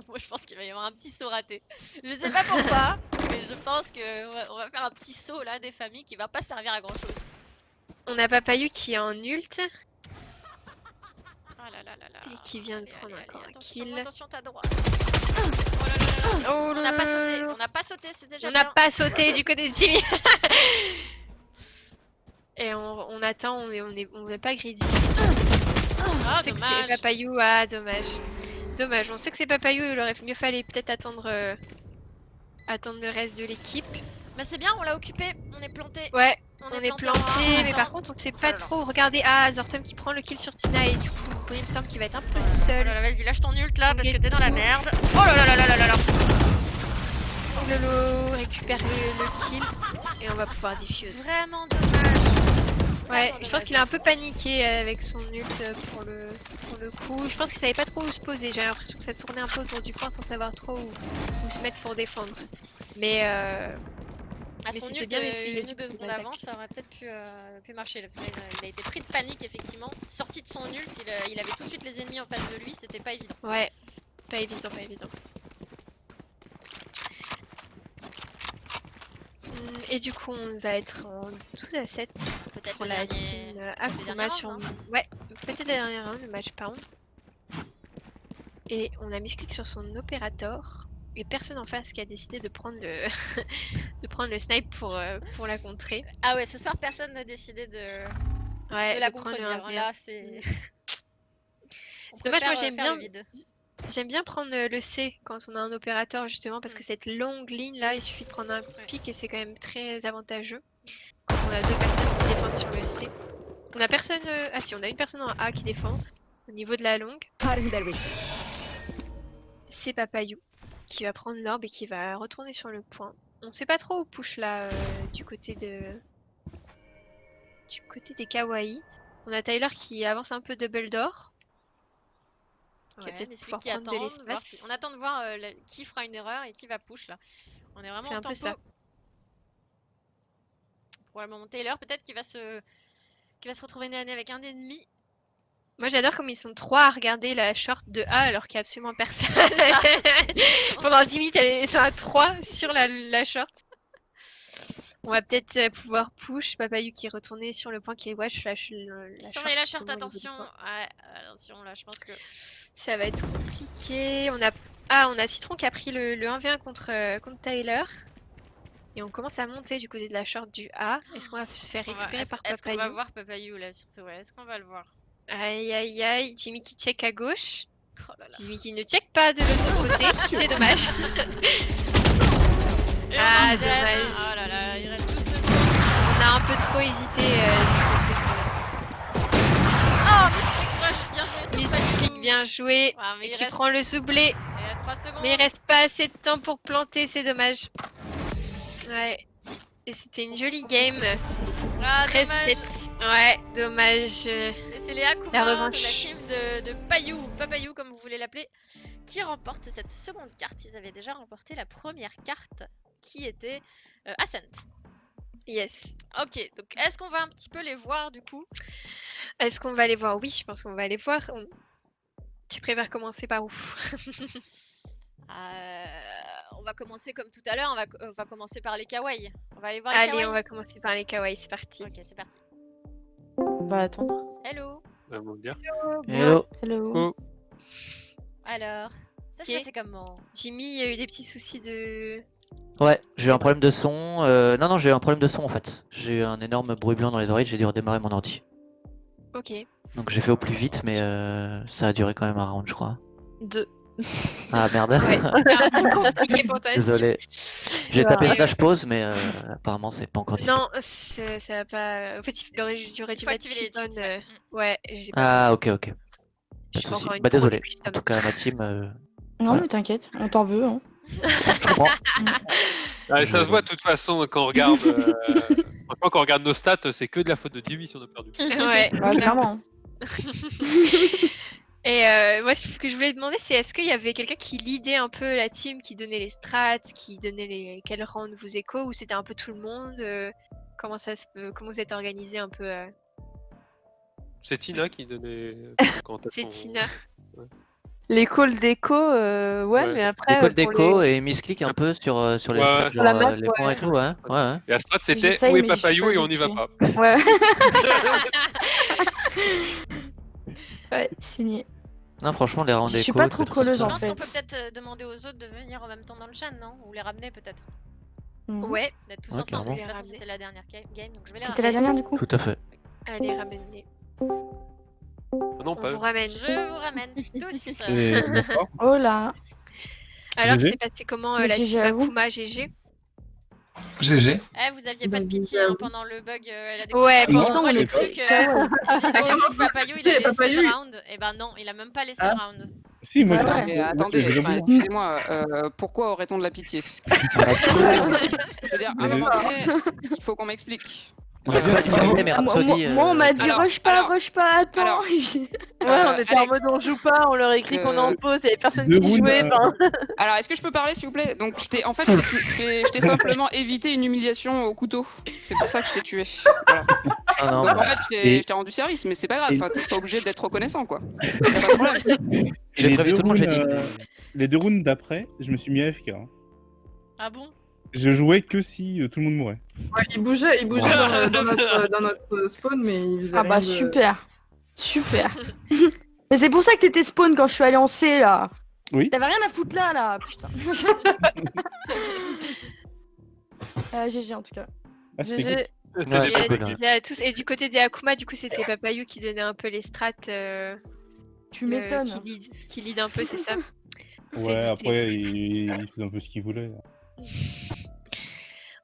Moi je pense qu'il va y avoir un petit saut raté. Je sais pas pourquoi, mais je pense qu'on va faire un petit saut là des familles qui va pas servir à grand chose.
On a Payou qui est en ult.
Oh là là là là.
Et qui vient de prendre encore un kill.
Attention ta droite. Oh là là là.
Oh
on n'a pas sauté, on n'a pas sauté, c'est déjà
on n'a pas sauté du côté de Jimmy. Et on attend, on n'est pas greedy.
Ah,
on sait que c'est Papayou, ah dommage. Dommage, on sait que c'est Papayou, il aurait mieux fallu peut-être attendre le reste de l'équipe.
Mais c'est bien, on l'a occupé, on est planté.
Ouais, on est planté, mais par contre on sait pas trop. Regardez, Zorton qui prend le kill sur Tina et du coup Brimstone qui va être un peu seul.
Oh là là, vas-y, lâche ton ult là parce que t'es dans la merde. Oh là là là là là là là.
Lolo récupère le kill. Et on va pouvoir diffuse.
Vraiment dommage.
Ouais, je pense qu'il a un peu paniqué avec son ult pour le coup. Je pense qu'il savait pas trop où se poser. J'ai l'impression que ça tournait un peu autour du point sans savoir trop où se mettre pour défendre. Mais
À son
c'était
ult
bien essayé.
une ou deux secondes avant, ça aurait peut-être pu marcher là, parce qu'il a été pris de panique effectivement. Sorti de son ult, il avait tout de suite les ennemis en face de lui, c'était pas évident.
Ouais, pas évident, pas évident. Et du coup, on va être en 12-7
Peut-être
pour
le
la
dernier-
team
le
Akuma
dernier
sur...
round,
Ouais, peut-être la dernière round, le match pound. Et on a misclick sur son opérateur. Et personne en face qui a décidé de prendre le, de prendre le snipe pour la contrer.
Ah ouais, ce soir personne n'a décidé de
Ouais,
la
de prendre le
contredire.
1v1.
Là, c'est. On
C'est dommage, moi
préfère,
j'aime
faire
bien,
le vide.
j'aime bien prendre le C quand on a un opérateur justement parce que cette longue ligne là, il suffit de prendre un pic et c'est quand même très avantageux. On a 2 personnes qui défendent sur le C. On a personne, ah si, on a une personne en A qui défend au niveau de la longue. C'est Papayou qui va prendre l'orbe et qui va retourner sur le point. On sait pas trop où push là du côté des kawaii. On a Tyler qui avance un peu double door. Qui va
Ouais,
peut-être
mais celui
pouvoir
qui
prendre de
attend,
l'espace.
on attend de voir qui fera une erreur et qui va push là. On est vraiment
C'est
en
un peu
tempo.
ça.
Pour le moment, Taylor, peut-être qu'il va se retrouver nez à nez avec un ennemi.
Moi j'adore comme ils sont 3 à regarder la short de A alors qu'il n'y a absolument personne. Pendant 10 minutes, ils sont à 3 sur la short. On va peut-être pouvoir push. Papayou qui est retourné sur le point qui est watch flash la
Surveille la short,
justement, au niveau du
attention.
point.
Ouais, attention là, je pense que.
Ça va être compliqué. On a Citron qui a pris le 1v1 contre Tyler. Et on commence à monter du côté de la short du A. Est-ce qu'on va se faire récupérer par
Est-ce qu'on va
Papayou?
voir Papayou là surtout? Ouais, est-ce qu'on va le voir?
Aïe aïe aïe, Jimmy qui check à gauche.
Oh là là.
Jimmy qui ne check pas de l'autre côté, c'est dommage.
Et
Ah,
on enchaîne.
dommage.
Oh là là, il reste 12 secondes.
On a un peu trop hésité
Oh, Mystic Rush, bien joué sur
du côté.
Papayou.
Mystic bien joué.
Ah, mais
Et
il
qui
reste-
prend le soublé.
Il reste 3 secondes.
Mais il reste pas assez de temps pour planter, c'est dommage. Ouais. Et c'était une jolie game.
Ah,
13-7. Ouais, dommage.
Et c'est les Akuma
La
de la
revanche.
team de Payou, Papayou comme vous voulez l'appeler, qui remporte cette seconde carte. Ils avaient déjà remporté la première carte qui était Ascent.
Yes.
Ok, donc est-ce qu'on va un petit peu les voir du coup?
Est-ce qu'on va les voir? Oui, je pense qu'on va les voir. Tu préfères commencer par où?
On va commencer comme tout à l'heure, on va commencer par les kawaii. On va aller voir les
Allez,
kawaii.
on va commencer par les kawaii, c'est parti.
Ok, c'est parti.
On va attendre.
Hello.
Bah, bon dire.
Hello.
Hello.
Oh.
Alors, ça se
Ok.
passait comment?
Jimmy, il y a eu des petits soucis de...
Ouais, j'ai eu un problème de son. Non, j'ai eu un problème de son en fait. J'ai eu un énorme bruit blanc dans les oreilles, j'ai dû redémarrer mon ordi.
Ok.
Donc j'ai fait au plus vite, mais ça a duré quand même un round, je crois.
2.
Ah merde.
Ouais, c'est un peu compliqué pour ta team.
Désolé. J'ai tapé
Ouais.
slash pause, mais apparemment c'est pas encore dispo.
Non, ça va pas... En fait, j'aurais dû
Faut
mettre
activer les
Shimon,
cheats, ouais.
Ouais, j'ai pas...
Ah ok, ok. Pas
Je
de
suis
soucis.
encore une
Bah
pro
désolé.
de custom.
En tout cas, ma team.
Non,
Ouais.
mais t'inquiète, on t'en veut. Hein.
Je comprends.
Ah, ça se voit de toute façon quand on regarde, franchement, quand on regarde nos stats, c'est que de la faute de Jimmy si on a perdu.
Ouais,
Bah, clairement.
Et moi, ce que je voulais demander, c'est est-ce qu'il y avait quelqu'un qui leadait un peu la team, qui donnait les strats, qui donnait quel round vous écho, ou c'était un peu tout le monde comment vous êtes organisé un peu
C'est Tina qui donnait. quand t'as
C'est
ton-
Tina.
Les calls d'écho, ouais, mais après.
L'école
pour
d'écho
les-
et misclick un peu sur les
Ouais,
stats,
ouais.
Sur la
genre,
map,
les
ouais.
points et tout, ouais. Ouais.
Et la strat c'était
J'essaye,
où est
mais je suis
Papayou
pas
et on n'y va pas.
habituée. Ouais. Ouais, signé.
Non, franchement, les rounds
Je suis
d'écho.
pas trop
tout-
colleuse
Je
en
pense qu'on
fait.
peut peut-être demander aux autres de venir en même temps dans le chat, non? Ou les ramener peut-être.
Mhm.
Ouais,
D'être tous
Ouais,
ensemble, parce que de toute
clairement.
façon c'était la dernière game, donc je vais les
C'était la
ramener.
dernière du coup?
Tout à fait.
allez, ramène-les.
Ah non,
On
pas.
vous ramène.
Je vous ramène tous.
Et d'accord.
Oh là.
Alors,
GG.
c'est passé comment
Mais
la
GG
team
à vous.
Akuma GG?
GG.
Eh, vous aviez pas de pitié hein, pendant le bug. Elle a
Ouais,
découvert.
pendant
Moi
on
j'ai
était
cru que
kawaii.
j'ai cru que Papayou il
Oui,
allait laisser
Papayou,
le
il-
round. Et ben non, il a même pas laissé
Ah.
le round.
Si, moi,
Ouais,
Mais
moi,
attendez,
j'ai
enfin,
jamais-
excusez-moi, pourquoi aurait-on de la pitié? Je veux dire, à un moment donné, il faut qu'on m'explique.
On a pas dit mais Rhapsody.
Moi, on m'a dit
alors,
rush pas, attends.
alors,
Ouais, on était en
Alex,
mode on joue pas, on leur écrit qu'on est en pause, il y avait personne
Deux
qui
rounds,
jouait. Enfin,
alors, est-ce que je peux parler, s'il vous plaît? Donc, je t'ai simplement évité une humiliation au couteau. C'est pour ça que je t'ai tué. Voilà.
Ah non,
Donc, en
bah,
fait,
Et-
je t'ai rendu service, mais c'est pas grave.
et-
Enfin, t'es pas obligé d'être reconnaissant, quoi. Y a pas de problème.
j'ai
les
prévu
deux
tout le monde, j'ai dit.
rounds, les 2 rounds d'après, je me suis mis AFK. Hein.
Ah bon?
Je jouais que si tout le monde mourait.
Ouais, il bougeait dans notre spawn, mais il faisait
Ah bah
rien de-
super. Super. Mais c'est pour ça que t'étais spawn quand je suis allée en C là.
Oui.
T'avais rien à foutre là, putain. GG en tout cas.
Ah, c'était
GG.
cool.
Ouais,
Et,
c'était cool, ouais.
déjà, tous... et du côté des Akuma, du coup, c'était Papayou qui donnait un peu les strats.
Tu m'étonnes.
Qui lead un peu, c'est ça. On s'est
Ouais,
douté.
après, il faisait un peu ce qu'il voulait.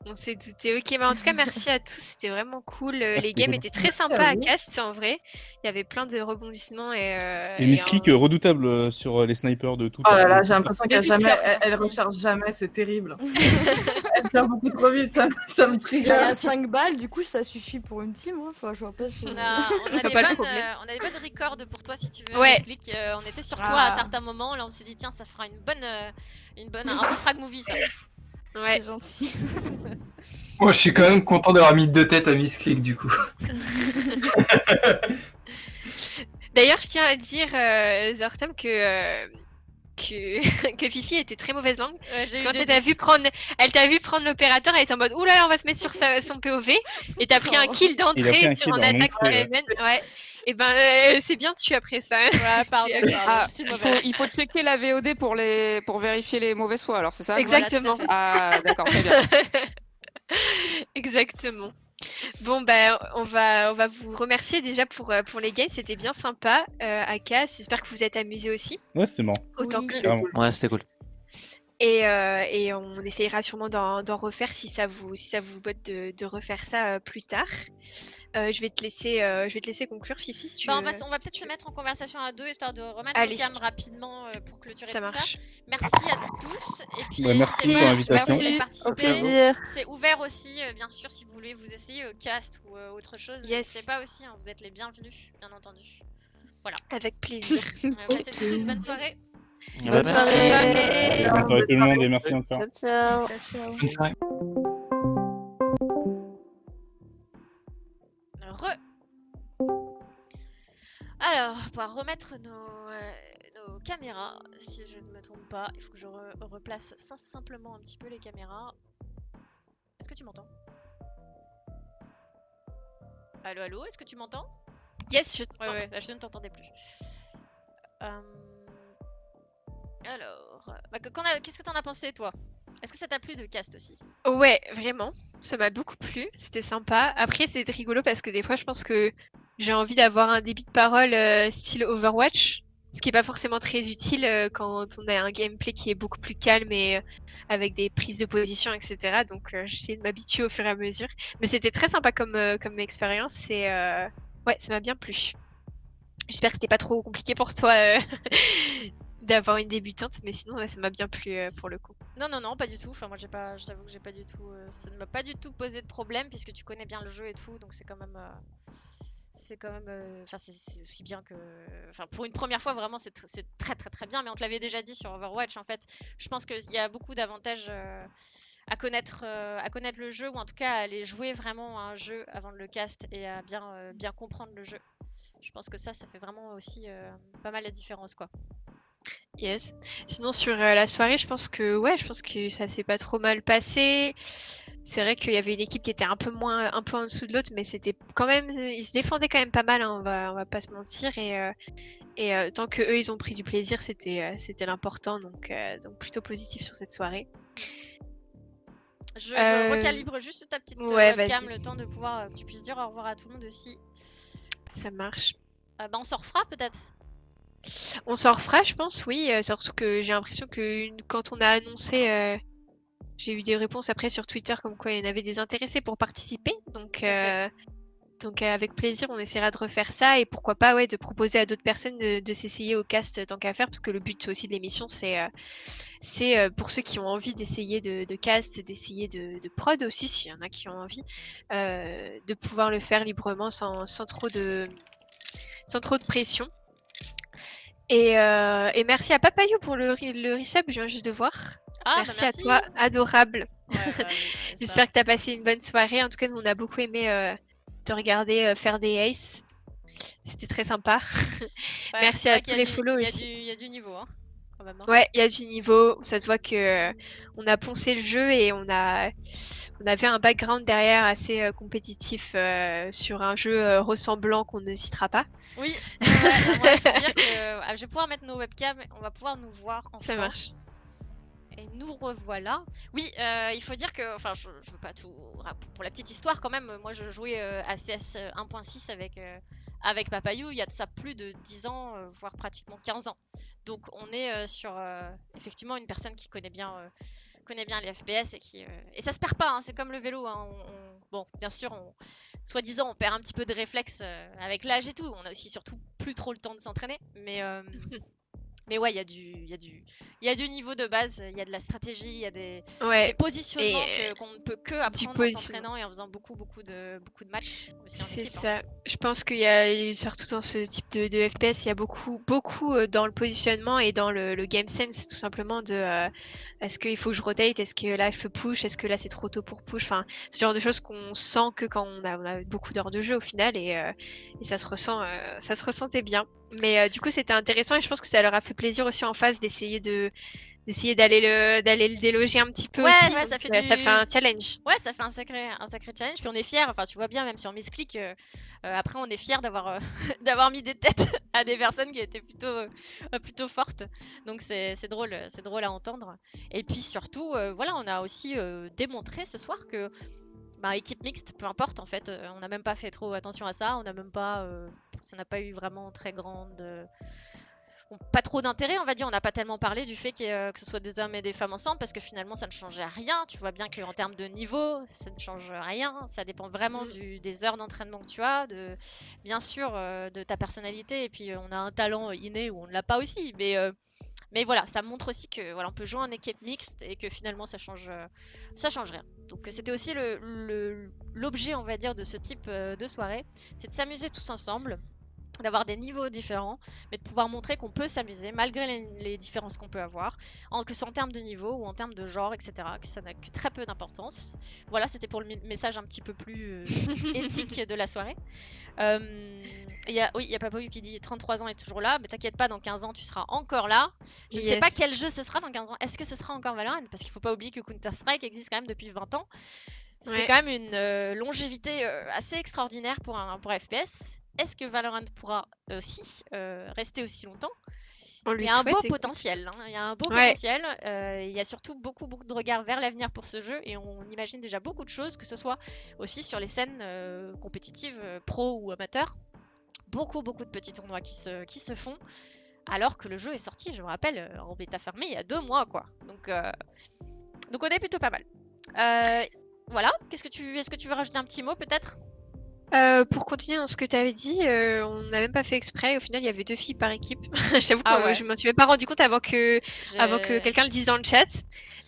On s'est douté. Ok, mais en tout cas, merci à tous. C'était vraiment cool. Les
c'était
games
cool.
étaient très
Merci à
sympas à
vous.
cast, en vrai. Il y avait plein de rebondissements
Et Miss Click redoutable sur les snipers de tout.
Oh là là, j'ai l'impression qu'elle
De
jamais,
toutes sortes,
elle
merci.
recharge jamais, c'est terrible. Elle tire beaucoup trop vite, ça me
Il y
trigger.
a 5 balles, du coup ça suffit pour une team. Hein. Enfin, je vois pas si...
On a
pas le problème.
des bonnes records pour toi si tu veux.
Ouais.
Explique, on était sur toi
Ah.
à certains moments. Là, on s'est dit, tiens, ça fera un bon frag movie ça.
Ouais.
C'est gentil.
Moi, je suis quand même content d'avoir mis 2 têtes à Miss Click, du coup.
D'ailleurs, je tiens à dire, Zortom, que Fifi était très mauvaise langue. Parce que quand elle t'a vu prendre l'opérateur, elle était en mode ouh là là, on va se mettre sur son POV. Et t'as pris un kill
Il a pris
d'entrée
un
sur
kill
en
en
attaque sur
entrée, ouais.
Raven. Ouais. Et ben, c'est bien dessus après ça.
Voilà, pardon.
Ah,
je suis
il
mauvaise.
faut checker la VOD pour vérifier les mauvaises fois, alors c'est ça?
Exactement.
Voilà, tout
Ah, d'accord, très bien.
Exactement. Bon, bah, on va vous remercier déjà pour les games. C'était bien sympa, Aka. J'espère que vous êtes amusés aussi.
Ouais, c'était marrant.
Autant
Oui.
que nous.
Carrément.
Ouais, c'était cool.
Et on essayera sûrement d'en refaire si ça vous botte de refaire ça plus tard. Je vais te laisser conclure, Fifi, si tu
Bah,
veux.
on va peut-être se mettre en conversation à deux histoire de remettre
Allez.
le cam rapidement pour clôturer
Ça
tout
marche.
ça. Merci à tous. Et puis,
Ouais, merci
n'hésitez
pour
pas
l'invitation.
si vous voulez
Au
participer.
plaisir.
C'est ouvert aussi, bien sûr, si vous voulez vous essayer au cast ou autre chose.
Yes.
N'hésitez pas aussi, hein, vous êtes les bienvenus, bien entendu.
Avec plaisir.
Passez tous une bonne soirée.
Bah, merci.
soirée.
Bonne soirée tout le monde et merci encore.
Ciao, ciao.
Ciao, ciao.
Bonne soirée.
Alors, pour pouvoir remettre nos caméras, si je ne me trompe pas, il faut que je replace simplement un petit peu les caméras. Est-ce que tu m'entends? Allô, allô, est-ce que tu m'entends?
Yes, je
Ouais,
t'entends.
ouais, là, je ne t'entendais plus. Alors, bah, qu'est-ce que t'en as pensé, toi? Est-ce que ça t'a plu de cast aussi?
Ouais, vraiment. Ça m'a beaucoup plu. C'était sympa. Après, c'était rigolo parce que des fois, je pense que j'ai envie d'avoir un débit de parole style Overwatch. Ce qui est pas forcément très utile quand on a un gameplay qui est beaucoup plus calme et avec des prises de position, etc. Donc, j'essaie de m'habituer au fur et à mesure. Mais c'était très sympa comme expérience et ouais, ça m'a bien plu. J'espère que c'était pas trop compliqué pour toi d'avoir une débutante, mais sinon, ouais, ça m'a bien plu pour le coup.
Non, non, non, pas du tout. Enfin, moi, je t'avoue que j'ai pas du tout. Ça ne m'a pas du tout posé de problème puisque tu connais bien le jeu et tout, donc c'est quand même. Enfin, c'est aussi bien que. Enfin, pour une première fois, vraiment, c'est très, très, très bien. Mais on te l'avait déjà dit sur Overwatch. En fait, je pense qu'il y a beaucoup d'avantages à connaître le jeu ou en tout cas à aller jouer vraiment à un jeu avant de le cast et à bien comprendre le jeu. Je pense que ça fait vraiment aussi pas mal la différence, quoi.
Yes. Sinon sur la soirée, je pense que ça s'est pas trop mal passé. C'est vrai qu'il y avait une équipe qui était un peu en dessous de l'autre, mais c'était quand même, ils se défendaient quand même pas mal, hein, on va pas se mentir. Et tant que eux ils ont pris du plaisir, c'était l'important, donc plutôt positif sur cette soirée.
Je recalibre juste ta petite
ouais,
webcam,
vas-y.
le temps de pouvoir que tu puisses dire au revoir à tout le monde aussi.
Ça marche.
Bah, on s'en refera peut-être.
On s'en refera, je pense, oui. Surtout que j'ai l'impression que quand on a annoncé, j'ai eu des réponses après sur Twitter comme quoi il y en avait des intéressés pour participer. Donc Donc avec plaisir, on essaiera de refaire ça et pourquoi pas de proposer à d'autres personnes de s'essayer au cast tant qu'à faire, parce que le but aussi de l'émission, c'est pour ceux qui ont envie d'essayer de cast, d'essayer de prod aussi, s'il y en a qui ont envie, de pouvoir le faire librement sans trop de pression. Et merci à Papayou pour le resub, je viens juste de voir. Merci à toi, adorable. J'espère que tu as passé une bonne soirée. En tout cas, nous, on a beaucoup aimé te regarder faire des aces. C'était très sympa. Merci à tous les follow aussi.
Il y a du niveau, hein, quand même.
Ouais, il y a du niveau. Ça se voit que on a poncé le jeu et on avait un background derrière assez compétitif sur un jeu ressemblant qu'on ne citera pas.
Oui, il faut dire que je vais pouvoir mettre nos webcams, on va pouvoir nous voir enfin.
Ça marche.
Et nous revoilà. Oui, il faut dire que, enfin, je veux pas tout. Pour la petite histoire, quand même, moi je jouais à CS 1.6 avec Papayou, il y a de ça plus de 10 ans, voire pratiquement 15 ans. Donc on est sur effectivement une personne qui connaît bien les FPS et ça se perd pas, hein, c'est comme le vélo. Hein, bon, bien sûr, soi-disant, on perd un petit peu de réflexe avec l'âge et tout. On a aussi surtout plus trop le temps de s'entraîner, mais ouais, il y a du niveau de base, il y a de la stratégie, il y a des positionnements qu'on ne peut que apprendre en s'entraînant et en faisant beaucoup de matchs aussi en équipe.
C'est ça. Je pense qu'il y a, surtout dans ce type de FPS, il y a beaucoup dans le positionnement et dans le game sense, tout simplement, de est-ce qu'il faut que je rotate, est-ce que là je peux push, est-ce que là c'est trop tôt pour push, enfin, ce genre de choses qu'on sent que quand on a beaucoup d'heures de jeu au final et ça se ressent, ça se ressentait bien. Mais du coup, c'était intéressant et je pense que ça leur a fait plaisir aussi en face d'essayer d'aller le déloger un petit peu aussi.
Ouais,
ça fait un challenge.
Ouais, ça fait un sacré challenge. Puis on est fiers. Enfin, tu vois bien, même sur Misclick, après on est fiers d'avoir mis des têtes à des personnes qui étaient plutôt fortes. Donc c'est drôle à entendre. Et puis surtout, voilà, on a aussi démontré ce soir que équipe mixte, peu importe en fait, on n'a même pas fait trop attention à ça, on n'a même pas, ça n'a pas eu vraiment très pas trop d'intérêt, on va dire, on n'a pas tellement parlé du fait que ce soit des hommes et des femmes ensemble, parce que finalement ça ne changeait rien, tu vois bien qu'en termes de niveau, ça ne change rien, ça dépend vraiment des heures d'entraînement que tu as, bien sûr de ta personnalité, et puis on a un talent inné ou on ne l'a pas aussi, mais voilà, ça montre aussi que voilà, on peut jouer en équipe mixte et que finalement ça change rien. Donc c'était aussi l'objet, on va dire, de ce type de soirée, c'est de s'amuser tous ensemble, d'avoir des niveaux différents, mais de pouvoir montrer qu'on peut s'amuser malgré les différences qu'on peut avoir, que ce soit en termes de niveau ou en termes de genre, etc., que ça n'a que très peu d'importance. Voilà, c'était pour le message un petit peu plus éthique de la soirée. Il y a Papayou qui dit 33 ans est toujours là, mais t'inquiète pas, dans 15 ans tu seras encore là. Je ne sais pas quel jeu ce sera dans 15 ans. Est-ce que ce sera encore Valorant? Parce qu'il faut pas oublier que Counter-Strike existe quand même depuis 20 ans. C'est quand même une longévité assez extraordinaire pour un FPS. Est-ce que Valorant pourra aussi rester aussi longtemps? Il y a un beau potentiel. Hein. Il y a un beau potentiel. Il y a surtout beaucoup de regards vers l'avenir pour ce jeu et on imagine déjà beaucoup de choses, que ce soit aussi sur les scènes compétitives, pro ou amateurs. Beaucoup de petits tournois qui se font alors que le jeu est sorti, je me rappelle, en bêta fermée il y a 2 mois, quoi. Donc on est plutôt pas mal. Voilà. Est-ce que tu veux rajouter un petit mot peut-être?
Pour continuer dans ce que tu avais dit, on n'a même pas fait exprès. Au final, il y avait 2 filles par équipe. J'avoue que je m'en suis même pas rendu compte avant que quelqu'un le dise dans le chat.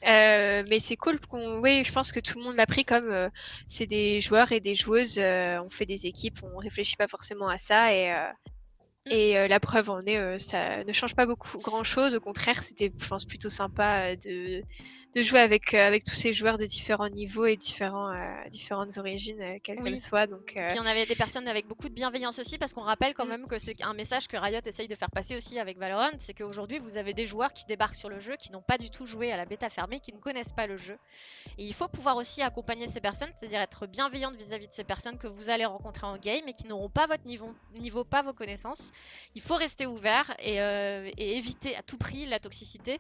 Mais c'est cool. Oui, je pense que tout le monde l'a pris comme c'est des joueurs et des joueuses. On fait des équipes, on réfléchit pas forcément à ça et la preuve en est, ça ne change pas grand-chose. Au contraire, c'était, je pense, plutôt sympa de jouer avec tous ces joueurs de différents niveaux et différentes origines, quelles qu'elles soient. Donc,
Puis on avait des personnes avec beaucoup de bienveillance aussi, parce qu'on rappelle quand même que c'est un message que Riot essaye de faire passer aussi avec Valorant, c'est qu'aujourd'hui vous avez des joueurs qui débarquent sur le jeu, qui n'ont pas du tout joué à la bêta fermée, qui ne connaissent pas le jeu. Et il faut pouvoir aussi accompagner ces personnes, c'est-à-dire être bienveillante vis-à-vis de ces personnes que vous allez rencontrer en game et qui n'auront pas votre niveau, pas vos connaissances. Il faut rester ouvert et éviter à tout prix la toxicité.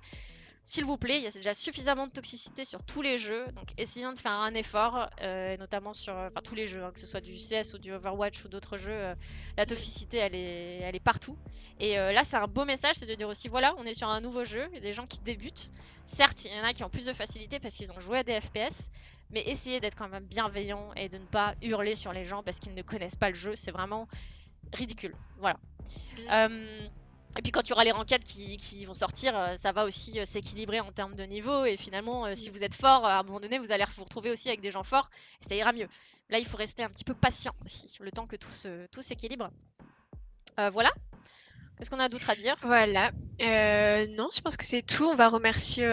S'il vous plaît, il y a déjà suffisamment de toxicité sur tous les jeux, donc essayons de faire un effort, notamment sur tous les jeux, hein, que ce soit du CS ou du Overwatch ou d'autres jeux, la toxicité elle est partout. Et là c'est un beau message, c'est de dire aussi voilà, on est sur un nouveau jeu, il y a des gens qui débutent, certes il y en a qui ont plus de facilité parce qu'ils ont joué à des FPS, mais essayez d'être quand même bienveillant et de ne pas hurler sur les gens parce qu'ils ne connaissent pas le jeu. C'est vraiment ridicule. Voilà. Et puis quand il y aura les ranked qui vont sortir, ça va aussi s'équilibrer en termes de niveau. Et finalement, si vous êtes fort, à un moment donné, vous allez vous retrouver aussi avec des gens forts. Et ça ira mieux. Là, il faut rester un petit peu patient aussi, le temps que tout s'équilibre. Voilà. Qu'est-ce qu'on a d'autre à dire?
Voilà. Non, je pense que c'est tout. On va remercier,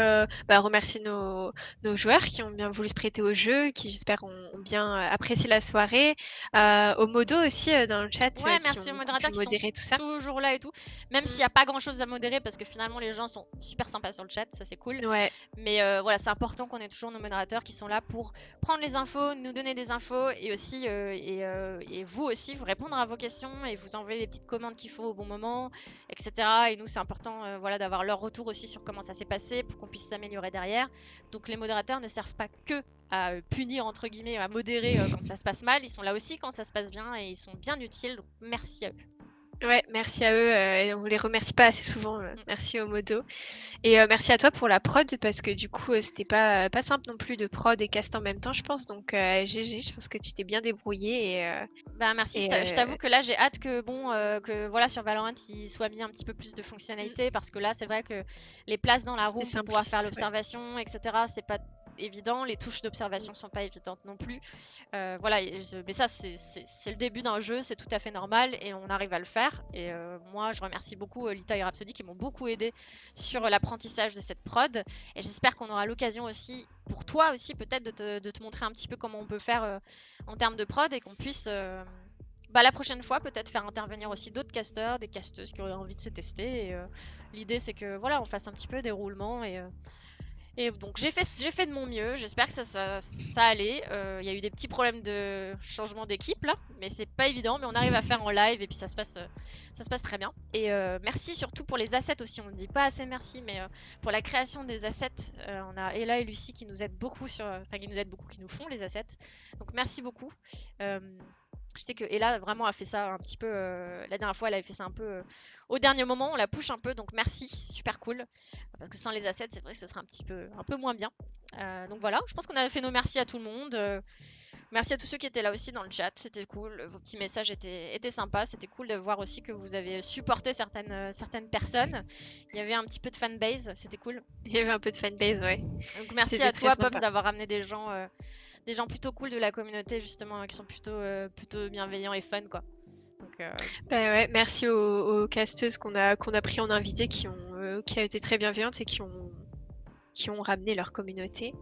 remercier nos joueurs qui ont bien voulu se prêter au jeu, qui j'espère ont bien apprécié la soirée. Aux modos aussi dans le chat
Ouais,
qui
merci aux
ont pu
modérateurs qui
modérer tout ça.
sont toujours là et tout. Même s'il n'y a pas grand chose à modérer parce que finalement les gens sont super sympas sur le chat, ça c'est cool.
Ouais.
Mais voilà, c'est important qu'on ait toujours nos modérateurs qui sont là pour prendre les infos, nous donner des infos et aussi, et vous aussi, vous répondre à vos questions et vous envoyer les petites commandes qu'il faut au bon moment, etc. Et nous, c'est important voilà, d'avoir leur retour aussi sur comment ça s'est passé pour qu'on puisse s'améliorer derrière. Donc les modérateurs ne servent pas que à punir, entre guillemets, à modérer quand ça se passe mal. Ils sont là aussi quand ça se passe bien et ils sont bien utiles. Donc merci à eux.
Ouais, merci à eux. Et on les remercie pas assez souvent. Merci aux modos. Et merci à toi pour la prod parce que du coup, c'était pas simple non plus de prod et cast en même temps, je pense. Donc GG, je pense que tu t'es bien débrouillé. Et,
bah merci, je t'avoue que là j'ai hâte que que voilà sur Valorant il soit mis un petit peu plus de fonctionnalités parce que là c'est vrai que les places dans la room pour pouvoir faire l'observation, etc. c'est pas évident, les touches d'observation sont pas évidentes non plus. Voilà, mais ça c'est le début d'un jeu, c'est tout à fait normal et on arrive à le faire. Et moi je remercie beaucoup Lita et Rhapsody qui m'ont beaucoup aidé sur l'apprentissage de cette prod et j'espère qu'on aura l'occasion aussi pour toi aussi peut-être de te montrer un petit peu comment on peut faire en termes de prod et qu'on puisse la prochaine fois peut-être faire intervenir aussi d'autres casteurs, des casteuses qui auraient envie de se tester. Et l'idée c'est que voilà on fasse un petit peu des roulements et donc j'ai fait de mon mieux, j'espère que ça allait. Il y a eu des petits problèmes de changement d'équipe là, mais c'est pas évident, mais on arrive à faire en live et puis ça se passe très bien. Et merci surtout pour les assets aussi, on ne dit pas assez merci, mais pour la création des assets, on a Ella et Lucie qui nous aident beaucoup qui nous font les assets. Donc merci beaucoup. Je sais que Ella vraiment a fait ça un petit peu la dernière fois, elle avait fait ça un peu au dernier moment, on la push un peu, donc merci, super cool. Parce que sans les assets, c'est vrai que ce serait un peu moins bien. Donc voilà, je pense qu'on a fait nos merci à tout le monde. Merci à tous ceux qui étaient là aussi dans le chat, c'était cool. Vos petits messages étaient sympas, c'était cool de voir aussi que vous avez supporté certaines personnes. Il y avait un petit peu de fanbase, c'était cool.
Il y avait un peu de fanbase, ouais.
Donc merci à toi, Pops, d'avoir ramené des gens plutôt cool de la communauté justement qui sont plutôt bienveillants et fun quoi. Donc,
bah ouais, merci aux casteuses qu'on a pris en invité qui ont été très bienveillantes et qui ont ramené leur communauté.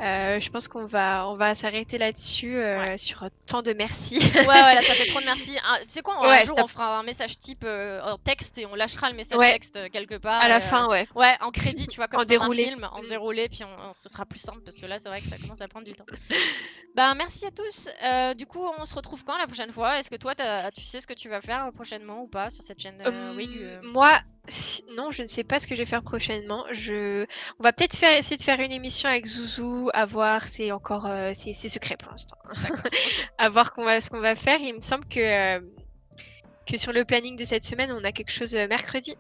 Je pense qu'on va s'arrêter là-dessus sur tant de merci.
Ouais, là ça fait trop de merci. Tu sais quoi, un jour on fera un message type en texte et on lâchera le message texte quelque part.
À la fin, ouais.
Ouais, en crédit, tu vois, comme
en
dans
déroulé.
un film, en déroulé, puis ce sera plus simple parce que là c'est vrai que ça commence à prendre du temps. Bah merci à tous. Du coup, on se retrouve quand la prochaine fois? Est-ce que toi tu sais ce que tu vas faire prochainement ou pas sur cette chaîne Wig
Moi, non, je ne sais pas ce que je vais faire prochainement. On va peut-être essayer de faire une émission avec Zouzou, à voir, c'est encore c'est secret pour l'instant. À voir ce qu'on va faire. Il me semble que sur le planning de cette semaine, on a quelque chose mercredi.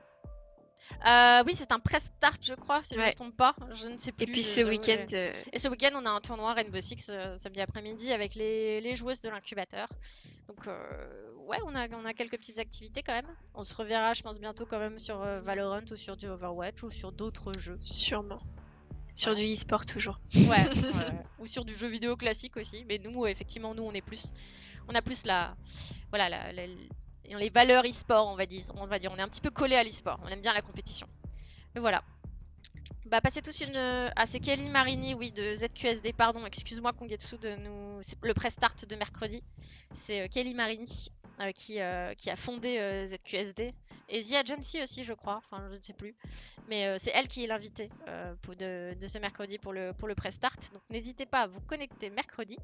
Oui, c'est un press start, je crois, si je ne me trompe pas. Je ne sais plus.
Et puis ce week-end.
Et ce week-end, on a un tournoi Rainbow Six samedi après-midi avec les joueuses de l'incubateur. Donc, ouais, on a quelques petites activités quand même. On se reverra, je pense, bientôt quand même sur Valorant ou sur du Overwatch ou sur d'autres jeux.
Sûrement. Sur du e-sport toujours.
Ouais. Ou sur du jeu vidéo classique aussi. Mais nous, effectivement, on a plus les valeurs e-sport, on va dire. On est un petit peu collé à l'e-sport. On aime bien la compétition. Et voilà. Bah, passez tous c'est Kelly Marini, oui, de ZQSD, pardon, excuse-moi Kongetsu c'est le press start de mercredi. C'est Kelly Marini qui a fondé ZQSD. Et Zia Jancy aussi, je crois, enfin je ne sais plus. Mais c'est elle qui est l'invitée de ce mercredi pour le press start. Donc n'hésitez pas à vous connecter mercredi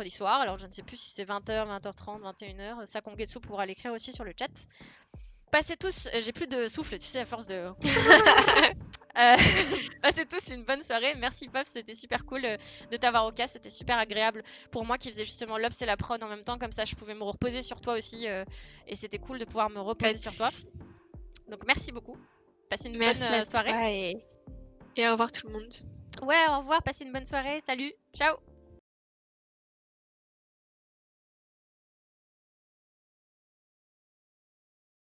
soir. Alors je ne sais plus si c'est 20h, 20h30, 21h. Ça, Kongetsu pourra l'écrire aussi sur le chat. Passez tous, j'ai plus de souffle, tu sais, à force de... Passez tous une bonne soirée. Merci Pop, c'était super cool de t'avoir au cas, c'était super agréable pour moi qui faisais justement l'ops et la prod en même temps, comme ça je pouvais me reposer sur toi aussi et c'était cool de pouvoir me reposer sur toi. Donc merci beaucoup. Passez une bonne soirée.
Et au revoir tout le monde.
Ouais, au revoir, passez une bonne soirée. Salut, ciao.